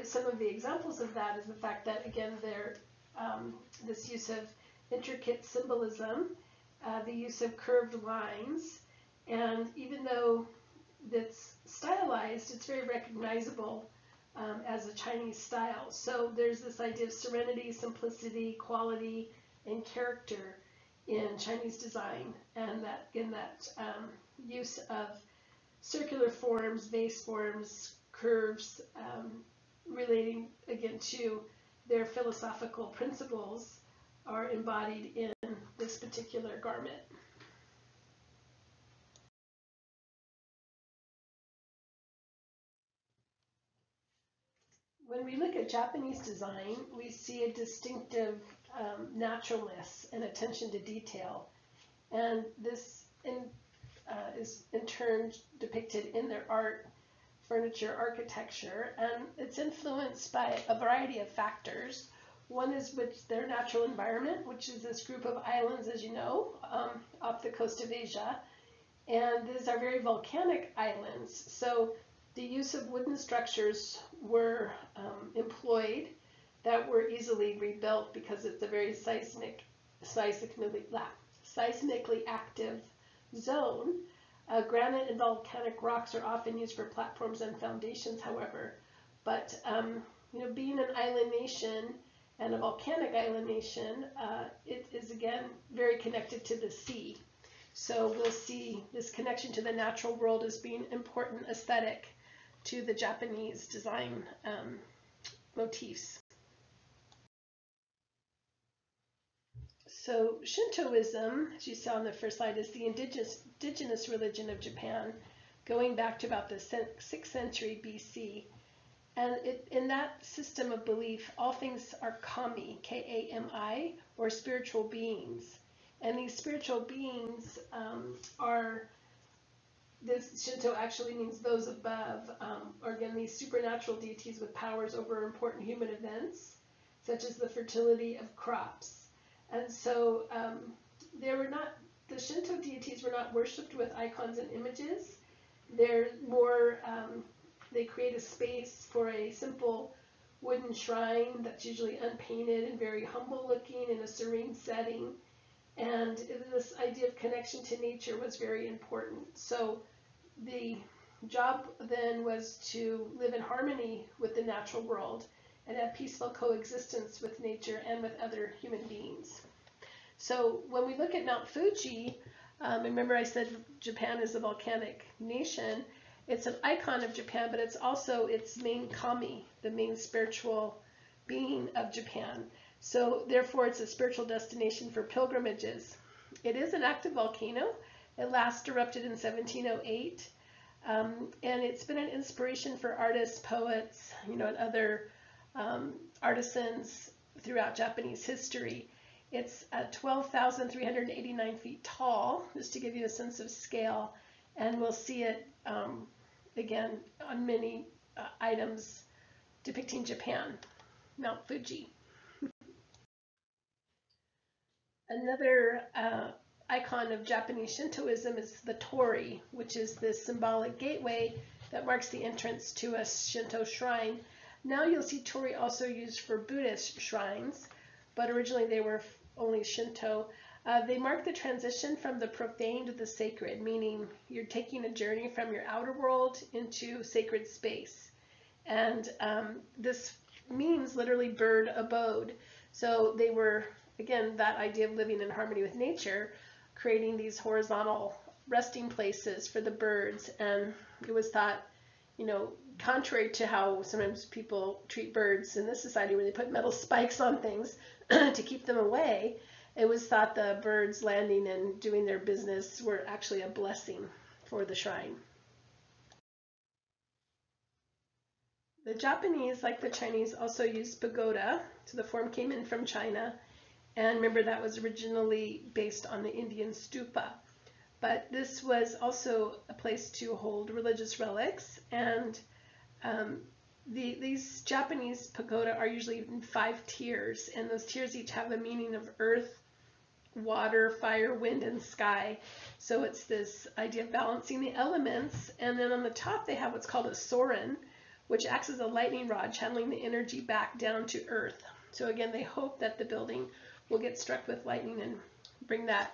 some of the examples of that is the fact that, again, this use of intricate symbolism, the use of curved lines, and even though it's stylized, it's very recognizable as a Chinese style. So there's this idea of serenity, simplicity, quality, and character in Chinese design, and that use of circular forms, vase forms, curves, relating again to their philosophical principles are embodied in this particular garment. When we look at Japanese design, we see a distinctive naturalness and attention to detail, and this is in turn depicted in their art, furniture, architecture, and it's influenced by a variety of factors. One is their natural environment, which is this group of islands, as you know, off the coast of Asia, and these are very volcanic islands. So the use of wooden structures were employed that were easily rebuilt because it's a very seismically active zone. Granite and volcanic rocks are often used for platforms and foundations, however. But being an island nation and a volcanic island nation, it is again very connected to the sea. So we'll see this connection to the natural world as being important aesthetic to the Japanese design motifs. So Shintoism, as you saw on the first slide, is the indigenous religion of Japan, going back to about the 6th century BC. And in that system of belief, all things are kami, K-A-M-I, or spiritual beings. And these spiritual beings this Shinto actually means those above, or again, these supernatural deities with powers over important human events, such as the fertility of crops. And so the Shinto deities were not worshipped with icons and images. They're more, they create a space for a simple wooden shrine that's usually unpainted and very humble looking in a serene setting. And this idea of connection to nature was very important. So the job then was to live in harmony with the natural world and have peaceful coexistence with nature and with other human beings. So when we look at Mount Fuji, remember I said Japan is a volcanic nation, it's an icon of Japan, but it's also its main kami, the main spiritual being of Japan. So therefore it's a spiritual destination for pilgrimages. It is an active volcano. It last erupted in 1708. And it's been an inspiration for artists, poets, and other artisans throughout Japanese history. It's 12,389 feet tall, just to give you a sense of scale, and we'll see it again on many items depicting Japan, Mount Fuji. Another icon of Japanese Shintoism is the torii, which is this symbolic gateway that marks the entrance to a Shinto shrine. Now you'll see torii also used for Buddhist shrines, but originally they were only Shinto. They mark the transition from the profane to the sacred, meaning you're taking a journey from your outer world into sacred space. And this means literally bird abode. So they were, again, that idea of living in harmony with nature, creating these horizontal resting places for the birds. And it was thought, you know, contrary to how sometimes people treat birds in this society where they put metal spikes on things to keep them away, it was thought the birds landing and doing their business were actually a blessing for the shrine. The Japanese, like the Chinese, also used pagoda. So the form came in from China. And remember, that was originally based on the Indian stupa. But this was also a place to hold religious relics. And these Japanese pagoda are usually in 5 tiers. And those tiers each have a meaning of earth, water, fire, wind, and sky. So it's this idea of balancing the elements. And then on the top, they have what's called a soren, which acts as a lightning rod, channeling the energy back down to earth. So again, they hope that the building will get struck with lightning and bring that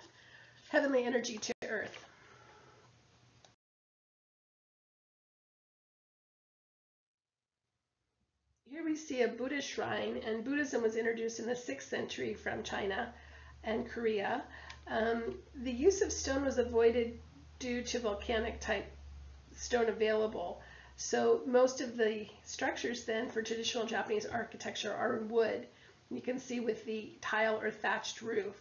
heavenly energy to earth. Here we see a Buddhist shrine, and Buddhism was introduced in the 6th century from China and Korea. The use of stone was avoided due to volcanic type stone available. So most of the structures then for traditional Japanese architecture are in wood. You can see with the tile or thatched roof.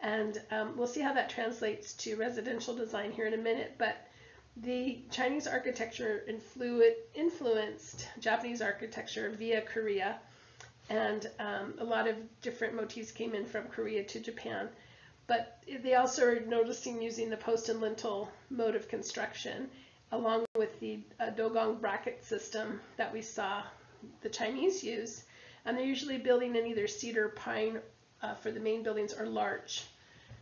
And we'll see how that translates to residential design here in a minute. But the Chinese architecture influenced Japanese architecture via Korea. And a lot of different motifs came in from Korea to Japan. But they also are noticing using the post and lintel mode of construction, along with the dogong bracket system that we saw the Chinese use. And they're usually building in either cedar, pine for the main buildings, or larch,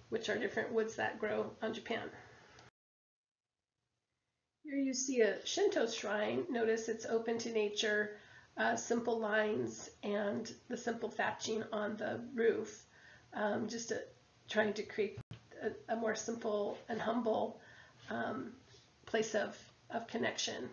which are different woods that grow on Japan. Here you see a Shinto shrine. Notice it's open to nature, simple lines, and the simple thatching on the roof, just trying to create a more simple and humble place of connection.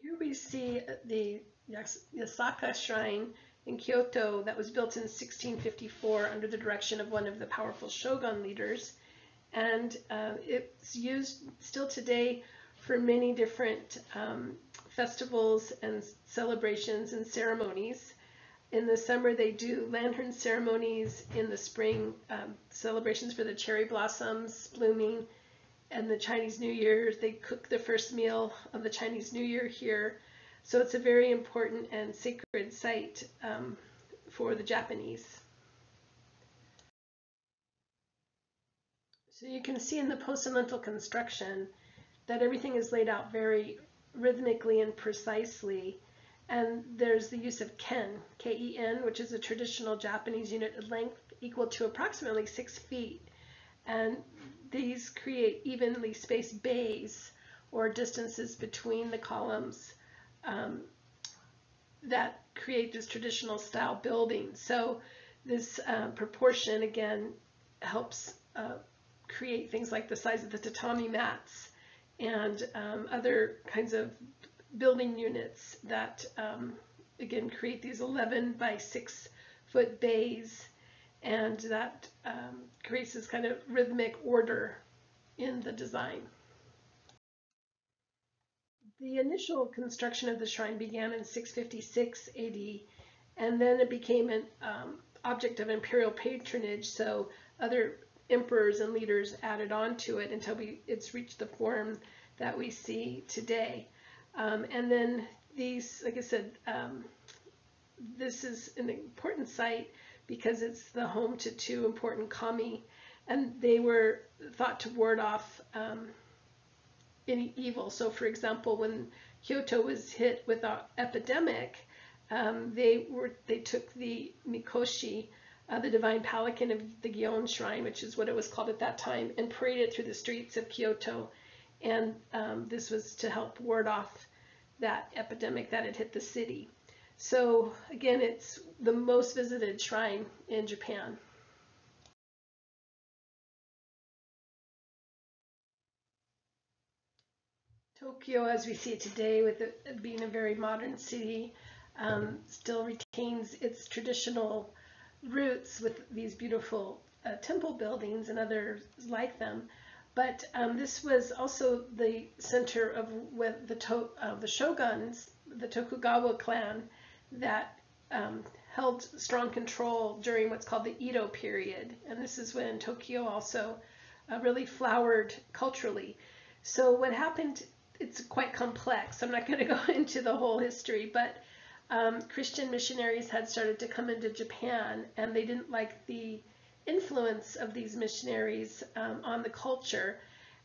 Here we see the Yasaka Shrine in Kyoto that was built in 1654 under the direction of one of the powerful shogun leaders. And it's used still today for many different festivals and celebrations and ceremonies. In the summer, they do lantern ceremonies. In the spring, celebrations for the cherry blossoms blooming. And the Chinese New Year, they cook the first meal of the Chinese New Year here. So it's a very important and sacred site for the Japanese. So you can see in the post and lintel construction that everything is laid out very rhythmically and precisely. And there's the use of ken, K-E-N, which is a traditional Japanese unit of length equal to approximately 6 feet. And these create evenly spaced bays or distances between the columns that create this traditional style building. So this proportion again helps create things like the size of the tatami mats and other kinds of building units that again create these 11 by 6 foot bays, and that creates this kind of rhythmic order in the design. The initial construction of the shrine began in 656 AD, and then it became an object of imperial patronage, so other emperors and leaders added on to it until it's reached the form that we see today. And then these, like I said, this is an important site because it's the home to 2 important kami, and they were thought to ward off any evil. So for example, when Kyoto was hit with an epidemic, they took the Mikoshi, the divine palanquin of the Gion shrine, which is what it was called at that time, and paraded through the streets of Kyoto. And this was to help ward off that epidemic that had hit the city. So again, it's the most visited shrine in Japan. Tokyo, as we see it today, with it being a very modern city, still retains its traditional roots with these beautiful temple buildings and others like them. But this was also the center of the shoguns, the Tokugawa clan, that held strong control during what's called the Edo period. And this is when Tokyo also really flowered culturally. So what happened, it's quite complex. I'm not going to go into the whole history, but Christian missionaries had started to come into Japan, and they didn't like the influence of these missionaries on the culture,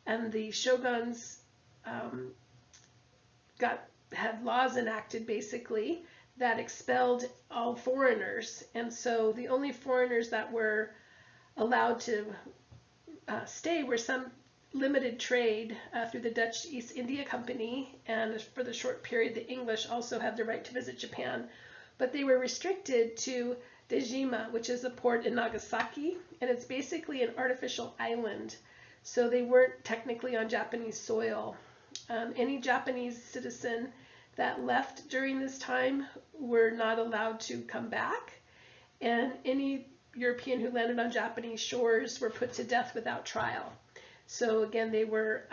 and the shoguns had laws enacted basically that expelled all foreigners, and so the only foreigners that were allowed to stay were some limited trade through the Dutch East India Company, and for the short period the English also had the right to visit Japan, but they were restricted to Dejima, which is a port in Nagasaki, and it's basically an artificial island, so they weren't technically on Japanese soil. Any Japanese citizen that left during this time were not allowed to come back, and any European who landed on Japanese shores were put to death without trial. So again, they were,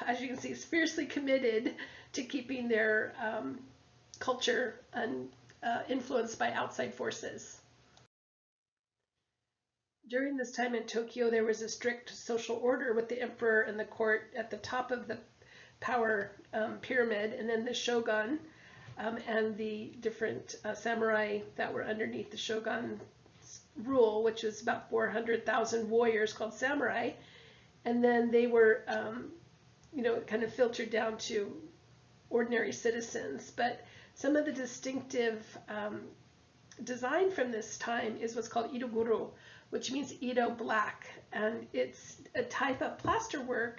as you can see, fiercely committed to keeping their culture influenced by outside forces. During this time in Tokyo, there was a strict social order with the emperor and the court at the top of the power pyramid, and then the shogun and the different samurai that were underneath the shogun rule, which was about 400,000 warriors called samurai, and then they were, kind of filtered down to ordinary citizens. But some of the distinctive design from this time is what's called Idoguro, which means Edo black, and it's a type of plasterwork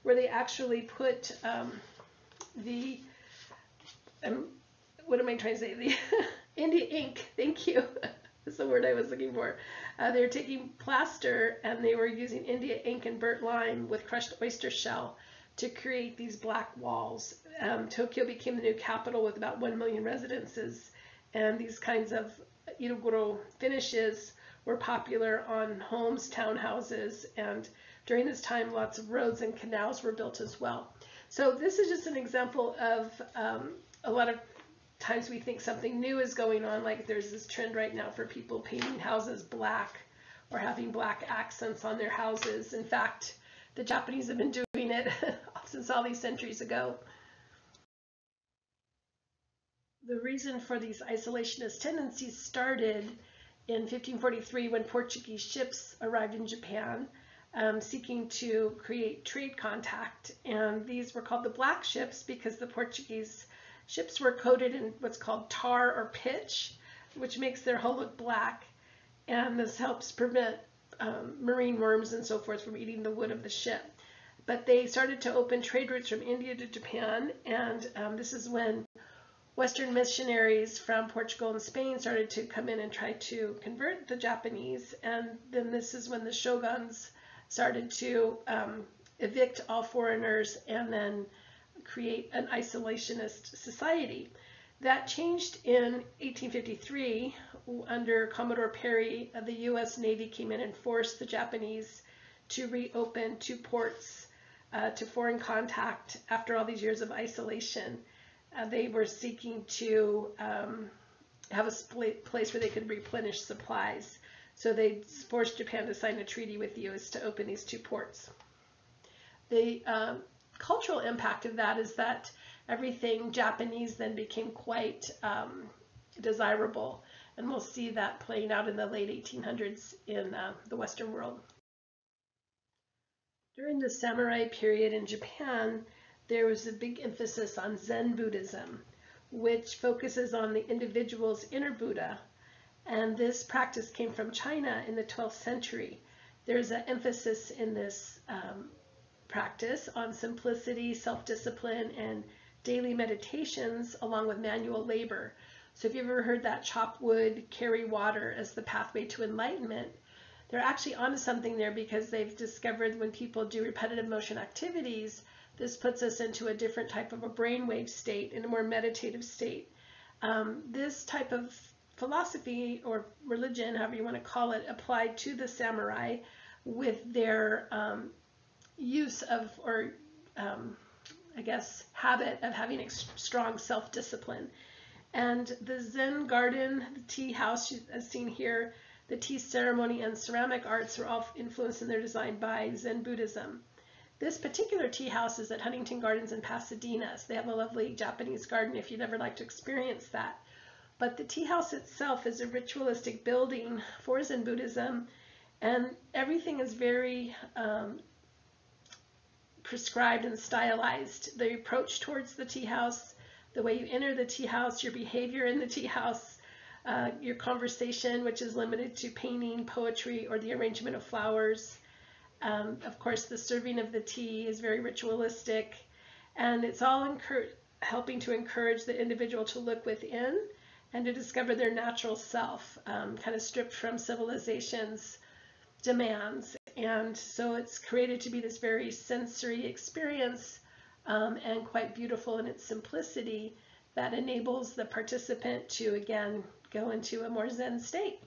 where they actually put what am I trying to say? The India ink. Thank you. That's the word I was looking for. They were taking plaster and they were using India ink and burnt lime with crushed oyster shell to create these black walls. Tokyo became the new capital with about 1 million residences, and these kinds of Iroguro finishes were popular on homes, townhouses, and during this time lots of roads and canals were built as well. So this is just an example of a lot of times we think something new is going on, like there's this trend right now for people painting houses black or having black accents on their houses. In fact, the Japanese have been doing it since all these centuries ago. The reason for these isolationist tendencies started in 1543 when Portuguese ships arrived in Japan seeking to create trade contact, and these were called the black ships because the Portuguese ships were coated in what's called tar or pitch, which makes their hull look black, and this helps prevent marine worms and so forth from eating the wood of the ship. But they started to open trade routes from India to Japan, and this is when Western missionaries from Portugal and Spain started to come in and try to convert the Japanese, and then this is when the shoguns started to evict all foreigners and then create an isolationist society. That changed in 1853 under Commodore Perry. The U.S. Navy came in and forced the Japanese to reopen 2 ports to foreign contact after all these years of isolation. They were seeking to have a place where they could replenish supplies. So they forced Japan to sign a treaty with the U.S. to open these 2 ports. The cultural impact of that is that everything Japanese then became quite desirable, and we'll see that playing out in the late 1800s in the Western world. During the samurai period in Japan, there was a big emphasis on Zen Buddhism, which focuses on the individual's inner Buddha, and this practice came from China in the 12th century. There's an emphasis in this practice on simplicity, self-discipline, and daily meditations along with manual labor. So if you've ever heard that chop wood, carry water as the pathway to enlightenment, they're actually onto something there, because they've discovered when people do repetitive motion activities, this puts us into a different type of a brainwave state, in a more meditative state. This type of philosophy or religion, however you want to call it, applied to the samurai with their use of, or I guess, habit of having a strong self-discipline. And the Zen garden, the tea house, as seen here, the tea ceremony and ceramic arts are all influenced in their design by Zen Buddhism. This particular tea house is at Huntington Gardens in Pasadena. So they have a lovely Japanese garden if you'd ever like to experience that. But the tea house itself is a ritualistic building for Zen Buddhism, and everything is very prescribed and stylized. The approach towards the tea house, the way you enter the tea house, your behavior in the tea house, your conversation, which is limited to painting, poetry, or the arrangement of flowers. Of course, the serving of the tea is very ritualistic, and it's all helping to encourage the individual to look within and to discover their natural self, kind of stripped from civilization's demands. And so it's created to be this very sensory experience, and quite beautiful in its simplicity, that enables the participant to, again, go into a more Zen state.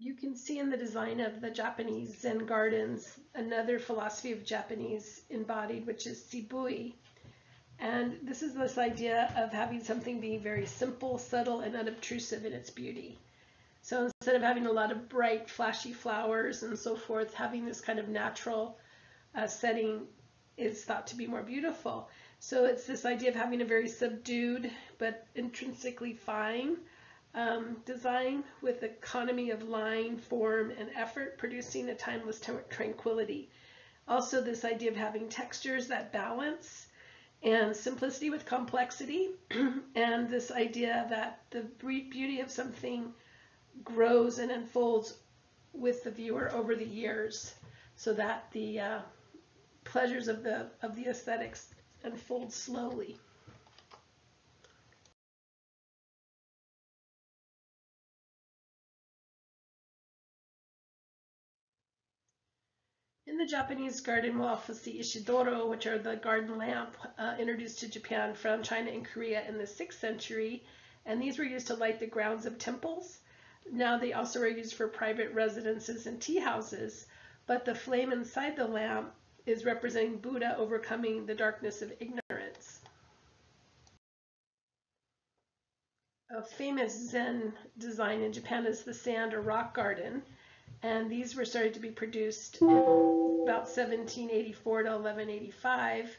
You can see in the design of the Japanese Zen gardens another philosophy of Japanese embodied, which is Tsubui. And this is this idea of having something be very simple, subtle, and unobtrusive in its beauty. So instead of having a lot of bright, flashy flowers and so forth, having this kind of natural setting is thought to be more beautiful. So it's this idea of having a very subdued but intrinsically fine design with economy of line, form, and effort, producing a timeless tranquility. Also this idea of having textures that balance, and simplicity with complexity, and this idea that the beauty of something grows and unfolds with the viewer over the years, so that the pleasures of the aesthetics unfold slowly. In the Japanese garden, we'll also see ishidoro, which are the garden lamp introduced to Japan from China and Korea in the 6th century. And these were used to light the grounds of temples. Now they also are used for private residences and tea houses. But the flame inside the lamp is representing Buddha overcoming the darkness of ignorance. A famous Zen design in Japan is the sand or rock garden. And these were started to be produced in about 1784 to 1185,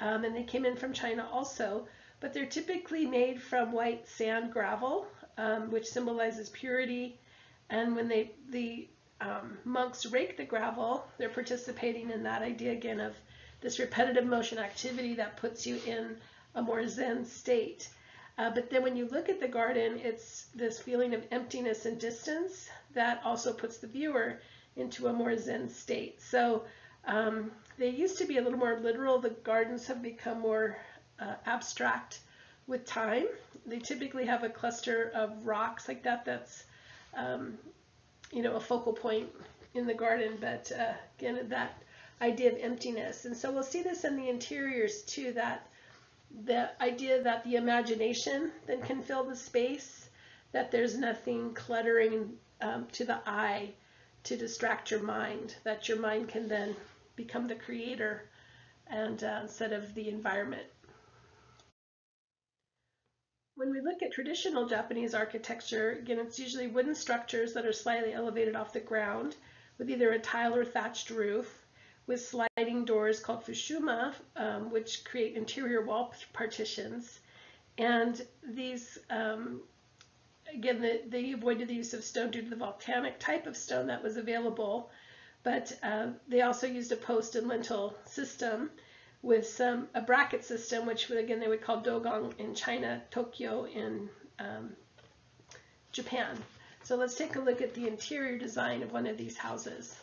and they came in from China also, but they're typically made from white sand gravel, which symbolizes purity. And when the monks rake the gravel, they're participating in that idea again of this repetitive motion activity that puts you in a more Zen state. But then when you look at the garden, it's this feeling of emptiness and distance that also puts the viewer into a more Zen state. So they used to be a little more literal. The gardens have become more abstract with time. They typically have a cluster of rocks like that that's a focal point in the garden, but again, that idea of emptiness. And so we'll see this in the interiors too, that the idea that the imagination then can fill the space, that there's nothing cluttering to the eye to distract your mind, that your mind can then become the creator and instead of the environment. When we look at traditional Japanese architecture, again, it's usually wooden structures that are slightly elevated off the ground with either a tile or thatched roof, with sliding doors called fushuma, which create interior wall partitions. And these, again, they avoided the use of stone due to the volcanic type of stone that was available, but they also used a post and lintel system with a bracket system, which again they would call dogon in China, Tokyo in Japan. So let's take a look at the interior design of one of these houses.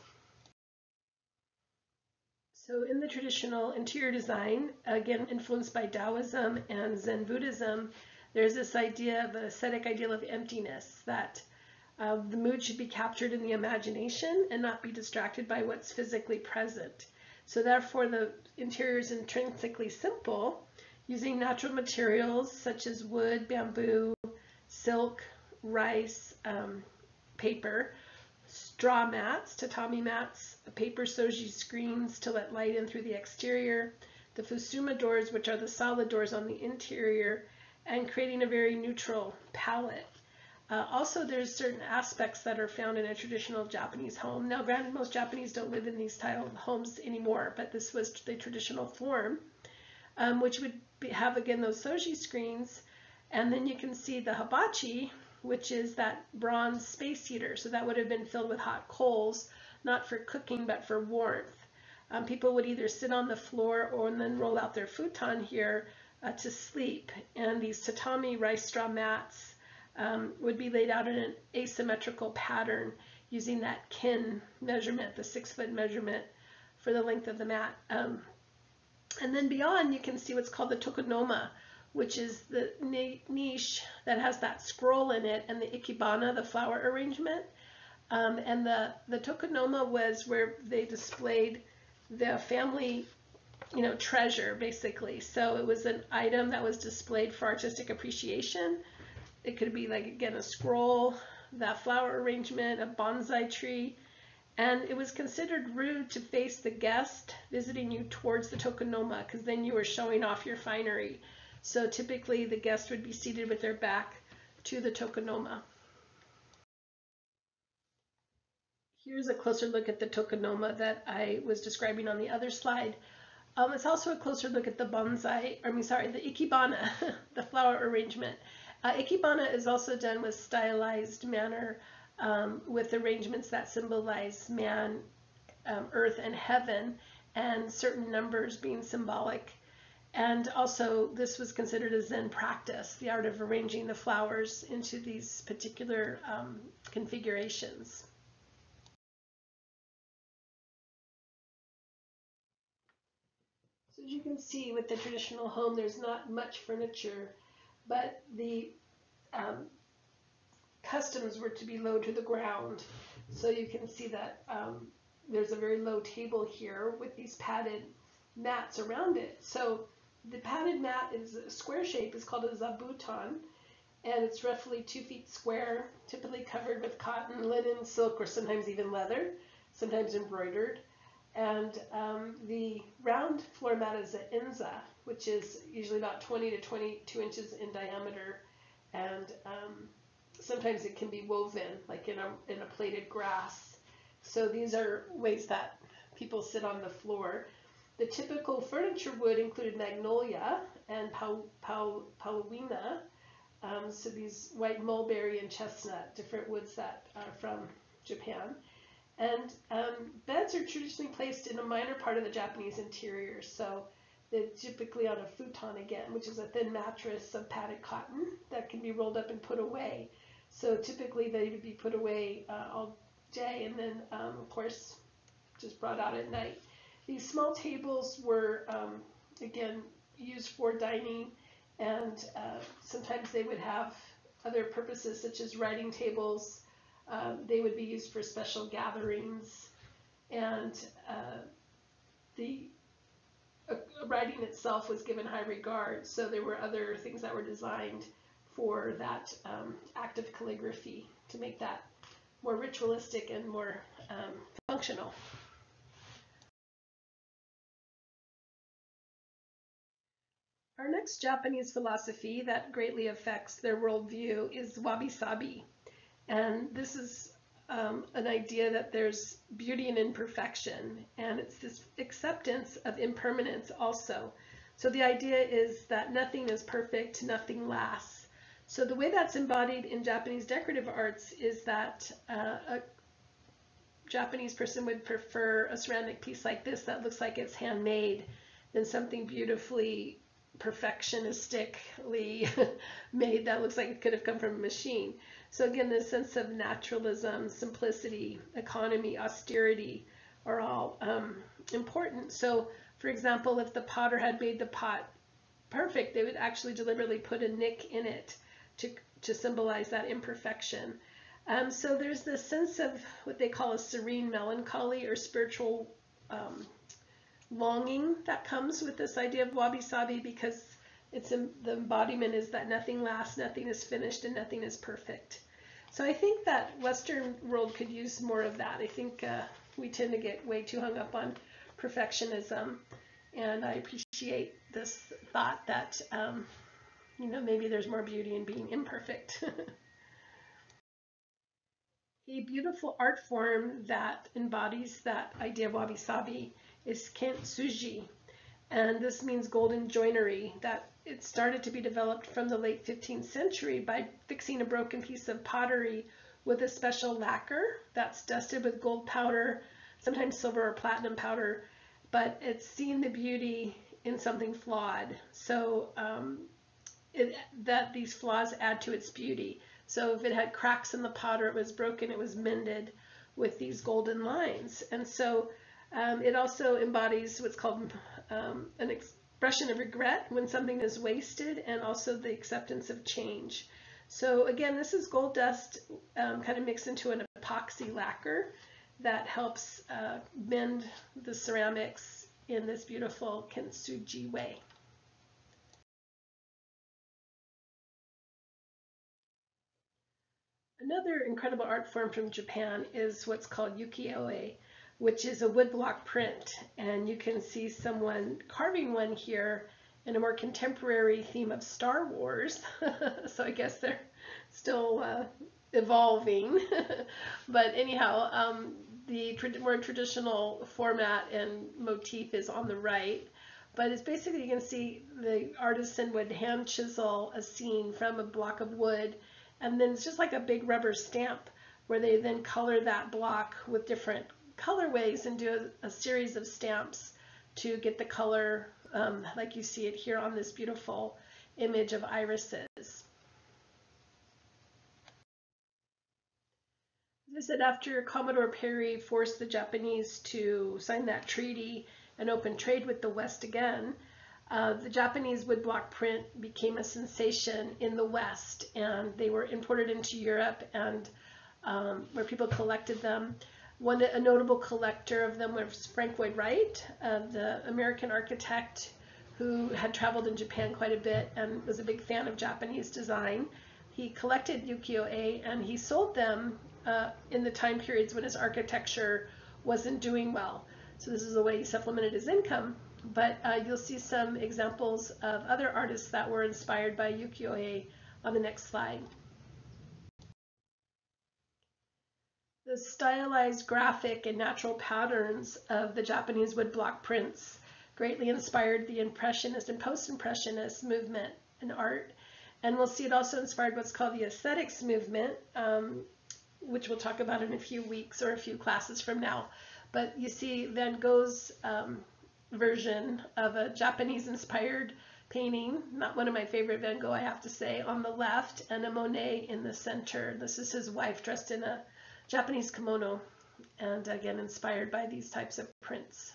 So in the traditional interior design, again influenced by Taoism and Zen Buddhism, there's this idea of an ascetic ideal of emptiness, that the mood should be captured in the imagination and not be distracted by what's physically present. So therefore the interior is intrinsically simple, using natural materials such as wood, bamboo, silk, rice, paper, straw mats, tatami mats, paper shoji screens to let light in through the exterior, the fusuma doors, which are the solid doors on the interior, and creating a very neutral palette. Also, there's certain aspects that are found in a traditional Japanese home. Now, granted, most Japanese don't live in these style homes anymore, but this was the traditional form, which would have, again, those shoji screens. And then you can see the hibachi, which is that bronze space heater. So that would have been filled with hot coals, not for cooking, but for warmth. People would either sit on the floor or then roll out their futon here to sleep. And these tatami rice straw mats would be laid out in an asymmetrical pattern using that kin measurement, the 6-foot measurement for the length of the mat. And then beyond, you can see what's called the tokonoma, which is the niche that has that scroll in it, and the ikebana, the flower arrangement. And the tokonoma was where they displayed the family, treasure, basically. So it was an item that was displayed for artistic appreciation. It could be, like, again, a scroll, that flower arrangement, a bonsai tree. And it was considered rude to face the guest visiting you towards the tokonoma, because then you were showing off your finery. So typically the guest would be seated with their back to the tokonoma. Here's a closer look at the tokonoma that I was describing on the other slide. It's also a closer look at the bonsai, the ikebana, the flower arrangement. Ikebana is also done with stylized manner, with arrangements that symbolize man, earth, and heaven, and certain numbers being symbolic. And also, this was considered a Zen practice, the art of arranging the flowers into these particular configurations. So as you can see, with the traditional home, there's not much furniture, but the customs were to be low to the ground. So you can see that there's a very low table here with these padded mats around it. So the padded mat is a square shape, is called a zabuton, and it's roughly 2 feet square, typically covered with cotton, linen, silk, or sometimes even leather, sometimes embroidered. And the round floor mat is an enza, which is usually about 20 to 22 inches in diameter, and sometimes it can be woven, like in a plaited grass. So these are ways that people sit on the floor. The typical furniture wood included magnolia and paulownia, so these white mulberry and chestnut, different woods that are from Japan. And beds are traditionally placed in a minor part of the Japanese interior, so they're typically on a futon again, which is a thin mattress of padded cotton that can be rolled up and put away. So typically they would be put away all day, and then of course just brought out at night. These small tables were again used for dining, and sometimes they would have other purposes such as writing tables. They would be used for special gatherings, and the writing itself was given high regard, so there were other things that were designed for that act of calligraphy to make that more ritualistic and more functional. Our next Japanese philosophy that greatly affects their worldview is wabi-sabi. And this is an idea that there's beauty in imperfection, and it's this acceptance of impermanence also. So the idea is that nothing is perfect, nothing lasts. So the way that's embodied in Japanese decorative arts is that a Japanese person would prefer a ceramic piece like this that looks like it's handmade than something beautifully perfectionistically made that looks like it could have come from a machine. So again, this sense of naturalism, simplicity, economy, austerity are all important. So, for example, if the potter had made the pot perfect, they would actually deliberately put a nick in it to symbolize that imperfection. So there's this sense of what they call a serene melancholy or spiritual longing that comes with this idea of wabi-sabi, because the embodiment is that nothing lasts, nothing is finished, and nothing is perfect. So I think that Western world could use more of that. I think we tend to get way too hung up on perfectionism, and I appreciate this thought that maybe there's more beauty in being imperfect. A beautiful art form that embodies that idea of wabi-sabi is kintsugi, and this means golden joinery. That it started to be developed from the late 15th century by fixing a broken piece of pottery with a special lacquer that's dusted with gold powder, sometimes silver or platinum powder, but it's seeing the beauty in something flawed. So that these flaws add to its beauty. So if it had cracks in the pot or it was broken, it was mended with these golden lines. And so it also embodies what's called an expression of regret when something is wasted, and also the acceptance of change. So again, this is gold dust kind of mixed into an epoxy lacquer that helps mend the ceramics in this beautiful kintsugi way. Another incredible art form from Japan is what's called ukiyo-e, which is a woodblock print. And you can see someone carving one here in a more contemporary theme of Star Wars. So I guess they're still evolving. But anyhow, the more traditional format and motif is on the right. But it's basically, you can see the artisan would hand chisel a scene from a block of wood, and then it's just like a big rubber stamp where they then color that block with different colorways and do a series of stamps to get the color like you see it here on this beautiful image of irises. As I said, after Commodore Perry forced the Japanese to sign that treaty and open trade with the West again, the Japanese woodblock print became a sensation in the West, and they were imported into Europe, and where people collected them. A notable collector of them was Frank Lloyd Wright, the American architect who had traveled in Japan quite a bit and was a big fan of Japanese design. He collected ukiyo-e, and he sold them in the time periods when his architecture wasn't doing well. So this is the way he supplemented his income. But you'll see some examples of other artists that were inspired by ukiyo-e on the next slide. The stylized graphic and natural patterns of the Japanese woodblock prints greatly inspired the Impressionist and Post-Impressionist movement in art. And we'll see it also inspired what's called the aesthetics movement, which we'll talk about in a few weeks or a few classes from now. But you see Van Gogh's version of a Japanese-inspired painting, not one of my favorite Van Gogh, I have to say, on the left, and a Monet in the center. This is his wife dressed in a Japanese kimono, and again inspired by these types of prints.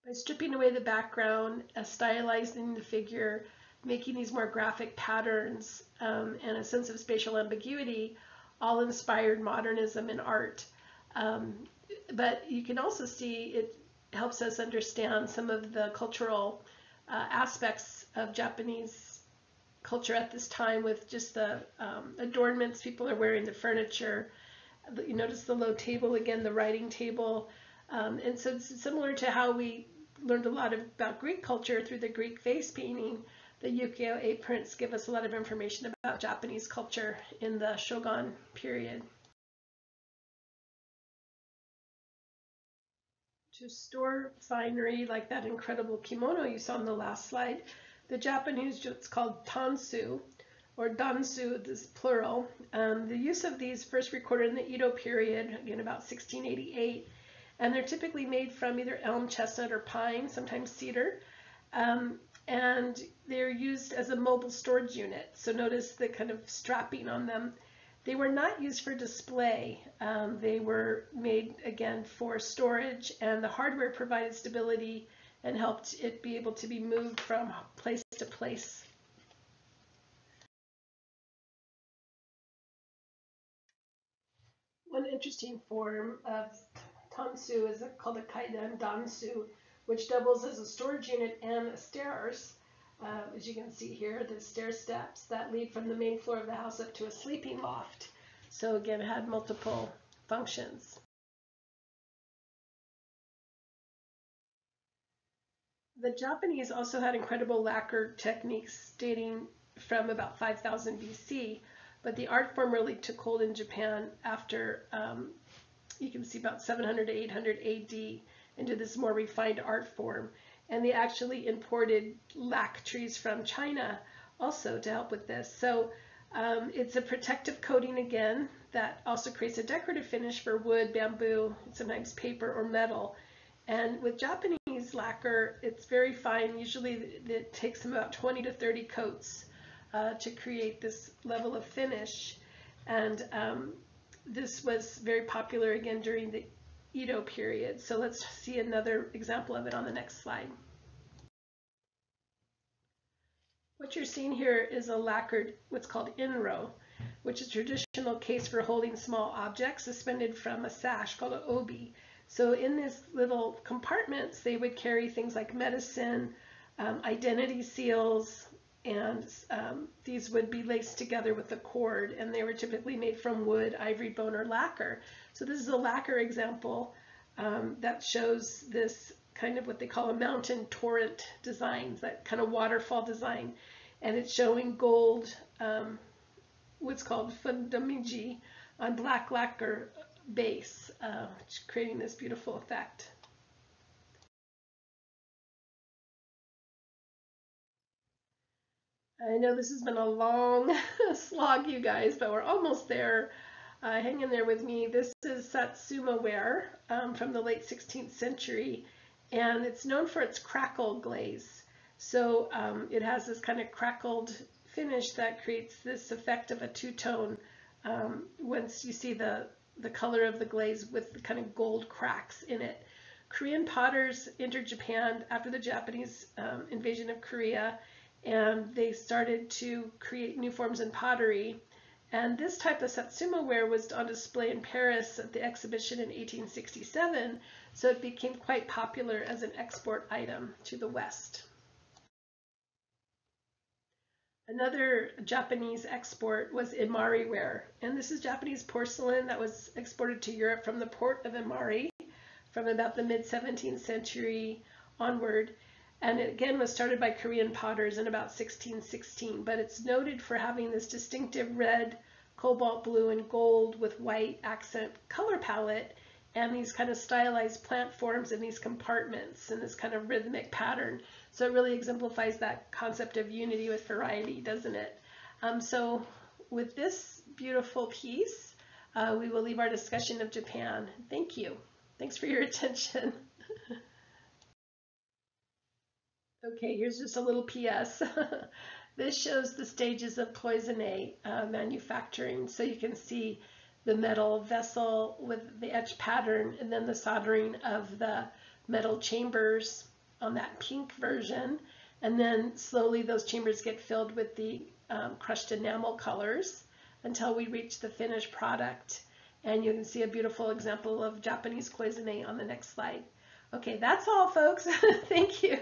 By stripping away the background, stylizing the figure, making these more graphic patterns, and a sense of spatial ambiguity, all inspired modernism in art. But you can also see it helps us understand some of the cultural aspects of Japanese culture at this time, with just the adornments people are wearing, the furniture. You notice the low table again, the writing table. And so it's similar to how we learned a lot about Greek culture through the Greek face painting. The ukiyo-e prints give us a lot of information about Japanese culture in the Shogun period. To store finery like that incredible kimono you saw on the last slide, the Japanese, it's called tansu, or dansu, this plural. The use of these first recorded in the Edo period, again about 1688, and they're typically made from either elm, chestnut, or pine, sometimes cedar, and they're used as a mobile storage unit. So notice the kind of strapping on them. They were not used for display. They were made, again, for storage, and the hardware provided stability and helped it be able to be moved from place to place. One interesting form of tansu is called a kaidan dansu, which doubles as a storage unit and stairs. As you can see here, the stair steps that lead from the main floor of the house up to a sleeping loft. So again, it had multiple functions. The Japanese also had incredible lacquer techniques dating from about 5000 BC, but the art form really took hold in Japan after, you can see, about 700 to 800 AD into this more refined art form. And they actually imported lac trees from China also to help with this. So it's a protective coating again that also creates a decorative finish for wood, bamboo, sometimes paper or metal. And with Japanese lacquer, it's very fine. Usually it takes them about 20 to 30 coats to create this level of finish. And this was very popular again during the Edo period. So let's see another example of it on the next slide. What you're seeing here is a lacquered, what's called inro, which is a traditional case for holding small objects suspended from a sash called an obi. So in these little compartments, they would carry things like medicine, identity seals, and these would be laced together with a cord, and they were typically made from wood, ivory, bone, or lacquer. So this is a lacquer example that shows this kind of what they call a mountain torrent design, that kind of waterfall design, and it's showing gold, what's called fundamiji, on black lacquer base, creating this beautiful effect. I know this has been a long slog, you guys, but we're almost there. Hang in there with me. This is Satsuma ware from the late 16th century, and it's known for its crackle glaze. So it has this kind of crackled finish that creates this effect of a two-tone once you see the color of the glaze with the kind of gold cracks in it. Korean potters entered Japan after the Japanese invasion of Korea, and they started to create new forms in pottery. And this type of Satsuma ware was on display in Paris at the exhibition in 1867, so it became quite popular as an export item to the West. Another Japanese export was Imari ware, and this is Japanese porcelain that was exported to Europe from the port of Imari from about the mid-17th century onward, and it again was started by Korean potters in about 1616, but it's noted for having this distinctive red, cobalt blue, and gold with white accent color palette, and these kind of stylized plant forms in these compartments and this kind of rhythmic pattern. So it really exemplifies that concept of unity with variety, doesn't it? So with this beautiful piece, we will leave our discussion of Japan. Thank you. Thanks for your attention. Okay, here's just a little PS. This shows the stages of cloisonné manufacturing. So you can see the metal vessel with the etched pattern, and then the soldering of the metal chambers on that pink version. And then slowly those chambers get filled with the crushed enamel colors until we reach the finished product. And you can see a beautiful example of Japanese cloisonné on the next slide. Okay, that's all, folks. Thank you.